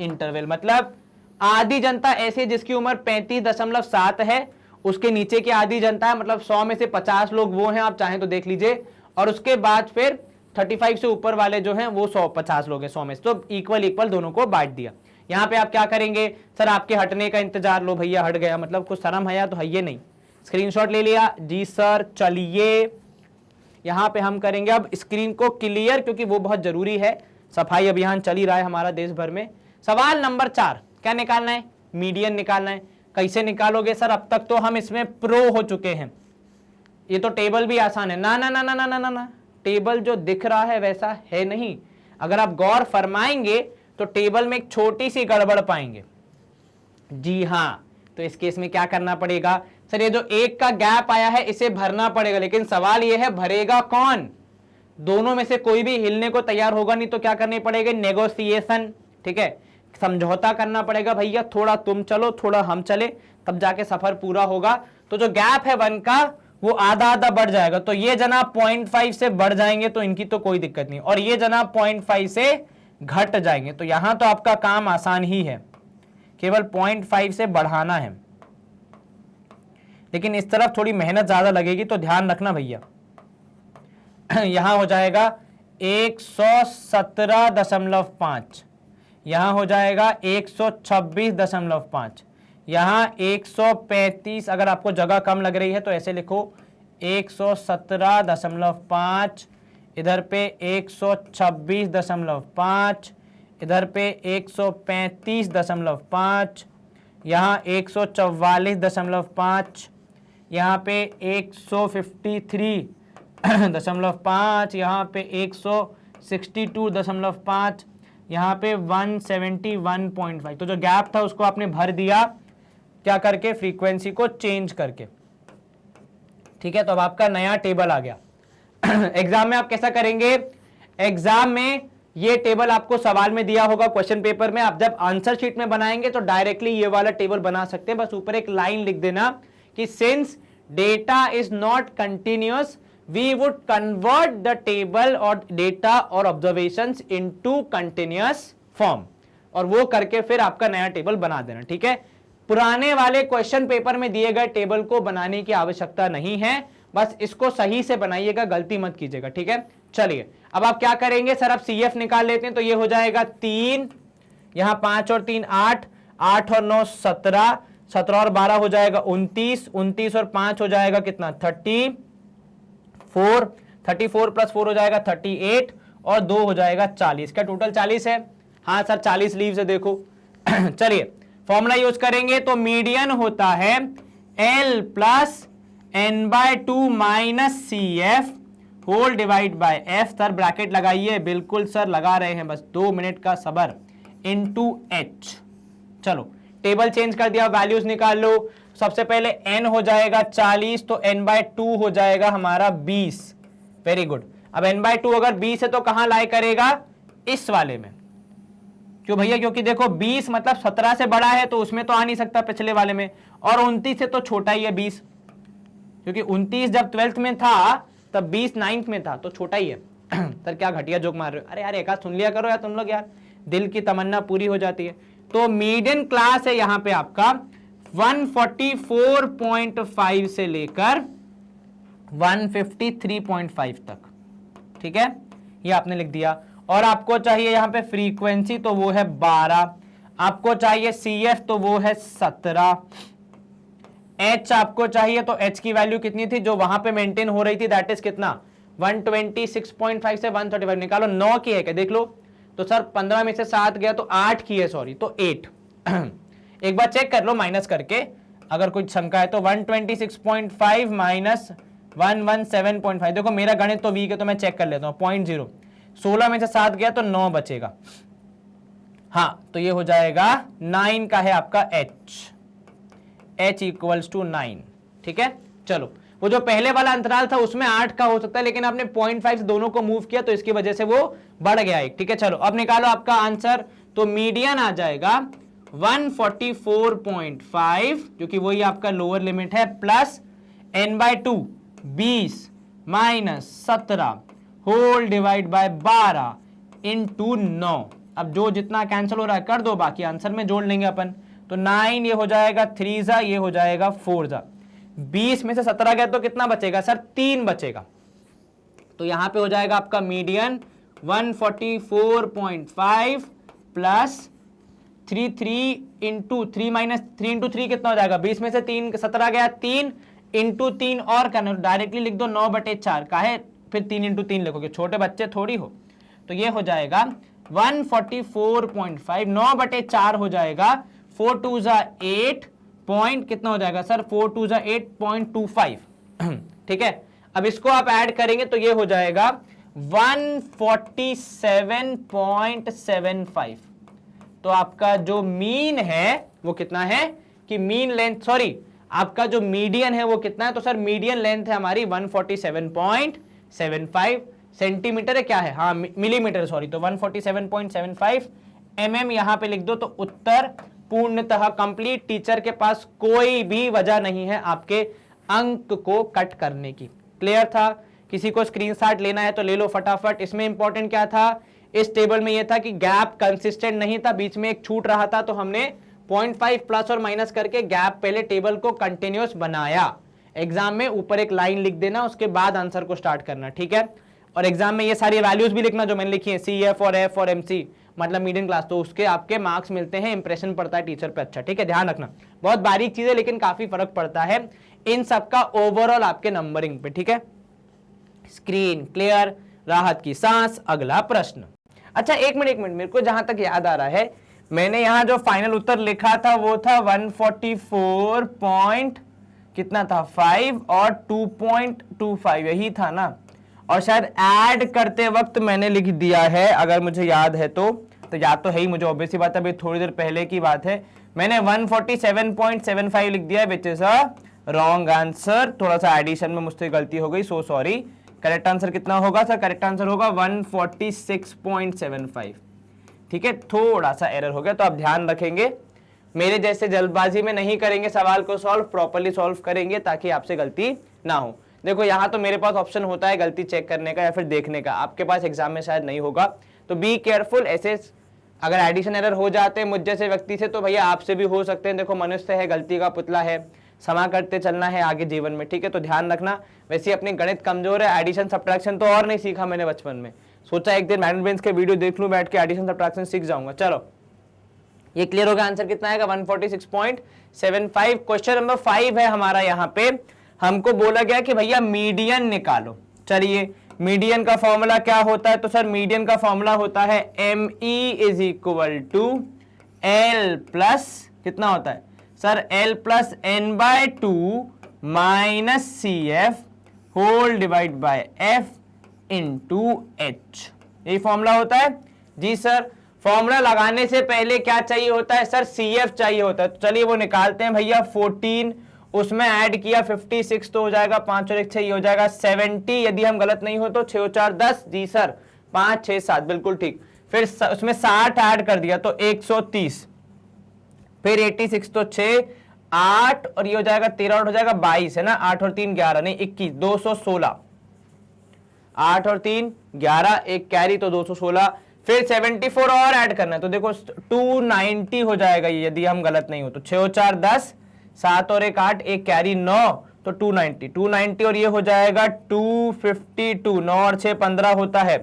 इंटरवल, मतलब आधी जनता ऐसी जिसकी उम्र 35.7 है, उसके नीचे की आधी जनता है, मतलब 100 में से 50 लोग वो हैं, आप चाहें तो देख लीजिए, और उसके बाद फिर 35 से ऊपर वाले जो हैं वो 150 लोग हैं 100 में से, तो इक्वल दोनों को बांट दिया। यहाँ पे आप क्या करेंगे सर? आपके हटने का इंतजार, लो भैया हट गया, मतलब कुछ शर्म है या तो है ये नहीं। स्क्रीनशॉट ले लिया जी सर। चलिए यहाँ पे हम करेंगे अब स्क्रीन को क्लियर, क्योंकि वो बहुत जरूरी है, सफाई अभियान चल ही रहा है हमारा देश भर में। सवाल नंबर 4, क्या निकालना है? मीडियन निकालना है। कैसे निकालोगे सर? अब तक तो हम इसमें प्रो हो चुके हैं, ये तो टेबल भी आसान है। ना ना ना ना ना ना ना ना, टेबल जो दिख रहा है वैसा है नहीं। अगर आप गौर फरमाएंगे तो टेबल में एक छोटी सी गड़बड़ पाएंगे। जी हाँ, तो इस केस में क्या करना पड़ेगा सर? ये जो 1 का गैप आया है इसे भरना पड़ेगा, लेकिन सवाल ये है भरेगा कौन? दोनों में से कोई भी हिलने को तैयार होगा नहीं, तो क्या करनी पड़ेगी? नेगोशिएशन। ठीक है, समझौता करना पड़ेगा, भैया थोड़ा तुम चलो थोड़ा हम चले, तब जाके सफर पूरा होगा। तो जो गैप है 1 का वो आधा आधा बढ़ जाएगा, तो ये जनाब 0.5 से बढ़ जाएंगे तो इनकी तो कोई दिक्कत नहीं, और ये जनाब 0.5 से घट जाएंगे, तो यहां तो आपका काम आसान ही है, केवल 0.5 से बढ़ाना है। लेकिन इस तरफ थोड़ी मेहनत ज्यादा लगेगी, तो ध्यान रखना भैया। यहां हो जाएगा 117.5, यहां हो जाएगा 126.5, यहां 135। अगर आपको जगह कम लग रही है तो ऐसे लिखो 117.5 इधर पे 126.5, इधर पे 135.5, यहाँ 144.5, यहाँ पे 153.5, यहाँ पे 162.5, यहाँ पे 171.5। तो जो गैप था उसको आपने भर दिया क्या करके, फ्रीक्वेंसी को चेंज करके। ठीक है, तो अब आपका नया टेबल आ गया। एग्जाम में आप कैसा करेंगे, एग्जाम में ये टेबल आपको सवाल में दिया होगा क्वेश्चन पेपर में, आप जब आंसर शीट में बनाएंगे तो डायरेक्टली ये वाला टेबल बना सकते हैं। बस ऊपर एक लाइन लिख देना कि since data is not continuous we would convert the table और डेटा और ऑब्जर्वेशंस इनटू कंटिन्यूअस फॉर्म, और वो करके फिर आपका नया टेबल बना देना। ठीक है, पुराने वाले क्वेश्चन पेपर में दिए गए टेबल को बनाने की आवश्यकता नहीं है, बस इसको सही से बनाइएगा, गलती मत कीजिएगा। ठीक है, चलिए अब आप क्या करेंगे सर, अब CF निकाल लेते हैं। तो ये हो जाएगा 3, यहां 5 और 3 8, 8 और 9 17, 17 और 12 हो जाएगा 29, 29 और 5 हो जाएगा कितना 34, 34 प्लस 4 हो जाएगा 38, और 2 हो जाएगा 40। का टोटल 40 है। हाँ सर 40 लीव्स है, देखो। चलिए फॉर्मूला यूज करेंगे तो मीडियन होता है L plus n/2 minus CF whole divide by F। Sir bracket लगाइए, बिल्कुल सर लगा रहे हैं, बस 2 मिनट का सबर, इनटू H। चलो टेबल चेंज कर दिया, वैल्यूज निकाल लो। सबसे पहले n हो जाएगा 40, तो n/2 हो जाएगा हमारा 20। Very good. अब n/2 अगर 20 है तो कहां लाई करेगा, इस वाले में। क्यों भैया, क्योंकि देखो 20 मतलब 17 से बड़ा है तो उसमें तो आ नहीं सकता पिछले वाले में, और 29 से तो छोटा ही है 20, क्योंकि 29 जब 12th में था तब 20 9th में था, तो छोटा ही है। सर क्या घटिया जोक मार रहे हो, अरे यार एक आध सुन लिया करो यार तुम लोग, यार दिल की तमन्ना पूरी हो जाती है। तो मीडियन क्लास है यहां पे आपका 144.5 से लेकर 153.5 तक। ठीक है, ये आपने लिख दिया। और आपको चाहिए यहां पे फ्रीक्वेंसी, तो वो है 12, आपको चाहिए CF तो वो है 17, H आपको चाहिए तो H की वैल्यू कितनी थी जो वहां पे मेंटेन हो रही थी, दैट इज कितना 126.5 से 135 निकालो। 9 की है क्या, देख लो। तो सर 15 में से 7 गया तो 8 की है, सॉरी, तो 8। एक बार चेक कर लो माइनस करके, अगर कुछ शंका है तो 126.5 माइनस 117.5। देखो मेरा गणित तो वीक है तो मैं चेक कर लेता हूँ, 0.0। 16 में से 7 गया तो 9 बचेगा। हाँ तो ये हो जाएगा 9 का है आपका H इक्वल्स टू 9। ठीक है, चलो वो जो पहले वाला अंतराल था उसमें 8 का हो सकता है, लेकिन आपने 0.5 से दोनों को मूव किया तो इसकी वजह से वो बढ़ गया एक। ठीक है, चलो अब निकालो आपका आंसर। तो मीडियन आ जाएगा 144.5, क्योंकि वही आपका लोअर लिमिट है, plus n/2 20 minus 17 whole divide by 12 into 9। अब जो जितना कैंसिल हो रहा है कर दो, बाकी आंसर में जोड़ लेंगे अपन। तो 9 ये हो जाएगा 3 जा, ये हो जाएगा 4 जा। 20 में से 17 गया तो कितना बचेगा सर, 3 बचेगा। तो यहां पे हो जाएगा आपका median 144.5 plus 3 into 3 minus 3 into 3 कितना हो जाएगा, 20 में से 3 17 गया, 3 इंटू 3 और करना, डायरेक्टली लिख दो 9/4 का है, फिर 3 इंटू 3 लिखोगे, छोटे बच्चे थोड़ी हो। तो ये हो जाएगा 144.5, 9/4 हो जाएगा, 4 2 जा 8 पॉइंट कितना हो जाएगा सर, 4 2 जा 8.25। ठीक है, अब इसको आप ऐड करेंगे तो ये हो जाएगा 147.75। तो आपका जो मीन है वो कितना है, कि मीन लेंथ, सॉरी आपका जो मीडियन है वो कितना है, तो सर मीडियन लेंथ है हमारी 147.75 सेंटीमीटर है, क्या है, हाँ मिलीमीटर, सॉरी। तो 147.75 mm यहां पे लिख दो। तो उत्तर पूर्णतः कंप्लीट। टीचर के पास कोई भी वजह नहीं है आपके अंक को कट करने की। क्लियर था? किसी को स्क्रीनशॉट लेना है तो ले लो फटाफट। इसमें इंपॉर्टेंट क्या था, इस टेबल में यह था कि गैप कंसिस्टेंट नहीं था, बीच में एक छूट रहा था, तो हमने 0.5 प्लस और माइनस करके गैप पहले टेबल को कंटिन्यूअस बनाया। एग्जाम में ऊपर एक लाइन लिख देना, उसके बाद आंसर को स्टार्ट करना, ठीक है। और एग्जाम में ये सारी वैल्यूज भी लिखना जो मैंने लिखी है, CF और F और MC, मतलब मीडियम क्लास, तो उसके आपके मार्क्स मिलते हैं, इंप्रेशन पड़ता है टीचर पे अच्छा, ठीक है, ध्यान रखना। बहुत बारीक चीजें लेकिन काफी फर्क पड़ता है इन सबका ओवरऑल आपके नंबरिंग पे, ठीक है। स्क्रीन क्लियर, राहत की सांस। अगला प्रश्न। अच्छा एक मिनट मेरे को जहां तक याद आ रहा है, मैंने यहां जो फाइनल उत्तर लिखा था वो था 144 पॉइंट कितना था 5 और 2.25 यही था ना, और शायद ऐड करते वक्त मैंने लिख दिया है अगर मुझे याद है तो याद तो है ही मुझे, ऑब्वियसली बात है, अभी थोड़ी देर पहले की बात है, मैंने 147.75 लिख दिया, विच इज अ रॉन्ग आंसर। थोड़ा सा एडिशन में मुझसे गलती हो गई, सो सॉरी। करेक्ट आंसर कितना होगा सर? करेक्ट आंसर होगा 146.75। ठीक है, थोड़ा सा एरर हो गया, तो आप ध्यान रखेंगे, मेरे जैसे जल्दबाजी में नहीं करेंगे सवाल को सॉल्व, प्रॉपर्ली सॉल्व करेंगे ताकि आपसे गलती ना हो। देखो यहाँ तो मेरे पास ऑप्शन होता है गलती चेक करने का या फिर देखने का, आपके पास एग्जाम में शायद नहीं होगा, तो बी केयरफुल। ऐसे अगर एडिशन एरर हो जाते हैं मुझ जैसे व्यक्ति से तो भैया आपसे भी हो सकते हैं। देखो मनुष्य है, गलती का पुतला है, क्षमा करते चलना है आगे जीवन में, ठीक है, तो ध्यान रखना। वैसे अपनी गणित कमजोर है, एडिशन सब्ट्रैक्शन तो और नहीं सीखा मैंने बचपन में, सोचा एक दिन मैथमेटिक्स बेंच के वीडियो देख लूं बैठ के, एडिशन सब्ट्रैक्शन सीख जाऊंगा। चलो ये क्लियर होगा, आंसर कितना आएगा 146.75। क्वेश्चन नंबर 5 है हमारा, यहाँ पे हमको बोला गया कि भैया मीडियन निकालो। चलिए मीडियन का फॉर्मूला क्या होता है? तो सर मीडियन का फॉर्मूला होता है ME is equal to L plus कितना होता है sir? L plus N/2 minus CF whole divide by F into H, यही फॉर्मूला होता है जी सर। फॉर्मूला लगाने से पहले क्या चाहिए होता है सर? CF चाहिए होता है, तो चलिए वो निकालते हैं भैया। 14 उसमें ऐड किया 56 तो हो जाएगा 5 और 1 6, ये हो जाएगा 70। यदि हम गलत नहीं हो तो 6 और 4 10 जी सर, 5 6 7 बिल्कुल ठीक। फिर उसमें 60 ऐड कर दिया तो 130, फिर 86 तो 6 8 और ये हो जाएगा 13 और हो जाएगा 22 है ना, 8 और 3 11 नहीं 21, 216। 8 और 3 11, एक कैरी तो 216, फिर 74 और ऐड करना है तो देखो 290 हो जाएगा ये, यदि हम गलत नहीं हो तो। 6 और 4 10, 7 और 1 8, एक कैरी 9 तो 290 और ये हो जाएगा 252। 9 और 6 15 होता है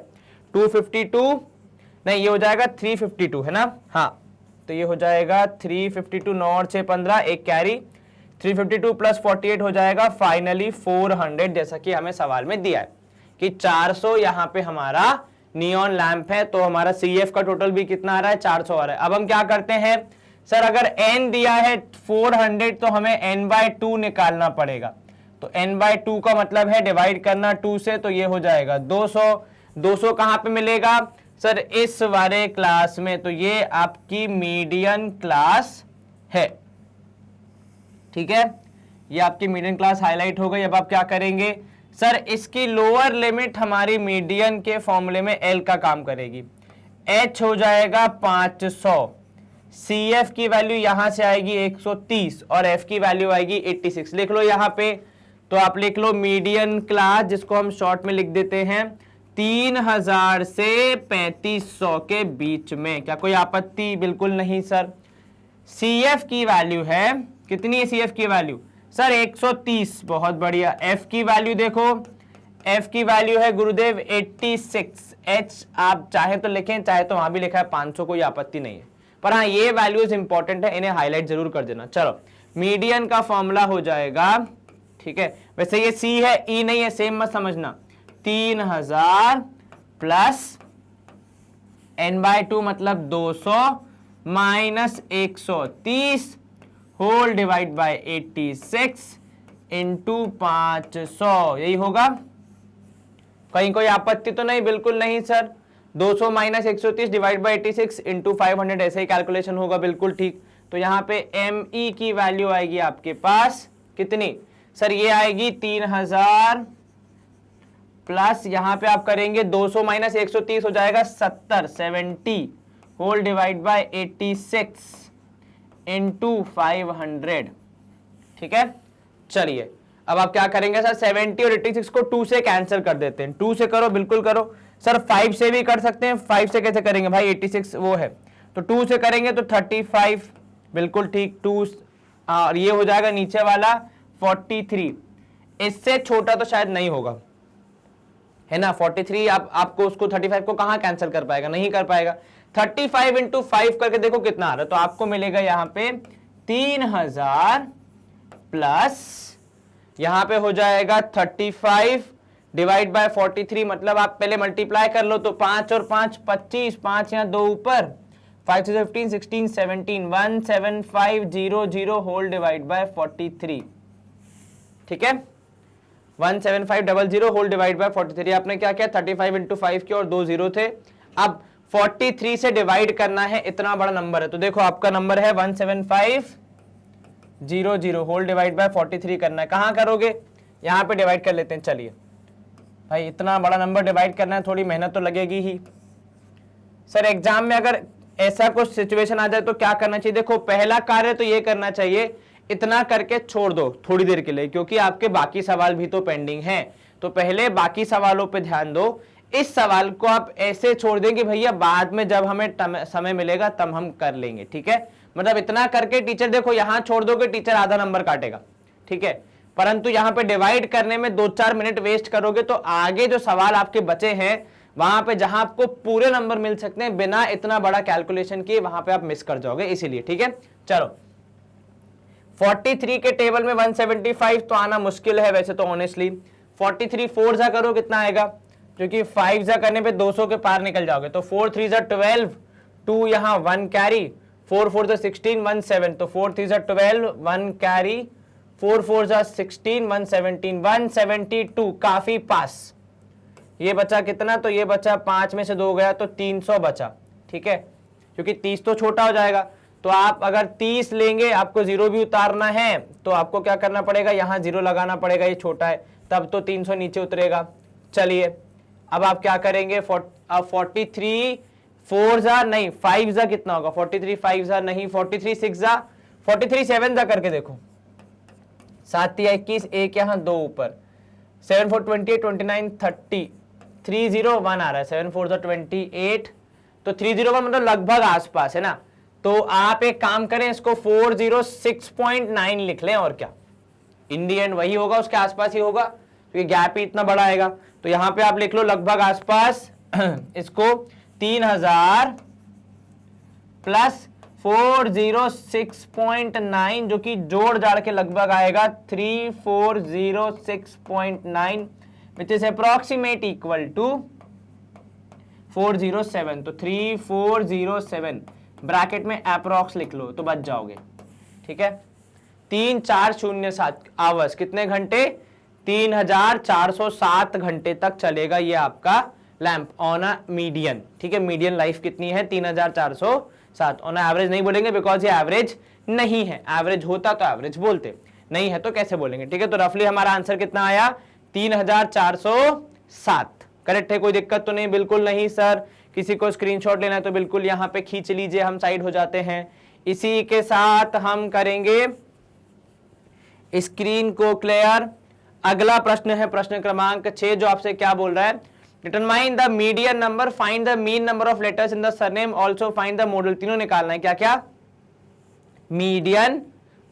252, नहीं ये हो जाएगा 352 है ना, हाँ तो ये हो जाएगा 352। 9 और 6 15, एक कैरी 352 प्लस 48 हो जाएगा फाइनली 400, जैसा कि हमें सवाल में दिया है कि 400 यहाँ पे हमारा नियॉन लैंप है, तो हमारा CF का टोटल भी कितना आ रहा है? 400 आ रहा है। अब हम क्या करते हैं सर, अगर n दिया है 400 तो हमें n/2 निकालना पड़ेगा, तो n/2 का मतलब है डिवाइड करना 2 से, तो ये हो जाएगा 200। 200 कहां पे मिलेगा सर? इस वाले क्लास में, तो ये आपकी मीडियन क्लास है, ठीक है, ये आपकी मीडियन क्लास हाईलाइट हो गई। अब आप क्या करेंगे सर? इसकी लोअर लिमिट हमारी मीडियन के फॉर्मूले में L का काम करेगी, H हो जाएगा 500, CF की वैल्यू यहां से आएगी 130 और F की वैल्यू आएगी 86। लिख लो यहां पे, तो आप लिख लो मीडियन क्लास, जिसको हम शॉर्ट में लिख देते हैं 3000 से 3500 के बीच में। क्या कोई आपत्ति? बिल्कुल नहीं सर। CF की वैल्यू है कितनी है? CF की वैल्यू सर 130, बहुत बढ़िया। F की वैल्यू देखो, F की वैल्यू है गुरुदेव 86। H आप चाहे तो लिखें, चाहे तो वहां भी लिखा है 500, कोई आपत्ति नहीं है, पर हाँ ये वैल्यूज इंपॉर्टेंट है, इन्हें हाईलाइट जरूर कर देना। चलो मीडियन का फॉर्मूला हो जाएगा, ठीक है, वैसे ये C है E नहीं है, सेम मत समझना। 3000 प्लस n/2 मतलब 200 minus 130 whole divide by 86 into 500, यही होगा। कहीं कोई आपत्ति तो नहीं? बिल्कुल नहीं sir. 200 minus 130 divide by 86 into 500, ऐसे ही कैलकुलेशन होगा, बिल्कुल ठीक। तो यहाँ पे ME की वैल्यू आएगी आपके पास कितनी सर? ये आएगी 3000 प्लस यहाँ पे आप करेंगे 200 माइनस 130 हो जाएगा 70 होल डिवाइड बाय 86 इंटू 500, ठीक है। चलिए अब आप क्या करेंगे सर? 70 और 86 को 2 से कैंसिल कर देते हैं। 2 से करो, बिल्कुल करो सर। 5 से भी कर सकते हैं। 5 से कैसे करेंगे भाई? 86 वो है, तो 2 से करेंगे तो 35, बिल्कुल ठीक। 2 और ये हो जाएगा नीचे वाला 43। इससे छोटा तो शायद नहीं होगा, है ना। 43 आपको उसको 35 को कहां कैंसिल कर पाएगा? नहीं कर पाएगा। 35 इंटू 5 करके देखो कितना आ रहा है, तो आपको मिलेगा यहां पे 3000 प्लस यहां पे हो जाएगा 35 डिवाइड बाय 43, मतलब आप पहले मल्टीप्लाई कर लो तो 5 और 5 25, 5 यहाँ 2 ऊपर, 5 से 15 16 17, 17500 होल डिवाइड बाय 43, ठीक है, 17500 होल डिवाइड बाय 43। आपने क्या किया, 35 इंटू 5 किया और 2 जीरो थे। अब 43 से डिवाइड करना है, इतना बड़ा नंबर है, तो देखो आपका नंबर है 17500 होल डिवाइड बाय 43 करना है। कहां करोगे, यहां पे डिवाइड कर लेते हैं। चलिए भाई, इतना बड़ा नंबर डिवाइड करना है, थोड़ी मेहनत तो लगेगी ही। सर एग्जाम में अगर ऐसा कुछ सिचुएशन आ जाए तो क्या करना चाहिए, देखो पहला कार्य तो ये करना चाहिए, इतना करके छोड़ दो थोड़ी देर के लिए, क्योंकि आपके बाकी सवाल भी तो पेंडिंग हैं। तो पहले बाकी सवालों पे ध्यान दो, इस सवाल को आप ऐसे छोड़ दें कि भैया बाद में जब हमें समय मिलेगा तब हम कर लेंगे, ठीक है। मतलब इतना करके टीचर, देखो यहां छोड़ दोगे टीचर आधा नंबर काटेगा, ठीक है, परंतु यहां पे डिवाइड करने में 2-4 मिनट वेस्ट करोगे तो आगे जो सवाल आपके बचे हैं वहां पे जहां आपको पूरे नंबर मिल सकते हैं बिना इतना बड़ा कैलकुलेशन किए, वहां पे आप मिस कर जाओगे, इसीलिए, ठीक है। चलो 43 के टेबल में 175 तो आना मुश्किल है वैसे तो ऑनेस्टली। 43 4 जा करो कितना आएगा, क्योंकि 5 जा करने पे 200 के पार निकल जाओगे, तो 4 3 जा 12, 2 यहाँ 1 कैरी, 4 4 जा 16, 1 7, तो 4 3 जा 12, 1 कैरी, 4 4 जा 16, 1 17, 172, काफी पास। ये बचा कितना, तो ये बचा 5 में से 2 गया तो 300 बचा, ठीक है, क्योंकि 30 तो छोटा हो जाएगा। तो आप अगर 30 लेंगे, आपको जीरो भी उतारना है तो आपको क्या करना पड़ेगा, यहां जीरो लगाना पड़ेगा, ये छोटा है, तब तो 300 नीचे उतरेगा। चलिए अब आप क्या करेंगे, 43 4 जा नहीं 5 जा कितना होगा, 43 5 जा नहीं, 43 6 जा, 43 7 जा करके देखो, 7 या 21, एक यहाँ 2 ऊपर, 7 4 28, 29 30, 301 आ रहा है, 7 4 जा 28, तो 301 मतलब लगभग आसपास है ना। तो आप एक काम करें, इसको 406.9 लिख लें, और क्या इन दी एंड वही होगा, उसके आसपास ही होगा, क्योंकि गैप ही इतना बड़ा आएगा। तो यहां पे आप लिख लो लगभग आसपास इसको 3000 प्लस 406.9, जो कि जोड़ जाड़ के लगभग आएगा 3406.9, which is approximate equal to 407। तो 3407 ब्रैकेट में अप्रोक्स लिख लो तो बच जाओगे, ठीक है। 3407 आवर्स, कितने घंटे, 3407 घंटे तक चलेगा ये आपका लैंप ऑन अ मीडियन, ठीक है। मीडियन लाइफ कितनी है, 3407। ऑन एवरेज नहीं बोलेंगे बिकॉज ये एवरेज नहीं है, एवरेज होता तो एवरेज बोलते, नहीं है तो कैसे बोलेंगे, ठीक है। तो रफली हमारा आंसर कितना आया, 3407, करेक्ट है, कोई दिक्कत तो नहीं, बिल्कुल नहीं सर। किसी को स्क्रीनशॉट लेना है तो बिल्कुल यहां पे खींच लीजिए, हम साइड हो जाते हैं। इसी के साथ हम करेंगे स्क्रीन को क्लियर। अगला प्रश्न है प्रश्न क्रमांक 6, जो आपसे क्या बोल रहा है, determine the median number, find the mean number of letters in the surname, also find the model. तीनों निकालना है, क्या क्या, मीडियन,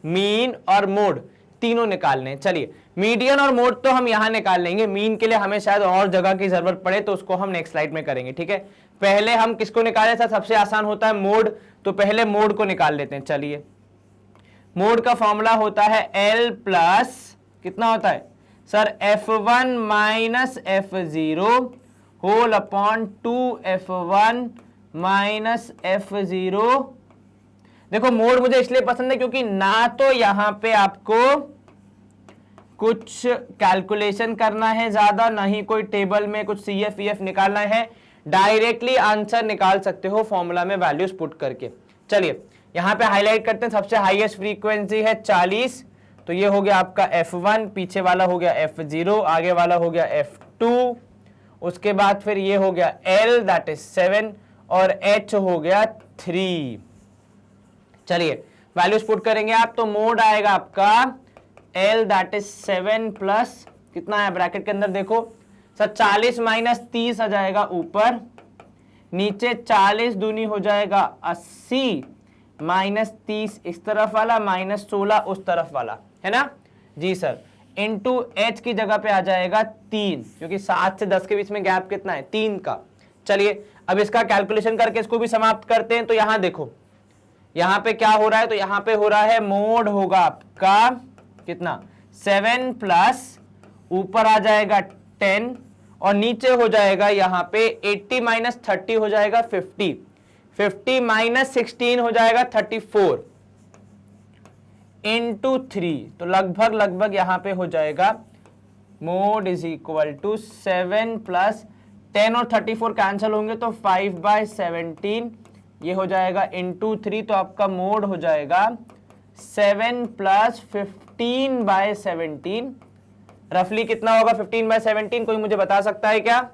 मीन और मोड, तीनों निकालने हैं। चलिए मीडियन और मोड तो हम यहां निकाल लेंगे, मीन के लिए हमें शायद और जगह की जरूरत पड़े तो उसको हम नेक्स्ट स्लाइड में करेंगे, ठीक है। पहले हम किसको निकाले, सबसे आसान होता है मोड, तो पहले मोड को निकाल लेते हैं। चलिए मोड का फॉर्मूला होता है L प्लस कितना होता है sir, F1 minus F0 whole upon 2F1 minus F0। देखो मोड मुझे इसलिए पसंद है क्योंकि ना तो यहां पे आपको कुछ कैलकुलेशन करना है ज्यादा, ना ही कोई टेबल में कुछ CF EF निकालना है, डायरेक्टली आंसर निकाल सकते हो फॉर्मूला में वैल्यूज पुट करके। चलिए यहां पे हाईलाइट करते हैं, सबसे हाईएस्ट फ्रीक्वेंसी है 40, तो ये हो गया आपका F1, पीछे वाला हो गया F0, आगे वाला हो गया F2, उसके बाद फिर ये हो गया L दैट इज 7 और H हो गया 3। चलिए वैल्यूज पुट करेंगे आप, तो मोड आएगा आपका L दैट इज 7 प्लस कितना है ब्रैकेट के अंदर देखो सर, 40 माइनस 30 आ जाएगा ऊपर, नीचे 40 दूनी हो जाएगा 80 माइनस 30 इस तरफ वाला, माइनस 16 उस तरफ वाला, है ना जी सर, इंटू H की जगह पे आ जाएगा 3, क्योंकि 7 से 10 के बीच में गैप कितना है 3 का। चलिए अब इसका कैलकुलेशन करके इसको भी समाप्त करते हैं। तो यहां देखो यहां पे क्या हो रहा है, तो यहां पे हो रहा है मोड होगा आपका कितना 7 प्लस ऊपर आ जाएगा 10 और नीचे हो जाएगा यहाँ पे 80 माइनस 30 हो जाएगा 50, 50 माइनस 16 हो जाएगा 34 इंटू 3, तो लगभग यहाँ पे हो जाएगा mode is equal to 7 plus 10 और 34 कैंसिल होंगे तो 5/17 ये हो जाएगा इंटू 3, तो आपका मोड हो जाएगा 7 प्लस 15/17। रफली कितना होगा 15/17? कोई मुझे बता सकता है क्या?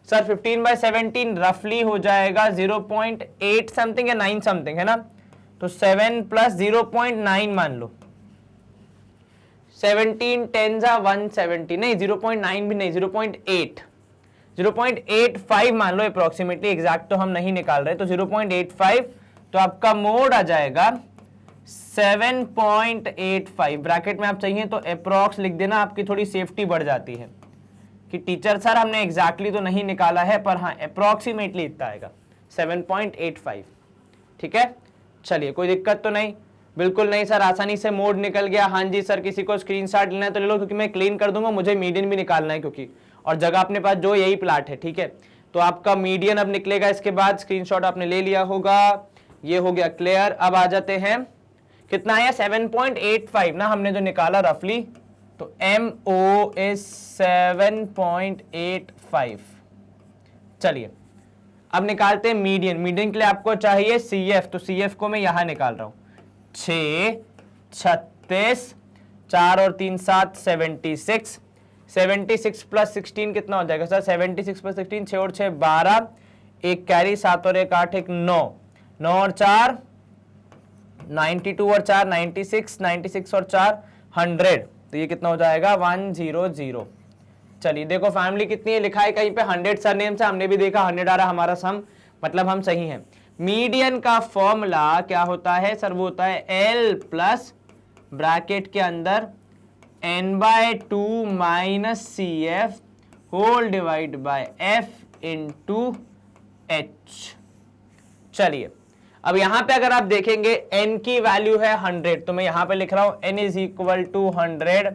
सर 15/17 रफली हो जाएगा 0.8 समथिंग या 9 समथिंग, है ना? तो 7 प्लस 0.9 मान लो, 17 10 जा 170, नहीं 0.9 भी नहीं, 0.8, 0.85 मान लो अप्रोक्सीमेटली, एग्जैक्ट तो हम नहीं निकाल रहे, तो 0.85, तो आपका मोड आ जाएगा 7.85। ब्रैकेट में आप चाहिए तो अप्रोक्स लिख देना, आपकी थोड़ी सेफ्टी बढ़ जाती है कि टीचर सर हमने एग्जैक्टली तो नहीं निकाला है, पर हाँ अप्रोक्सीमेटली इतना आएगा 7.85। ठीक है, चलिए कोई दिक्कत तो नहीं? बिल्कुल नहीं सर, आसानी से मोड निकल गया। हाँ जी सर, किसी को स्क्रीनशॉट लेना है तो ले लो, क्योंकि मैं क्लीन कर दूंगा, मुझे मीडियन भी निकालना है क्योंकि, और जगह अपने पास जो यही प्लाट है। ठीक है, तो आपका मीडियन अब निकलेगा, इसके बाद स्क्रीनशॉट आपने ले लिया होगा, ये हो गया क्लियर। अब आ जाते हैं, कितना आया 7.85 ना हमने जो निकाला रफली, तो MO इज 7.85। चलिए अब निकालते हैं मीडियन। मीडियन के लिए आपको चाहिए CF, तो CF को मैं यहां निकाल रहा हूं, 6 36 4 और 3 7 76, 76 प्लस 16 कितना हो जाएगा सर? 76 प्लस 16 6 और 6 12, एक कैरी 7 और 1 8 1 9, 9 और 4 92 और 4 96, 96 और 4 100, तो ये कितना हो जाएगा 100। चलिए देखो फैमिली कितनी है, लिखा है कहीं पे 100 सरनेम से, हमने भी देखा 100 आ रहा हमारा सम, मतलब हम सही हैं। मीडियन का फॉर्मूला क्या होता है सर? वो होता है L प्लस ब्रैकेट के अंदर n/2 minus CF whole divide by F into H। चलिए अब यहां पे अगर आप देखेंगे n की वैल्यू है 100, तो मैं यहां पे लिख रहा हूं n इज इक्वल टू 100,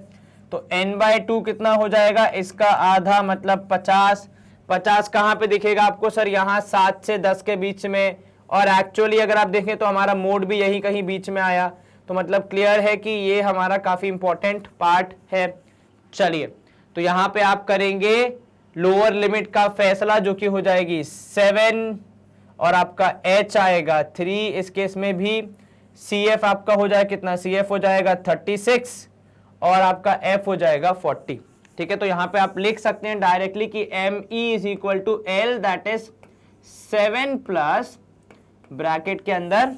तो n/2 कितना हो जाएगा? इसका आधा मतलब 50। 50 कहां पे दिखेगा आपको सर? यहां 7 से 10 के बीच में, और एक्चुअली अगर आप देखें तो हमारा मोड भी यही कहीं बीच में आया, तो मतलब क्लियर है कि ये हमारा काफी इंपॉर्टेंट पार्ट है। चलिए तो यहां पे आप करेंगे लोअर लिमिट का फैसला, जो कि हो जाएगी 7 और आपका H आएगा 3। इस केस में भी CF आपका हो जाएगा कितना? CF हो जाएगा 36 और आपका F हो जाएगा 40। ठीक है, तो यहां पे आप लिख सकते हैं डायरेक्टली कि ME is equal to L, that is 7 plus bracket के अंदर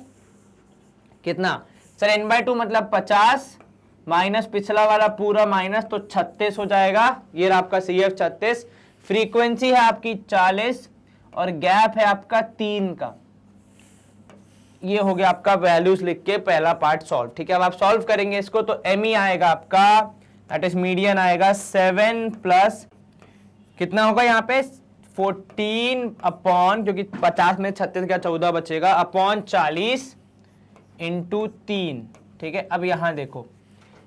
कितना सर? n/2 मतलब 50 माइनस पिछला वाला पूरा माइनस, तो 36 हो जाएगा। ये आपका CF 36, फ्रीक्वेंसी है आपकी 40 और गैप है आपका 3 का। ये हो गया आपका वैल्यूज लिख के पहला पार्ट सॉल्व। ठीक है, अब आप सॉल्व करेंगे इसको, तो ME आएगा आपका, दैट इज मीडियन आएगा 7 प्लस कितना होगा यहाँ पे 14 अपॉन, क्योंकि 50 में 36 का 14 बचेगा, अपॉन 40 इंटू 3। ठीक है, अब यहां देखो,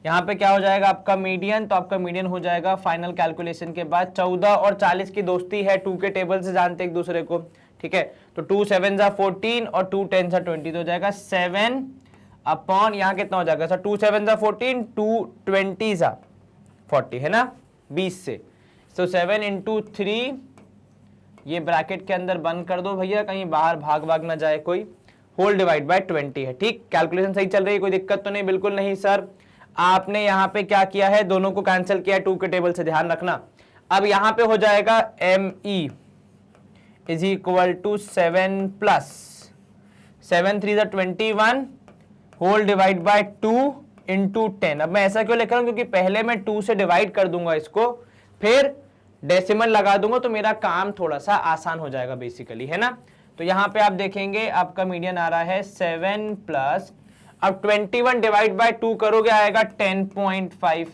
यहाँ पे क्या हो जाएगा आपका मीडियन, तो आपका मीडियन हो जाएगा फाइनल कैलकुलेशन के बाद 14 और 40 की दोस्ती है, 2 के टेबल से जानते एक दूसरे को। ठीक है, तो 2 7 जा 14 और 2 10 जा 20, तो हो जाएगा 7 अपॉन यहाँ कितना हो जाएगा सर? 2 7 जा 14, 2 20 जा 40, है ना 20 से, तो 7 इंटू 3, ये ब्रैकेट के अंदर बंद कर दो भैया, कहीं बाहर भाग ना जाए कोई, होल डिवाइड बाय 20 है। ठीक, कैलकुलेशन सही चल रही है, कोई दिक्कत तो नहीं? बिल्कुल नहीं सर, आपने यहां पे क्या किया है? दोनों को कैंसिल किया 2 के टेबल से, ध्यान रखना। अब यहां पे हो जाएगा ME is equal to 7 plus 7 3 जा 21 होल डिवाइड बाय 2 इंटू 10। अब मैं ऐसा क्यों लिख रहा हूं? क्योंकि पहले मैं 2 से डिवाइड कर दूंगा इसको, फिर डेसिमल लगा दूंगा, तो मेरा काम थोड़ा सा आसान हो जाएगा बेसिकली, है ना। तो यहां पे आप देखेंगे आपका मीडियन आ रहा है 7 प्लस, अब 21 डिवाइड बाय 2 करोगे आएगा 10.5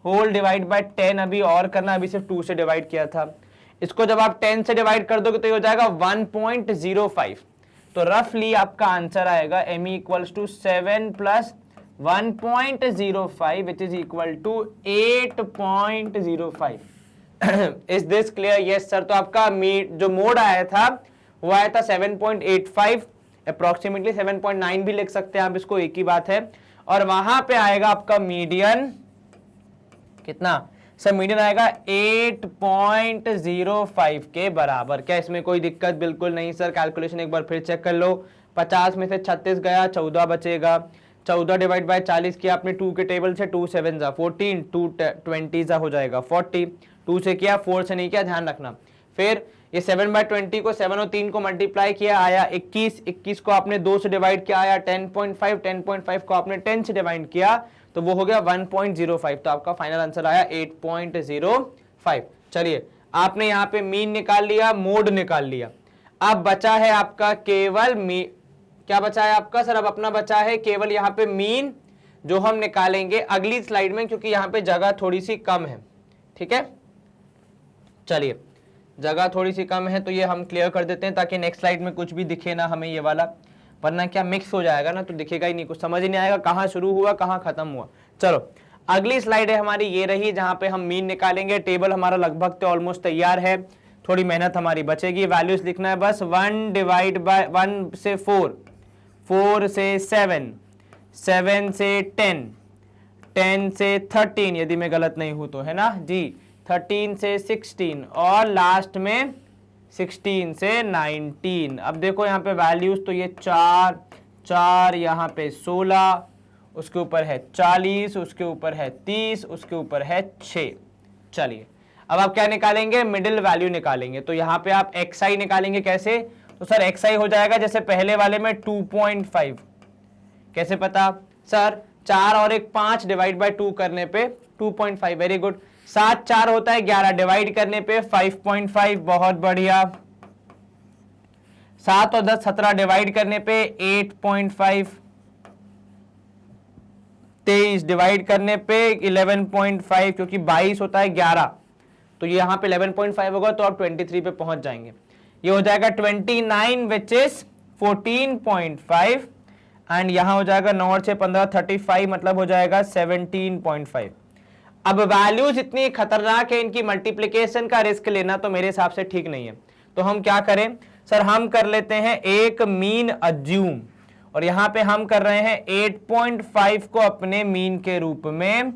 होल डिवाइड बाय 10, अभी और करना, अभी सिर्फ 2 से डिवाइड किया था। इसको जब आप 10 से डिवाइड कर दोगे तो ये हो जाएगा 1.05। तो रफली आपका आंसर आएगा ME equals to 7 plus 1.05 which is equal to 8.05। Is this clear? Yes sir. तो आपका जो मोड आया था वो आया था 7.85, अप्रोक्सीमेटली 7.9 भी लिख सकते हैं आप इसको, एक ही बात है। और वहां पे आएगा आपका मीडियन कितना सर? मीडियन आएगा 8.05 के बराबर। क्या इसमें कोई दिक्कत? बिल्कुल नहीं सर। कैलकुलेशन एक बार फिर चेक कर लो। 50 में से 36 गया, 14 बचेगा। 14 डिवाइड बाय 40 किया आपने 2 के टेबल से, 2 7 जा 14, 2 20 जा हो जाएगा 40। 2 से किया, 4 से नहीं किया, ध्यान रखना। फिर ये 7/20 को 7 और 3 को मल्टीप्लाई किया, आया 21। 21 को आपने 2 से डिवाइड किया, आया 10.5। 10.5 को आपने 10 से डिवाइड किया तो वो हो गया 1.05। तो आपका फाइनल आंसर आया 8.05। चलिए, आपने यहाँ पे मीन निकाल लिया, मोड निकाल लिया। अब बचा है आपका केवल क्या बचा है आपका सर? अब अपना बचा है केवल यहाँ पे मीन, जो हम निकालेंगे अगली स्लाइड में, क्योंकि यहाँ पे जगह थोड़ी सी कम है। ठीक है, चलिए, जगह थोड़ी सी कम है तो ये हम क्लियर कर देते हैं ताकि नेक्स्ट स्लाइड में कुछ भी दिखे ना हमें ये वाला, वरना क्या मिक्स हो जाएगा ना, तो दिखेगा ही नहीं, कुछ समझ ही नहीं आएगा कहाँ शुरू हुआ कहाँ खत्म हुआ। चलो, अगली स्लाइड है हमारी ये रही, जहां पे हम मीन निकालेंगे। टेबल हमारा लगभग तो ऑलमोस्ट तैयार है, थोड़ी मेहनत हमारी बचेगी। वैल्यूज लिखना है बस। 1 डिवाइड बाय 1 से 4, 4 से 7, 7 से 10, 10 से 13 यदि मैं गलत नहीं हूं तो, है ना जी, 13 से 16 और लास्ट में 16 से 19। अब देखो यहाँ पे वैल्यूज तो ये 4 4, यहाँ पे 16, उसके ऊपर है 40, उसके ऊपर है 30, उसके ऊपर है 6। चलिए, अब आप क्या निकालेंगे? मिडिल वैल्यू निकालेंगे। तो यहाँ पे आप xi निकालेंगे। कैसे? तो सर xi हो जाएगा जैसे पहले वाले में 2.5। कैसे पता सर? 4 और 1 5 डिवाइड बाय 2 करने पे 2.5। Very good. 7 4 होता है 11 डिवाइड करने पे 5.5। बहुत बढ़िया। 7 और 10 17 डिवाइड करने पे 8.5। 23 डिवाइड करने पे 11.5, क्योंकि 22 होता है 11, तो ये यहाँ पे 11.5 होगा तो आप 23 पे पहुंच जाएंगे। ये हो जाएगा 29 विच इज 14.5 एंड यहाँ हो जाएगा 9 और 6 15 35, मतलब हो जाएगा 17.5। अब वैल्यूज इतनी खतरनाक है, इनकी मल्टीप्लिकेशन का रिस्क लेना तो मेरे हिसाब से ठीक नहीं है। तो हम क्या करें सर? हम कर लेते हैं एक मीन अज्यूम, और यहां पे हम कर रहे हैं 8.5 को अपने मीन के रूप में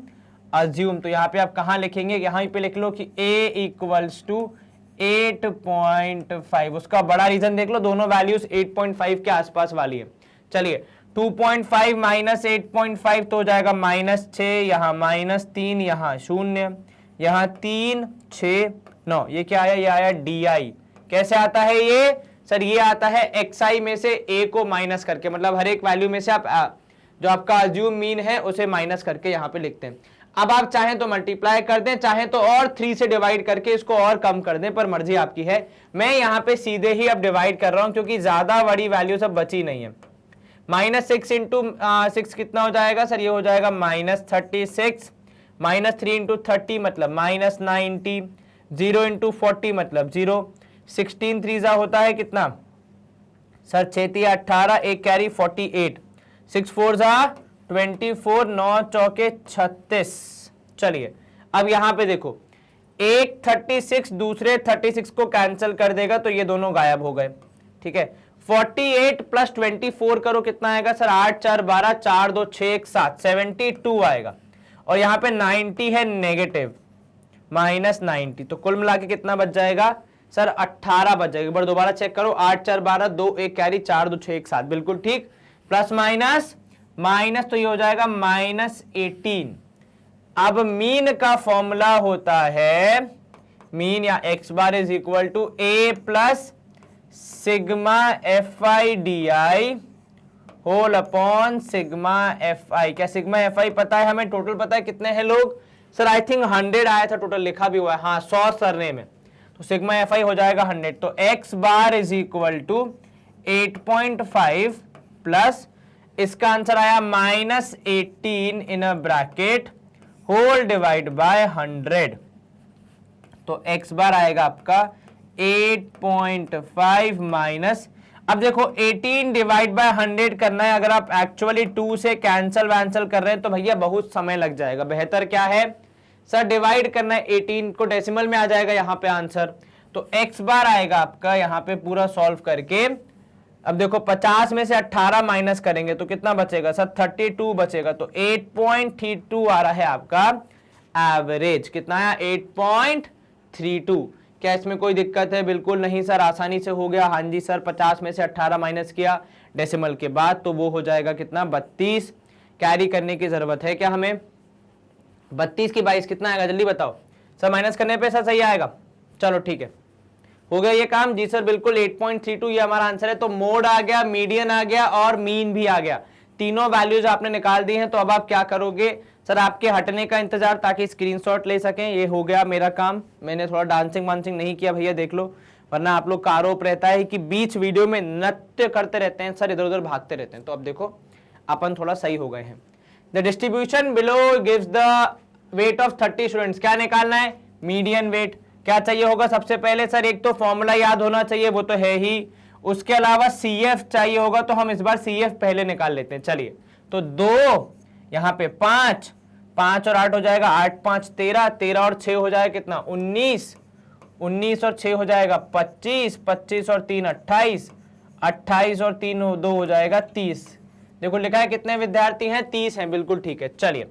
अज्यूम। तो यहां पे आप कहां लिखेंगे? यहां पे लिख लो कि a इक्वल्स टू 8.5। उसका बड़ा रीजन देख लो, दोनों वैल्यूज 8.5 के आसपास वाली है। चलिए, 2.5 माइनस 8.5 तो हो जाएगा -6, यहाँ -3, यहाँ 0, यहाँ 3 6 9। ये क्या आया? ये आया DI। कैसे आता है ये सर? ये आता है xi में से a को माइनस करके, मतलब हर एक वैल्यू में से आप जो आपका अज्यूम मीन है उसे माइनस करके यहाँ पे लिखते हैं। अब आप चाहें तो मल्टीप्लाई कर दें, चाहें तो और 3 से डिवाइड करके इसको और कम कर दें, पर मर्जी आपकी है। मैं यहाँ पे सीधे ही अब डिवाइड कर रहा हूं क्योंकि ज्यादा बड़ी वैल्यू सब बची नहीं है। -6 इंटू 6 कितना हो जाएगा सर? ये हो जाएगा -36, -3 इंटू 30 मतलब -90, 0 इंटू 40 मतलब 0, 16 3 होता है कितना सर? 6 18, एक कैरी 48, 6 4 24, 9 चौके 36। चलिए, अब यहां पे देखो, एक 36 दूसरे 36 को कैंसिल कर देगा तो ये दोनों गायब हो गए। ठीक है, 48 प्लस 24 करो, कितना आएगा सर? 8 4 12, 4 2 6 1 7, 72 आएगा। और यहां पे 90 है नेगेटिव, -90, तो कुल मिला के कितना बच जाएगा सर? 18 बच जाएगा। एक बार दोबारा चेक करो, 8 4 12, 2 1 कैरी, 4 2 6 1 7, बिल्कुल ठीक। प्लस माइनस माइनस तो ये हो जाएगा -18। अब मीन का फॉर्मूला होता है, मीन या x bar is equal to a plus sigma fi di whole upon sigma fi। क्या सिग्मा fi पता है हमें? टोटल पता है कितने हैं लोग सर? आई थिंक 100 आया था टोटल, लिखा भी हुआ है, हाँ 100 सरने में, तो सिग्मा fi हो जाएगा 100। तो x bar is equal to 8.5 plus इसका आंसर आया -18 in a bracket whole divide by 100। तो x बार आएगा आपका 8.5 माइनस, अब देखो 18 डिवाइड बाय 100 करना है। अगर आप एक्चुअली 2 से कैंसल वैंसल कर रहे हैं तो भैया बहुत समय लग जाएगा। बेहतर क्या है सर डिवाइड करना है 18 को, डेसिमल में आ जाएगा यहाँ पे आंसर, तो x बार आएगा आपका यहाँ पे पूरा सॉल्व करके। अब देखो 50 में से 18 माइनस करेंगे तो कितना बचेगा सर, 32 बचेगा, तो 8.32 आ रहा है आपका एवरेज। कितना आया, 8.32। क्या इसमें कोई दिक्कत है? बिल्कुल नहीं सर, आसानी से हो गया। हाँ जी सर, 50 में से 18 माइनस किया डेसिमल के बाद तो वो हो जाएगा कितना, 32। कैरी करने की जरूरत है क्या हमें? 32 की 22 कितना आएगा, जल्दी बताओ सर। माइनस करने पे सर सही आएगा, चलो ठीक है, हो गया ये काम। जी सर बिल्कुल 8.32 ये हमारा आंसर है। तो मोड आ गया, मीडियन आ गया और मीन भी आ गया, तीनों वैल्यूज आपने निकाल दी हैं। तो अब आप क्या करोगे सर, आपके हटने का इंतजार ताकि स्क्रीनशॉट ले सकें। ये हो गया मेरा काम, मैंने थोड़ा डांसिंग वांसिंग नहीं किया भैया, देख लो, वरना आप लोग का आरोप रहता है कि बीच वीडियो में नृत्य करते रहते हैं सर, इधर उधर भागते रहते हैं। तो अब देखो अपन थोड़ा सही हो गए हैं। The distribution below gives the weight of 30 students. क्या निकालना है, मीडियन वेट। क्या चाहिए होगा सबसे पहले सर, एक तो फॉर्मूला याद होना चाहिए, वो तो है ही, उसके अलावा CF चाहिए होगा, तो हम इस बार CF पहले निकाल लेते हैं। चलिए, तो 2 यहाँ पे 5 और 8 हो जाएगा, 8 5 13, 13 और 6 हो जाएगा कितना, 19, 19 और 6 हो जाएगा 25, 25 और 3 28, 28 और 3 2 हो जाएगा 30। देखो लिखा है कितने विद्यार्थी हैं, 30 हैं, बिल्कुल ठीक है। चलिए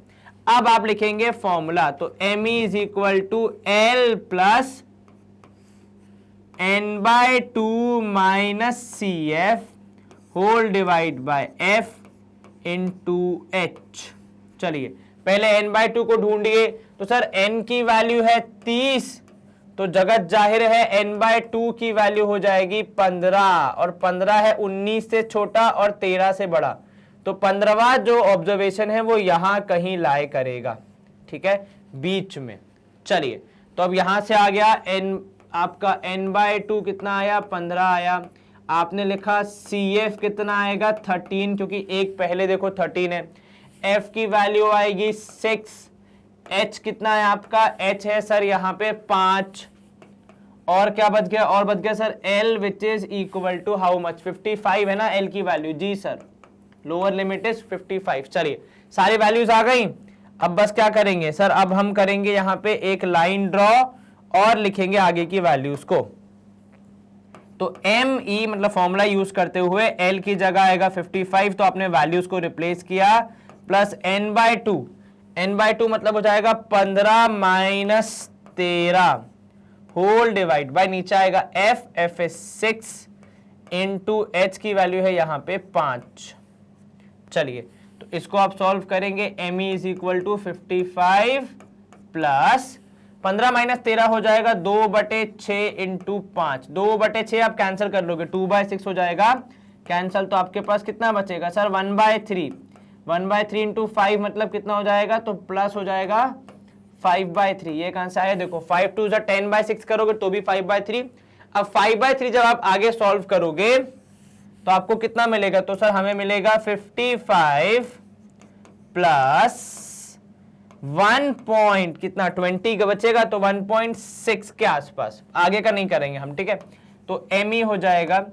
अब आप लिखेंगे फॉर्मूला, तो ME is equal to L plus N/2 minus CF whole divide by F into H। चलिए पहले N/2 को ढूंढिए, तो सर N की वैल्यू है 30, तो जगत जाहिर है N/2 की वैल्यू हो जाएगी 15, और 15 है 19 से छोटा और 13 से बड़ा, तो 15वां जो ऑब्जर्वेशन है वो यहां कहीं लाए करेगा, ठीक है, बीच में। चलिए तो अब यहां से आ गया N, आपका N/2 कितना आया, 15 आया। आपने लिखा CF कितना आएगा, 13, क्योंकि एक पहले देखो 13 है। F की वैल्यू आएगी 6। H कितना है आपका, H है सर यहाँ पे 5, और क्या बच गया, और बच गया sir L which is equal to how much, 55 है ना L की वैल्यू। जी सर, लोअर लिमिट इज 55। चलिए सारी वैल्यूज आ गई। अब बस क्या करेंगे सर, अब हम करेंगे यहाँ पे एक लाइन ड्रॉ और लिखेंगे आगे की वैल्यूज को। तो ME मतलब फॉर्मूला यूज करते हुए L की जगह आएगा 55, तो आपने वैल्यूज को रिप्लेस किया, प्लस N/2, N/2 मतलब हो जाएगा 15 माइनस 13 होल डिवाइड बाय, नीचे आएगा F is 6 इंटू H की वैल्यू है यहाँ पे 5। चलिए तो इसको आप सॉल्व करेंगे, ME is equal to 55 plus 15 minus 13 हो जाएगा 2/6 इंटू 5, 2/6 आप कैंसिल कर लोगे, 2/6 हो जाएगा कैंसिल, तो आपके पास कितना बचेगा सर, 1/3, 1/3 इंटू 5 मतलब कितना हो जाएगा, तो प्लस हो जाएगा 5/3। ये कहां से आया, देखो 5 2 10/6 करोगे तो भी 5/3। अब 5/3 जब आप आगे सॉल्व करोगे तो आपको कितना मिलेगा, तो सर हमें मिलेगा 55 प्लस 1 पॉइंट कितना, 20 का बचेगा, तो 1.6 के आसपास, आगे का नहीं करेंगे हम, ठीक है। तो ME हो जाएगा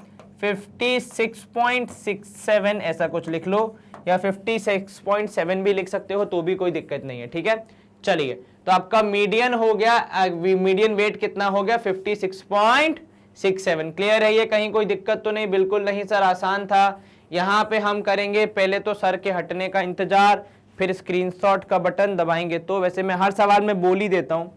56.67, ऐसा कुछ लिख लो, या 56.7 भी लिख सकते हो, तो भी कोई दिक्कत नहीं है, ठीक है। चलिए तो आपका मीडियन हो गया, मीडियन वेट कितना हो गया, 56.67। क्लियर है ये, कहीं कोई दिक्कत तो नहीं, बिल्कुल नहीं सर, आसान था। यहाँ पे हम करेंगे पहले तो सर के हटने का इंतजार, फिर स्क्रीनशॉट का बटन दबाएंगे। तो वैसे मैं हर सवाल में बोल ही देता हूँ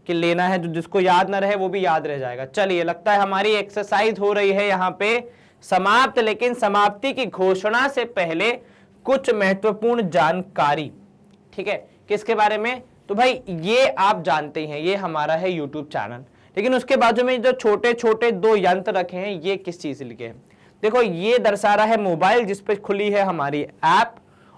कि लेना है, जो जिसको याद ना रहे वो भी याद रह जाएगा। चलिए लगता है हमारी एक्सरसाइज हो रही है यहाँ पे समाप्त, लेकिन समाप्ति की घोषणा से पहले कुछ महत्वपूर्ण जानकारी, ठीक है, किसके बारे में, तो भाई ये आप जानते हैं, ये हमारा है यूट्यूब चैनल, लेकिन उसके बाजू में जो छोटे छोटे 2 यंत्र रखे हैं, ये किस चीज से लिखे हैं, देखो ये दर्शा रहा है मोबाइल जिसपे खुली है हमारी ऐप,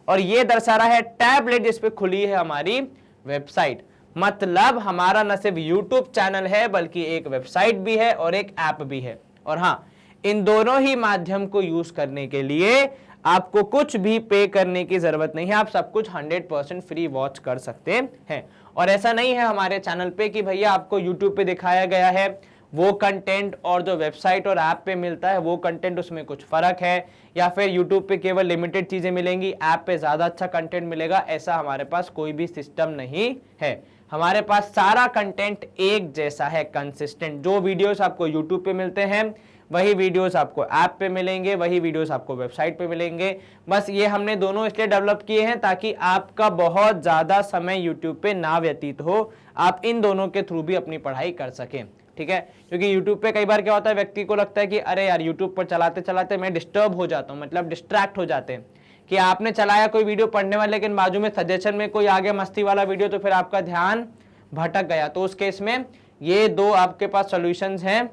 और ये दर्शा रहा है टैबलेट जिसपे खुली है हमारी वेबसाइट। मतलब हमारा न सिर्फ यूट्यूब चैनल है बल्कि एक वेबसाइट भी है और एक ऐप भी है। और हाँ, इन दोनों ही माध्यम को यूज करने के लिए आपको कुछ भी पे करने की जरूरत नहीं है, आप सब कुछ 100% फ्री वॉच कर सकते हैं। और ऐसा नहीं है हमारे चैनल पे कि भैया आपको यूट्यूब पे दिखाया गया है वो कंटेंट और जो वेबसाइट और ऐप पे मिलता है वो कंटेंट, उसमें कुछ फर्क है, या फिर यूट्यूब पे केवल लिमिटेड चीजें मिलेंगी, ऐप पे ज्यादा अच्छा कंटेंट मिलेगा, ऐसा हमारे पास कोई भी सिस्टम नहीं है। हमारे पास सारा कंटेंट एक जैसा है, कंसिस्टेंट। जो वीडियोस आपको यूट्यूब पे मिलते हैं वही वीडियोस आपको ऐप पे मिलेंगे, वही वीडियोस आपको वेबसाइट पे मिलेंगे। बस ये हमने दोनों इसलिए डेवलप किए हैं ताकि आपका बहुत ज़्यादा समय यूट्यूब पे ना व्यतीत हो, आप इन दोनों के थ्रू भी अपनी पढ़ाई कर सकें, ठीक है। क्योंकि यूट्यूब पे कई बार क्या होता है, व्यक्ति को लगता है कि अरे यार यूट्यूब पर चलाते चलाते मैं डिस्टर्ब हो जाता हूँ, मतलब डिस्ट्रैक्ट हो जाते हैं कि आपने चलाया कोई वीडियो पढ़ने वाला, लेकिन बाजू में सजेशन में कोई आ गया मस्ती वाला वीडियो, तो फिर आपका ध्यान भटक गया। तो उस केस में ये दो आपके पास सॉल्यूशंस हैं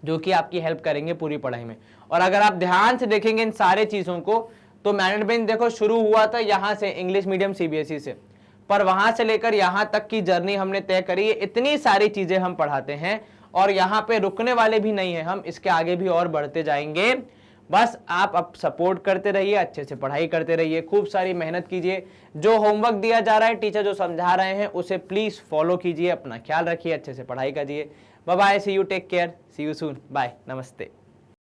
जो कि आपकी हेल्प करेंगे पूरी पढ़ाई में। और अगर आप ध्यान से देखेंगे इन सारे चीज़ों को, तो मैनेजमेंट देखो शुरू हुआ था यहाँ से इंग्लिश मीडियम सीबीएसई से, पर वहाँ से लेकर यहाँ तक की जर्नी हमने तय करी है। इतनी सारी चीज़ें हम पढ़ाते हैं और यहाँ पे रुकने वाले भी नहीं हैं, हम इसके आगे भी और बढ़ते जाएंगे। बस आप अब सपोर्ट करते रहिए, अच्छे से पढ़ाई करते रहिए, खूब सारी मेहनत कीजिए। जो होमवर्क दिया जा रहा है, टीचर जो समझा रहे हैं, उसे प्लीज़ फॉलो कीजिए, अपना ख्याल रखिए, अच्छे से पढ़ाई करिए। Bye bye, see you, take care, see you soon, bye, नमस्ते।